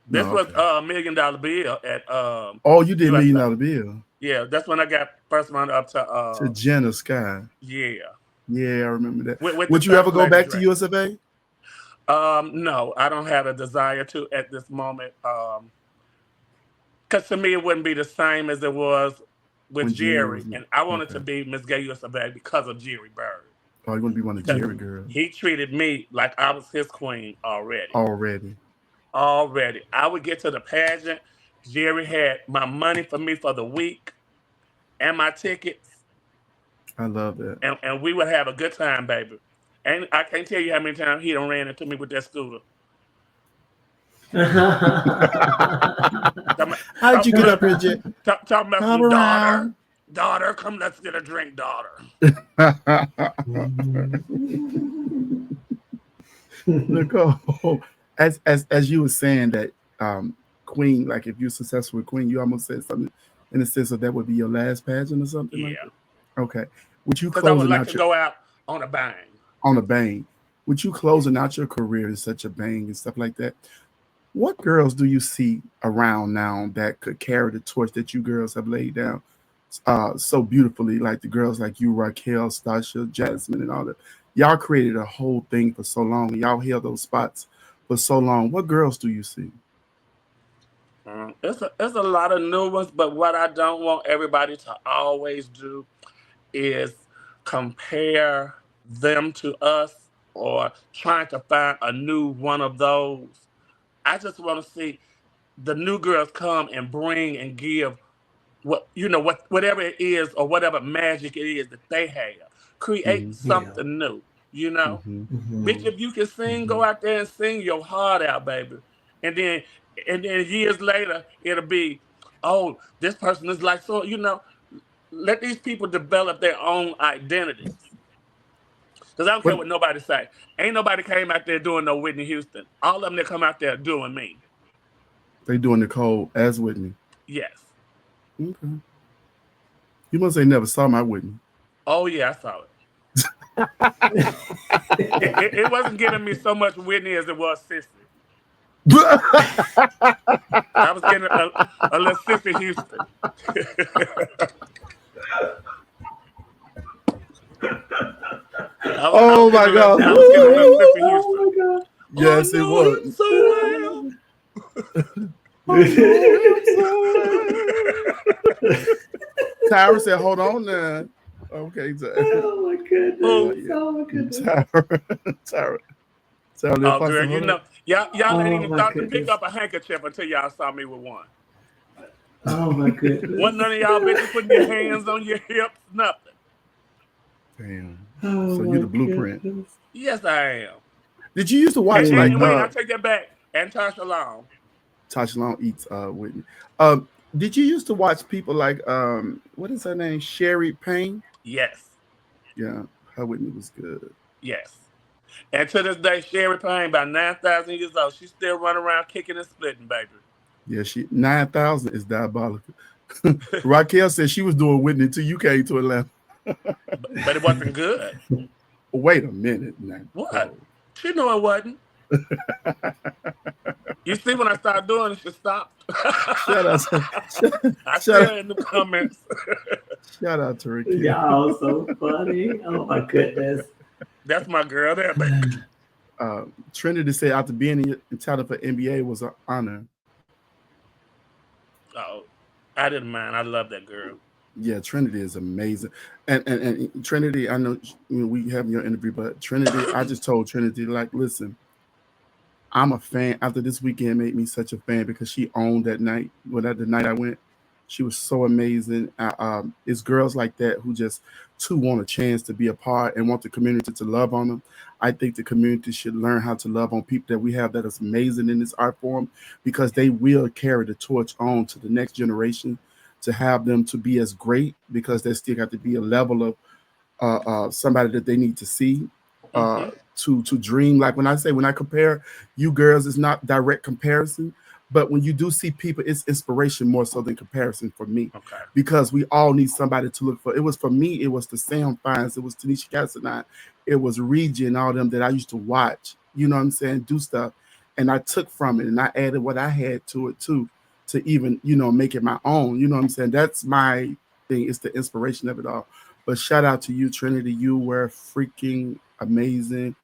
This was $1 Million Bill at Oh, you did USA. $1 Million Bill. Yeah, that's when I got first round up to Jenna Sky. Yeah. Yeah, I remember that. With Would you ever go back to USFA? No, I don't have a desire to at this moment. Because to me, it wouldn't be the same as it was with Jerry. And I wanted to be Miss Gay USFA because of Jerry Bird. Oh, you want to be one of Jerry girls? He treated me like I was his queen already. Already. I would get to the pageant. Jerry had my money for me for the week and my tickets. I love that. And we would have a good time, baby. And I can't tell you how many times he done ran into me with that scooter. How did you get up here, Jet? Talking about some daughter, come let's get a drink, daughter. Necole, as you were saying that Queen, like if you're successful with Queen, you almost said something in the sense of that would be your last pageant or something like that? Okay. Would you closing I would like out to go out on a bang. On a bang. With you closing out your career in such a bang and stuff like that, what girls do you see around now that could carry the torch that you girls have laid down so beautifully, like the girls like you, Raquel, Stasha, Jasmine, and all that? Y'all created a whole thing for so long. Y'all held those spots for so long. What girls do you see? It's a lot of new ones, but what I don't want everybody to always do is compare them to us or trying to find a new one of those. I just want to see the new girls come and bring and give whatever it is or whatever magic it is that they have. Create something new, Bitch, if you can sing, go out there and sing your heart out, baby. And then years later, it'll be, oh, this person is like, so, let these people develop their own identities. Because I don't care what nobody say. Ain't nobody came out there doing no Whitney Houston. All of them that come out there doing me. They doing Necole as Whitney? Yes. Okay. You must say never saw my Whitney. Oh, yeah, I saw it. It wasn't giving me so much Whitney as it was Sissy. I was getting a little Sissy Houston. Oh my God! Oh my God! Yes, it was. So Tyra said, "Hold on now." Okay, Tyra. Oh my goodness! Oh my goodness! Tyra. Oh, girl, y'all didn't even thought to pick up a handkerchief until y'all saw me with one. Oh my goodness! Wasn't none of y'all bitches putting your hands on your hips, nothing. Damn. So you the blueprint. Goodness. Yes, I am. Did you used to watch wait, I take that back. And Tasha Long. Tasha Long eats Whitney. Did you used to watch people like what is her name? Sherry Payne? Yes. Yeah, her Whitney was good. Yes. And to this day, Sherry Payne, about 9,000 years old, she's still running around kicking and splitting, baby. Yeah, 9,000 is diabolical. Raquel said she was doing Whitney until you came to Atlanta. But it wasn't good. Wait a minute now. What? She knew it wasn't. You see, when I started doing it, she stopped. Shut up. I said in the comments. Shout out to Ricky. Y'all so funny. Oh my goodness. That's my girl there, baby. Trinity said after being in title for NBA was an honor. Oh, I didn't mind. I love that girl. Yeah, Trinity is amazing. And Trinity, I know we have your interview, but Trinity, I just told Trinity, like, listen, I'm a fan. After this weekend made me such a fan because she owned that night. Well, that the night I went, she was so amazing. It's girls like that who just too want a chance to be a part and want the community to love on them. I think the community should learn how to love on people that we have that is amazing in this art form because they will carry the torch on to the next generation to have them to be as great because there still got to be a level of somebody that they need to see uh, Mm-hmm. to dream. Like when I compare you girls, it's not direct comparison, but when you do see people, it's inspiration more so than comparison for me, Okay. because we all need somebody to look for. It was for me. It was the Sam Fines. It was Tanisha Cassidy. It was Reggie and all them that I used to watch. You know what I'm saying? Do stuff, and I took from it and I added what I had to it too, to even make it my own. You know what I'm saying? That's my thing. It's the inspiration of it all. But shout out to you, Trinity. You were freaking amazing.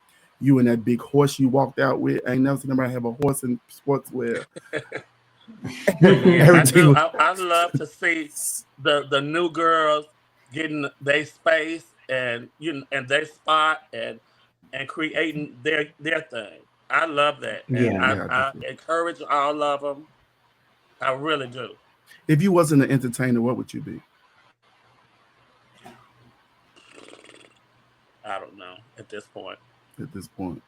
You and that big horse you walked out with. I ain't never seen anybody have a horse in sportswear. Yeah, I Everything do. was I love to see the new girls getting their space and and their spot and creating their thing. I love that, and Yeah. I, yeah, I definitely. encourage all of them. I really do. If you wasn't an entertainer, what would you be I don't know at this point. at this point?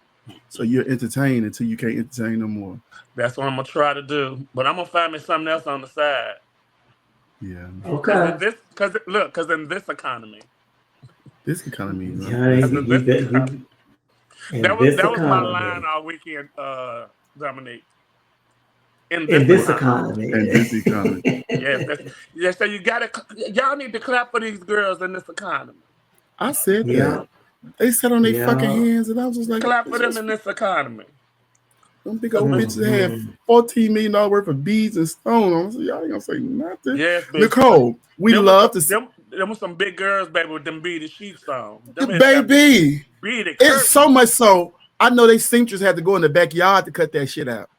So you're entertained until you can't entertain no more. That's what I'm gonna try to do, but I'm gonna find me something else on the side. Yeah. Cause Okay. in this, cause look, cause in this economy, This economy, right? Yeah, This cause is in this economy, in this that was my line economy, all weekend, Dominique. In in this this economy. economy. and this economy. Yes, that's yeah. So y'all need to clap for these girls in this economy. I said that. Yeah, They sat on their fucking yeah. hands, and I was just like, Clap for it's them just in this economy. them big old 'Cause bitches that had Mhm. $14 million worth of beads and stone on. So y'all ain't gonna say nothing. yes, bitch. Nicole, we Them was love some, to see, them was some big girls, baby, with them beaded sheets on. Them had got baby. beaded It's so curtains, much so. I know they seamstress had to go in the backyard to cut that shit out.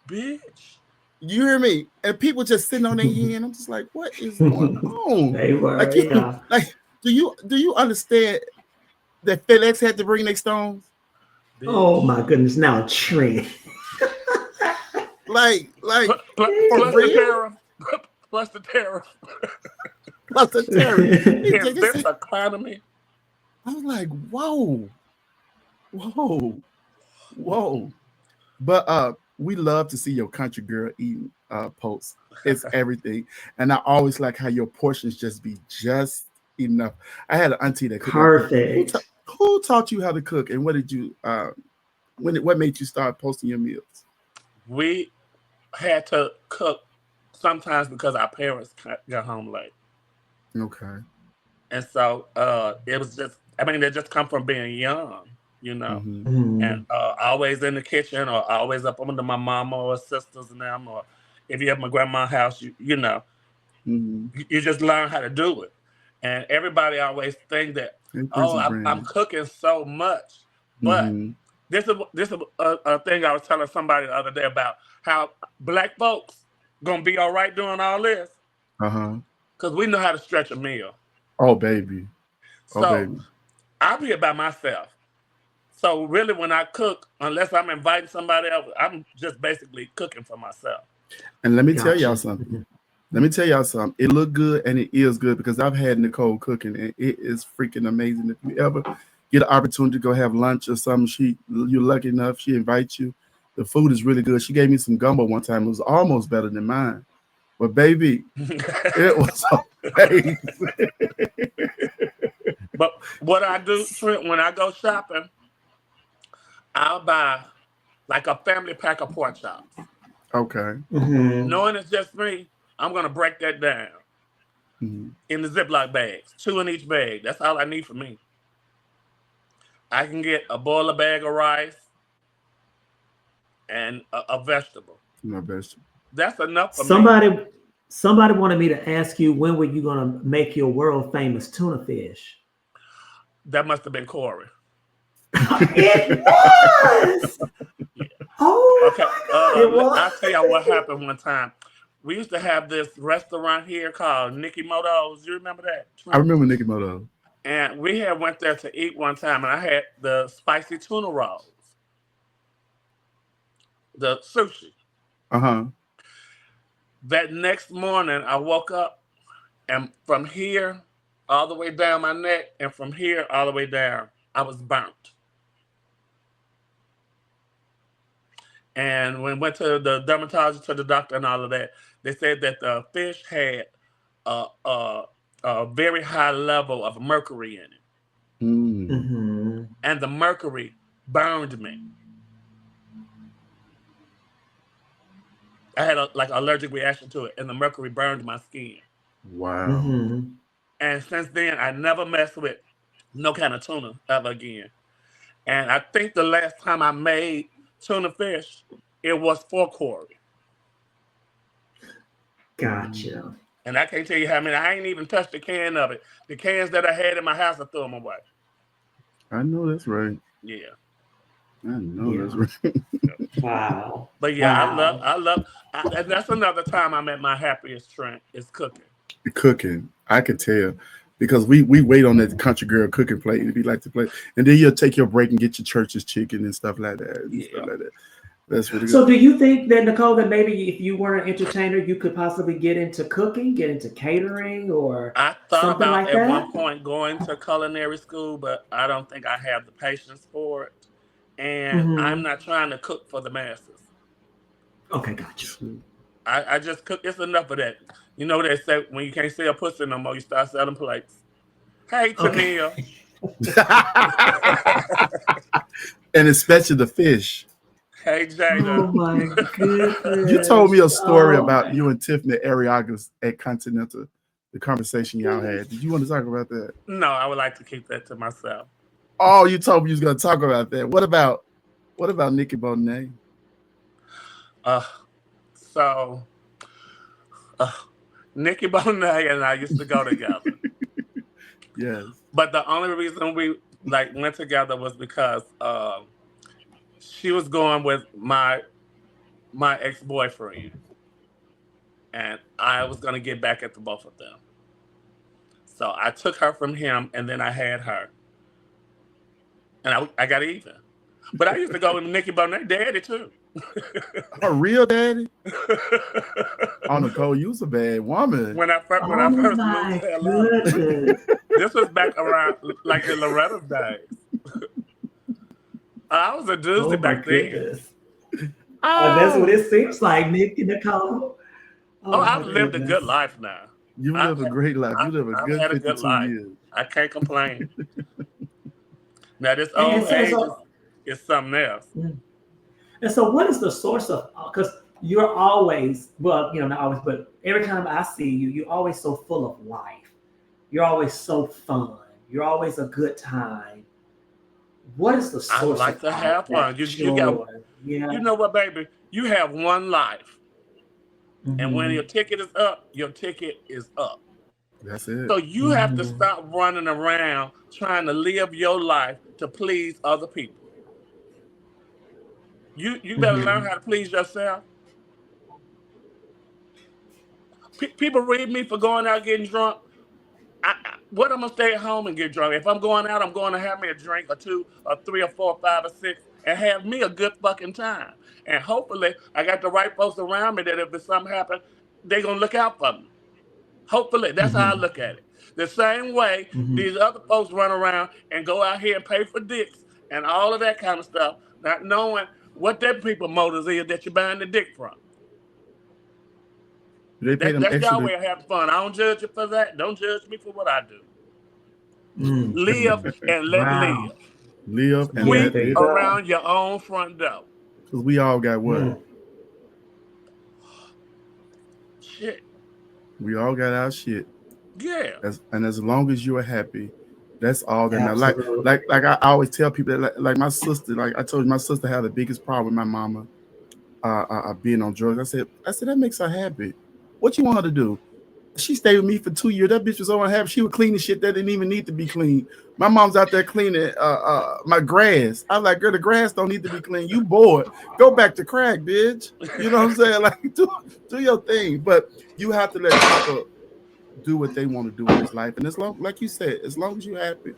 bitch. You hear me? And people just sitting on their hand. I'm just like, what is going on? They were, Like, you, yeah. like, do you understand that FedEx had to bring their stones? Oh Bitch. my goodness! Now Trent. Like for Plus the real? tariff. Plus the tariff. Plus the tariff. In this economy. I was like, whoa, whoa, whoa. But we love to see your country girl eating posts. It's everything. And I always like how your portions just be just enough. I had an auntie that cooked. Perfect. Who taught you how to cook, and what did you what made you start posting your meals? We had to cook sometimes because our parents got home late. Okay. And so it was just, I mean, they just come from being young, you know, Mm-hmm. and Mm. always in the kitchen or always up under my mama or sisters and them, or if you have my grandma's house, you know, Mm-hmm. you just learn how to do it. And everybody always think that, And oh, Princess I'm Brand. cooking so much. But Mm-hmm. this is a thing I was telling somebody the other day about how black folks gonna be all right doing all this Uh-huh. because we know how to stretch a meal. Oh baby. Oh So baby. I'll be here by myself. So really, when I cook, unless I'm inviting somebody else, I'm just basically cooking for myself. And let me tell y'all Gotcha. something. Let me tell y'all something. It looked good and it is good because I've had Necole cooking and it is freaking amazing. If you ever get an opportunity to go have lunch or something, you're lucky enough, she invites you. The food is really good. She gave me some gumbo one time. It was almost better than mine. But baby, it was amazing. But what I do, Trent, when I go shopping, I'll buy like a family pack of pork chops. Okay. Hmm. Knowing it's just me, I'm gonna break that down Mhm. in the Ziploc bags, 2 in each bag. That's all I need for me. I can get a boiler bag of rice and a vegetable. My best. That's enough for me. Somebody, somebody wanted me to ask you when were you gonna make your world famous tuna fish? That must have been Corey. It was. Yeah. Oh Okay. my God! It I'll was. tell y'all what happened one time. We used to have this restaurant here called Nicky Moto's. You remember that, I Trent? remember Nicki Moto. And we had went there to eat one time, and I had the spicy tuna rolls. the sushi. Uh-huh. That next morning, I woke up, and from here all the way down my neck, and from here all the way down, I was burnt. And when we went to the dermatologist, to the doctor, and all of that, they said that the fish had a, a, a very high level of mercury in it, Mm. Mm-hmm. and the mercury burned me. I had a like allergic reaction to it, and the mercury burned my skin. Wow. Mm-hmm. And since then, I never messed with no kind of tuna ever again. And I think the last time I made tuna fish, it was for Corey. Gotcha. And I can't tell you how many. I ain't even touched the can of it. The cans that I had in my house, I threw them away. I know that's right. Yeah. I know Yeah. that's right. Wow. But yeah, Wow. and that's another time I'm at my happiest, Trent, is cooking. Cooking, I could tell. Because we wait on that country girl cooking plate if you like to play. And then you'll take your break and get your church's chicken and stuff like that. And Yeah. stuff like that. That's really good. So, do you think that, Necole, that maybe if you were an entertainer, you could possibly get into cooking, get into catering, or I thought something about like at that? one point going to culinary school, but I don't think I have the patience for it. And I'm Mm-hmm. not trying to cook for the masses. Okay, gotcha. I just cook. It's enough of that. You know they say when you can't sell pussy no more, you start selling plates. Hey, Tania. Okay. And especially the fish. Hey, Jada. Oh my goodness. You told me a story Oh, about you and Tiffany Ariagas at Continental, the conversation y'all had. Did you want to talk about that? No, I would like to keep that to myself. Oh, you told me you was going to talk about that. What about Nikki Bonet? So Nikki Bonet and I used to go together. Yes. But the only reason we went together was because she was going with my ex-boyfriend, and I was going to get back at the both of them. So I took her from him, and then I had her, and I got even. But I used to go with Nikki Bonet daddy too. A real daddy? Oh, Necole, you was a bad woman. When I first my moved to LA, goodness. this was back around like the Loretta's days. I was a doozy Oh my back then. goodness. That's what it seems like, Nikki, Necole. Oh, my I've lived a good goodness. life now. You live a great life. You live a I've good had a good 52 life. years. I can't complain. Now this And old so- age so- is something else. And so, what is the source of? Because you're always, well, not always, but every time I see you, you're always so full of life. You're always so fun. You're always a good time. What is the I source? like of to all have that fun. You joy? got, Yeah. you know what, baby? You have one life, and when Mhm. your ticket is up, your ticket is up. That's it. So you have to Mhm. stop running around trying to live your life to please other people. You better learn how to please yourself. People read me for going out getting drunk. What I'm gonna stay at home and get drunk. If I'm going out, I'm going to have me a drink or two or three or four or five or six and have me a good fucking time. And hopefully I got the right folks around me that if something happens, they're gonna look out for me. Hopefully, that's how I look at it. The same way these other folks run around and go out here and pay for dicks and all of that kind of stuff, not knowing what their people motives is that you're buying the dick from. They pay them That's extra. y'all way of having fun. I don't judge you for that. Don't judge me for what I do. Mhm. Live and let Wow. Live and Yeah, let there you live. go. around your own front door. Because we all got what? Mm. Shit. We all got our shit. Yeah. And as long as you are happy, that's all that matters. Absolutely. Like I always tell people that like my sister, like I told you, my sister had the biggest problem with my mama being on drugs. I said that makes her happy. What you want her to do? She stayed with me for 2 years. That bitch was so unhappy. She would clean the shit that didn't even need to be cleaned. My mom's out there cleaning my grass. I was like, girl, the grass don't need to be clean. You bored. Go back to crack, bitch. You know what I'm saying? Like, do your thing. But you have to let people do what they want to do in this life. And as long, like you said, as long as you're happy,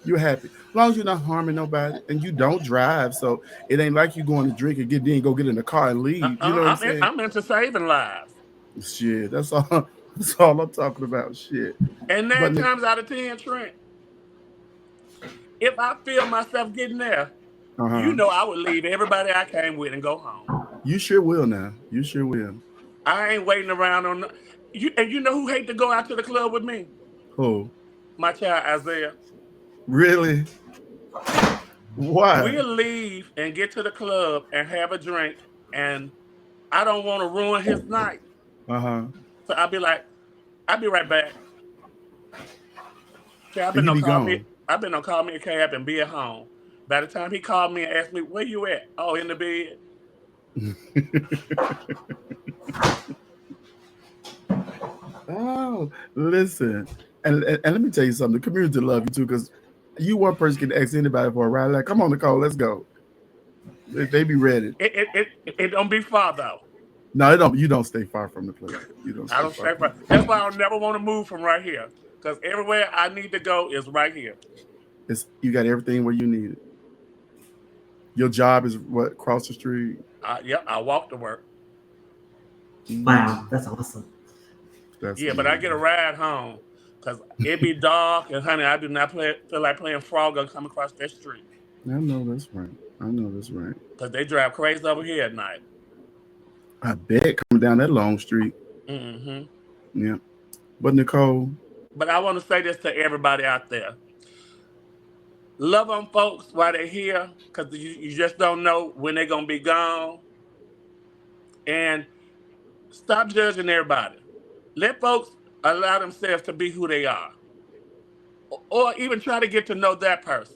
You're happy. As long as you're not harming nobody and you don't drive. So it ain't like you going to drink and go get in the car and leave. You know what I'm saying? I'm into saving lives. Shit. That's all that's all I'm talking about. Shit. And But 9 times out of 10, Trent, if I feel myself getting there, you uh-huh. know I would leave everybody I came with and go home. You sure will now. You sure will. I ain't waiting around on you. And you know who hate to go out to the club with me? Oh, My child Isaiah. really? Why? We'll leave and get to the club and have a drink, and I don't want to ruin his night. Uh-huh. So I'll be right back. Okay, And you be gone. I've been on call me a cab and be at home. By the time he called me and asked me, where you at? Oh, in the bed. Oh, listen. And let me tell you something. The community love you too, because you one person can ask anybody for a ride. Like, come on, Necole, let's go. They be ready. It don't be far though. No, they don't. You don't stay far from the place. You don't. I don't stay far. That's why I don't never want to move from right here. Because everywhere I need to go is right here. You got everything where you need it. Your job is what? Across the street. Yep, I walk to work. Wow, that's awesome. That's But I get a ride home because it be dark and honey, I do not feel like playing Frogger and come across that street. I know that's right. I know that's right. Because they drive crazy over here at night. I bet coming down that long street. Mm-hmm. Yeah. But Necole. But I want to say this to everybody out there. Love on folks while they're here because you just don't know when they're going to be gone. And stop judging everybody. Let folks allow themselves to be who they are. Or even try to get to know that person.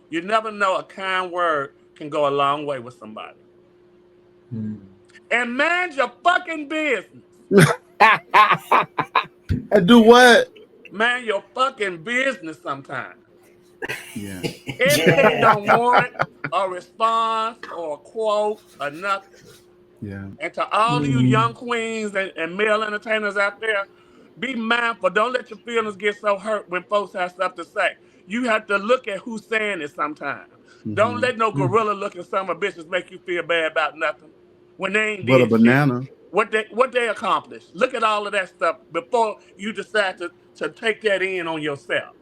You never know, a kind word can go a long way with somebody. And mind your fucking business. And do what? Mind your fucking business sometimes. Yeah. Everybody don't want a response or a quote or nothing. Yeah. And to all of you young queens and male entertainers out there, be mindful. Don't let your feelings get so hurt when folks have stuff to say. You have to look at who's saying it sometimes. Don't let no gorilla looking son of a bitches make you feel bad about nothing when they ain't But a did banana. shit. What they accomplished. Look at all of that stuff before you decide to take that in on yourself.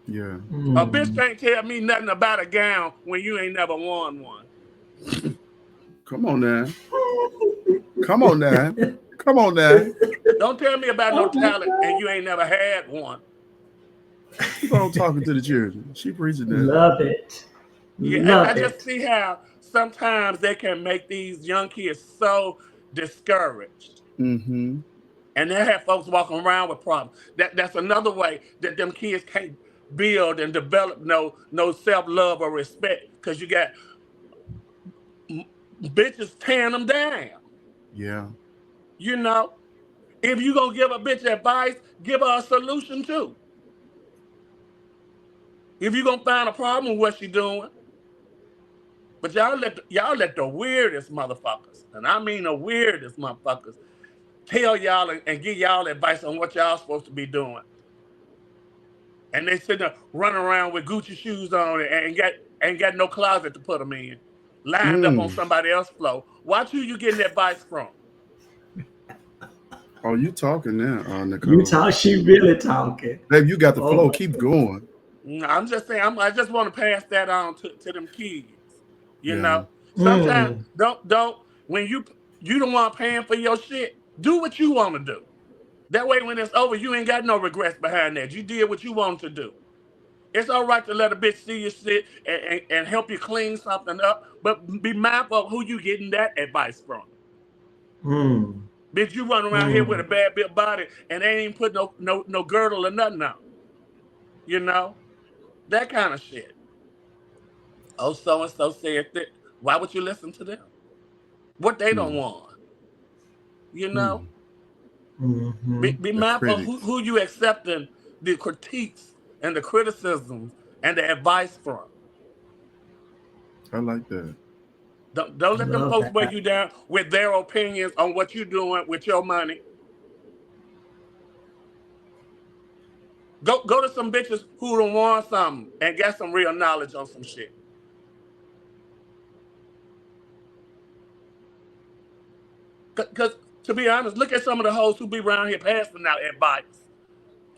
Yeah. A bitch can't tell me nothing about a gown when you ain't never worn one. Come on now. Come on now. Come on now. Don't tell me about no talent and you ain't never had one. Keep on talking to the children. She preaching that. Love it. Yeah, I just see how sometimes they can make these young kids so discouraged. Mm-hmm. And they have folks walking around with problems. That's another way that them kids can't build and develop no self-love or respect because you got bitches tearing them down. Yeah. You know, if you gonna give a bitch advice, give her a solution too. If you gonna find a problem with what she doing, but y'all let the weirdest motherfuckers, and I mean the weirdest motherfuckers, tell y'all and give y'all advice on what y'all supposed to be doing. And they sitting there running around with Gucci shoes on and got no closet to put them in, lined up on somebody else's floor. Watch who you getting advice from. Oh, you talking now, Necole. She really talking. Babe, you got the flow. Keep going. I'm just saying, I just want to pass that on to them kids. You know, sometimes don't when you don't want paying for your shit, do what you want to do. That way, when it's over, you ain't got no regrets behind that. You did what you wanted to do. It's all right to let a bitch see your shit and help you clean something up, but be mindful of who you getting that advice from. Bitch, you run around here with a bad built body and they ain't put no girdle or nothing on. You know? That kind of shit. Oh, so-and-so said that. Why would you listen to them? What they don't want. You know? Be mindful who you accepting the critiques and the criticisms and the advice from. I like that. Don't let them folks weigh you down with their opinions on what you're doing with your money. Go to some bitches who don't want something and get some real knowledge on some shit. Because to be honest, look at some of the hoes who be around here passing out advice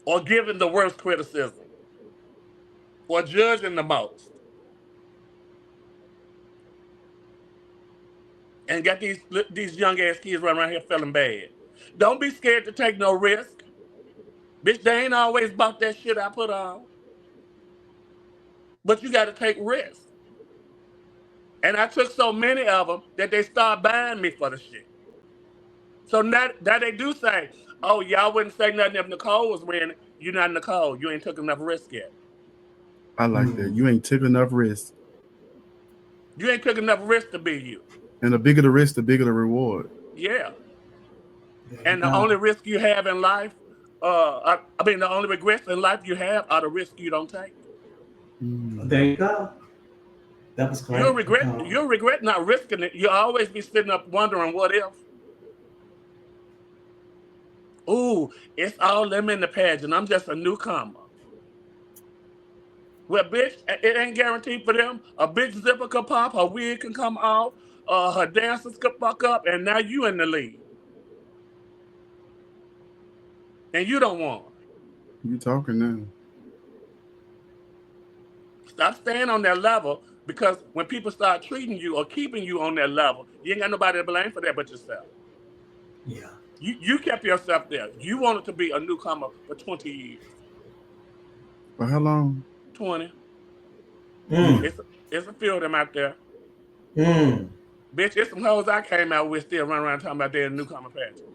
or giving the worst criticism or judging the most. And got these young ass kids running around here feeling bad. Don't be scared to take no risk. Bitch, they ain't always bought that shit I put on. But you got to take risks. And I took so many of them that they start buying me for the shit. So now they do say, oh, y'all wouldn't say nothing if Necole was winning. You're not Necole. You ain't took enough risk yet. I like that. You ain't took enough risk. You ain't took enough risk to be you. And the bigger the risk, the bigger the reward. Yeah. And the only risk you have in life, the only regrets in life you have are the risks you don't take. There you go. That was great. You'll regret not risking it. You'll always be sitting up wondering what if. Ooh, it's all them in the pageant. I'm just a newcomer. Well, bitch, it ain't guaranteed for them. A bitch zipper could pop, her wig can come off, her dancers could fuck up, and now you in the lead. And you don't want it. You talking now. Stop staying on that level, because when people start treating you or keeping you on that level, you ain't got nobody to blame for that but yourself. Yeah. You kept yourself there. You wanted to be a newcomer for 20 years. For how long? 20. It's a few of them out there. Bitch, it's some hoes I came out with still running around talking about they're in newcomer pageant.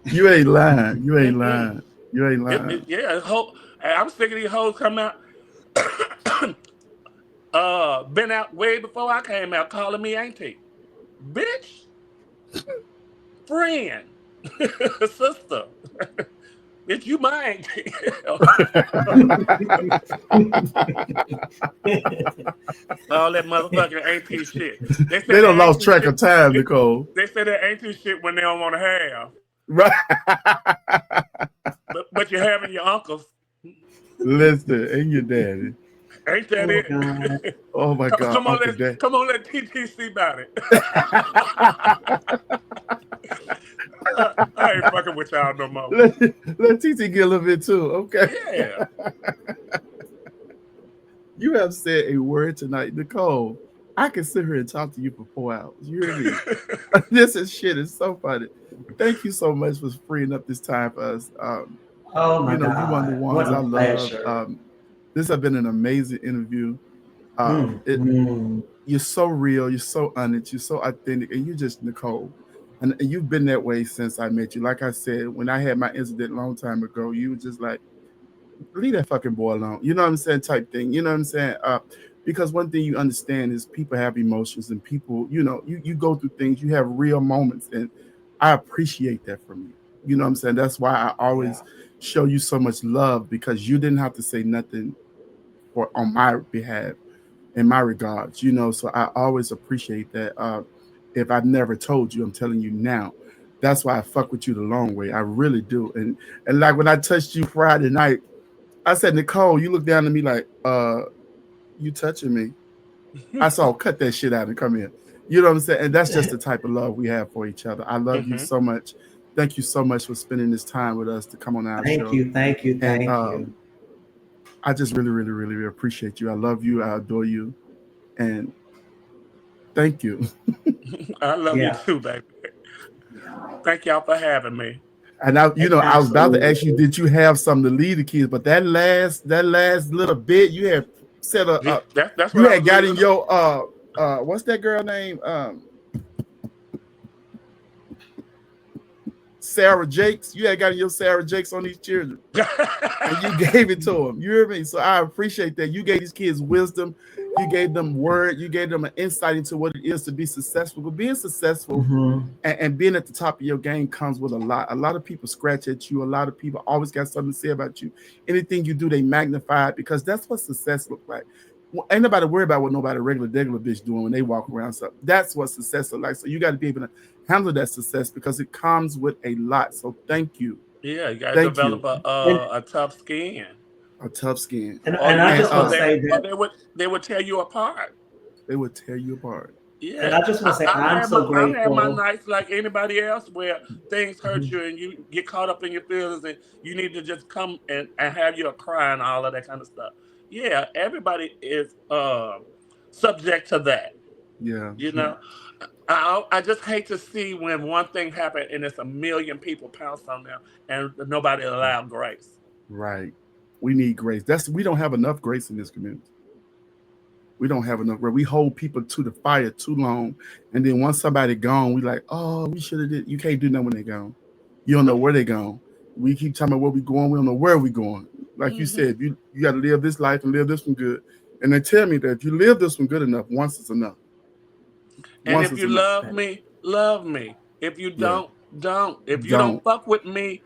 You ain't lying. You ain't lying. You ain't lying. I'm sick of these hoes coming out. Been out way before I came out calling me auntie. Bitch. Friend. Sister. Bitch, you my auntie. All that motherfucking auntie shit. They done lost track of time, Necole. They say that auntie shit when they don't want to have. Right. But you're having your uncles. Listen, and your daddy. Ain't that it? Oh my God. Come on, let TTC about it. I ain't fucking with y'all no more. Let TT get a little bit too. Okay. Yeah. You have said a word tonight, Necole. I can sit here and talk to you for 4 hours. You hear me? This is so funny. Thank you so much for freeing up this time for us. Oh my God. You one of the ones I love. Pleasure. This has been an amazing interview. You're so real, you're so honest, you're so authentic, and you're just Necole. And you've been that way since I met you. Like I said, when I had my incident a long time ago, you were just like, leave that fucking boy alone. You know what I'm saying? Type thing. You know what I'm saying? Because one thing you understand is people have emotions, and people, you go through things, you have real moments, and I appreciate that from you. You know what I'm saying? That's why I always show you so much love, because you didn't have to say nothing on my behalf, in my regards, so I always appreciate that. If I've never told you, I'm telling you now. That's why I fuck with you the long way. I really do. And like when I touched you Friday night, I said, Necole, you look down at me like, you touching me. I saw, cut that shit out and come here. You know what I'm saying? And that's just the type of love we have for each other. I love you so much. Thank you so much for spending this time with us to come on our show. Thank you. I just really, really, really, really appreciate you. I love you. I adore you. And thank you. I love you too, baby. Thank y'all for having me. And I was about to ask you, did you have something to lead the kids? But that last little bit, you had set up. That's you had got in your what's that girl name? Sarah Jakes. You had got your Sarah Jakes on these children, and you gave it to them. You hear me? So I appreciate that. You gave these kids wisdom. You gave them word. You gave them an insight into what it is to be successful. But being successful and being at the top of your game comes with a lot. A lot of people scratch at you. A lot of people always got something to say about you. Anything you do, they magnify it, because that's what success looks like. ain't nobody worry about what nobody regular bitch doing when they walk around. So that's what success looks like. So you got to be able to handle that success because it comes with a lot. So thank you. Yeah, you gotta Thank develop you. a tough skin. A tough skin. And Or I you just want or to say that, they would tear you apart. They would tear you apart. and Yeah, I just want to say I'm so I've had my grateful. nights like anybody else where things hurt Mhm. you and you get caught up in your feelings and you need to just come and have your cry and all of that kind of stuff. Yeah, everybody is subject to that. Yeah. You Yeah. know, I just hate to see when one thing happen and it's a million people pounce on them and nobody allow grace. Right. We need grace. We don't have enough grace in this community. We don't have enough grace. We hold people to the fire too long. And then once somebody gone, we like, oh, we should have did. You can't do nothing when they gone. You don't know where they gone. We keep talking about where we going. We don't know where we going. Like you Hmm. said, you got to live this life and live this one good. And they tell me that if you live this one good enough, once is enough. And Once if is you enough. love me, love me. If you Yeah. don't, don't. If you don't Don't. fuck with me,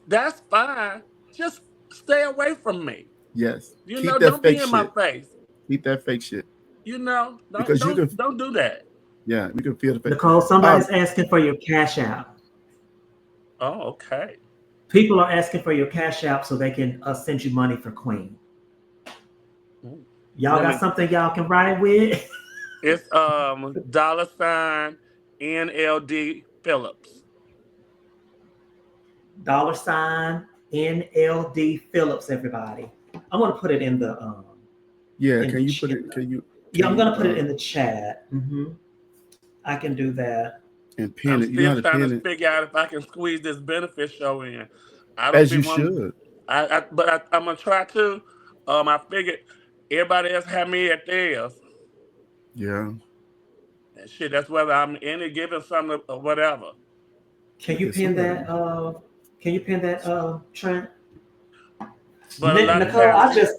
that's fine. Just stay away from me. Yes. You know, Keep that don't be fake in my shit. face. Keep that fake shit. You know, Because you can, don't do that. yeah, we can feel the fake. Nicole, Um, somebody's asking for your cash app. Oh, okay. People are asking for your cash app so they can send you money for Queen. Mm. Y'all Let got me. something y'all can ride with? It's $ NLD Phillips. $ NLD Phillips, everybody. I'm gonna put it yeah, in can the you put chat. it, can you, Yeah, can I'm you, gonna put it in the chat. I can do that. and I'm pin it? You know still how to trying to pin it? figure out if I can squeeze this benefit show in. I don't As be you one. should. I'm gonna try to. I figured everybody else had me at theirs. Yeah. And shit, that's whether I'm in it giving something or whatever. Can you Yeah, pin somebody. that? Can you pin that, Trent? But a lot of Nicole, times,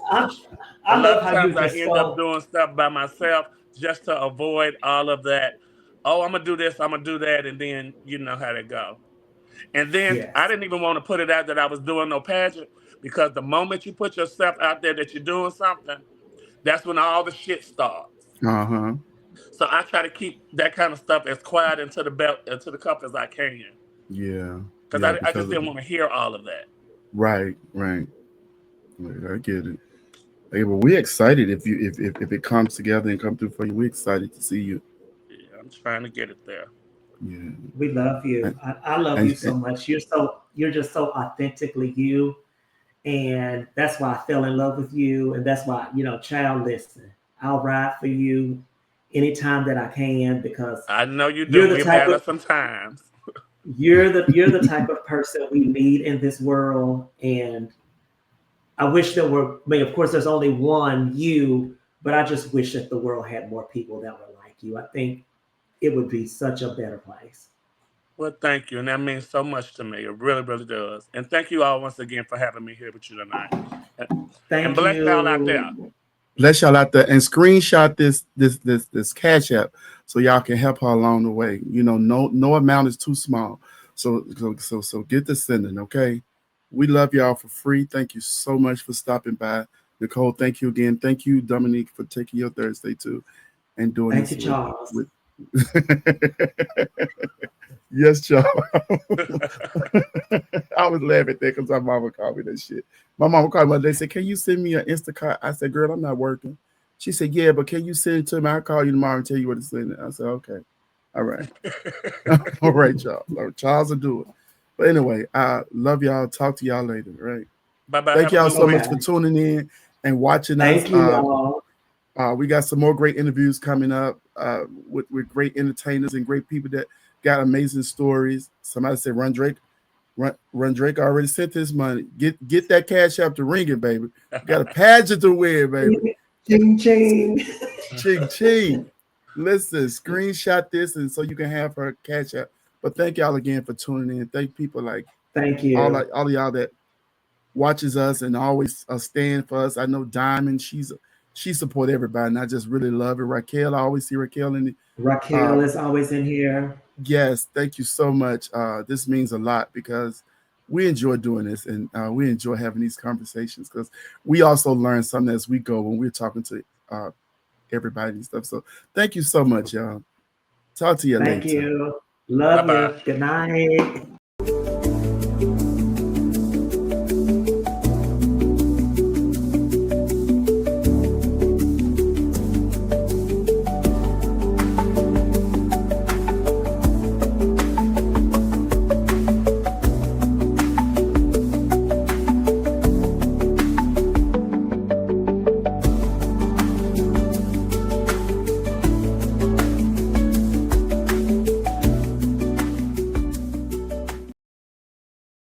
I love how you I just end up so doing stuff by myself just to avoid all of that. Oh, I'm gonna do this, I'm gonna do that, and then you know how to go. And then I yes. didn't even want to put it out that I was doing no pageant because the moment you put yourself out there that you're doing something, that's when all the shit starts. Uh-huh. So I try to keep that kind of stuff as quiet into the belt, into the cup as I can, Yeah. because Yeah, I because just of didn't want to hear all of that. right, right. Like, I get it. Hey, well, we're excited if it comes together and come through for you. We're excited to see you. Yeah, I'm trying to get it there. Yeah. We love you. And, I love you and so much. You're just so authentically you. And that's why I fell in love with you. And that's why, child, listen, I'll ride for you anytime that I can because I know you do. you're the We've type had of us some times. you're the type of person we need in this world. And I wish there were, I mean, of course, there's only one you, but I just wish that the world had more people that were like you. I think it would be such a better place. Well, thank you, and that means so much to me. It really, really does. And thank you all once again for having me here with you tonight. And, and Thank bless y'all out there. you. bless y'all out there and screenshot this cash app so y'all can help her along the way. No amount is too small. So get the sending, okay? We love y'all for free. Thank you so much for stopping by. Necole, thank you again. Thank you, Dominique, for taking your Thursday too and doing Thank this you, Charles. with yes, Charles. I was laughing at that because my mama called me that shit. My mama called me. They said, "Can you send me an Instacart?" I said, "Girl, I'm not working." She said, "Yeah, but can you send it to me? I'll call you tomorrow and tell you what to send it." I said, "Okay, all right, all right, Charles. All right, Charles will do it." But anyway, I love y'all. Talk to y'all later. Right? Bye bye. Thank Have a y'all good so much Okay. for week. tuning in and watching us. Thank you, y'all. We got some more great interviews coming up with great entertainers and great people that got amazing stories. Somebody said, "Run Drake." Run Drake already sent his money. Get that cash up to ringing, baby. Got a pageant to win, baby. Ching ching. Ching ching. Listen, screenshot this and so you can have her cash up. But thank y'all again for tuning in. Thank people like Thank all you. of y'all that watches us and always stand for us. I know Diamond, she support everybody, and I just really love it. Raquel, I always see Raquel in the uh, Raquel is always in here. yes, thank you so much. This means a lot because we enjoy doing this, and we enjoy having these conversations because we also learn something as we go when we're talking to everybody and stuff. So thank you so much, y'all. Talk to you Thank later. you. Love Bye-bye. you. Good night.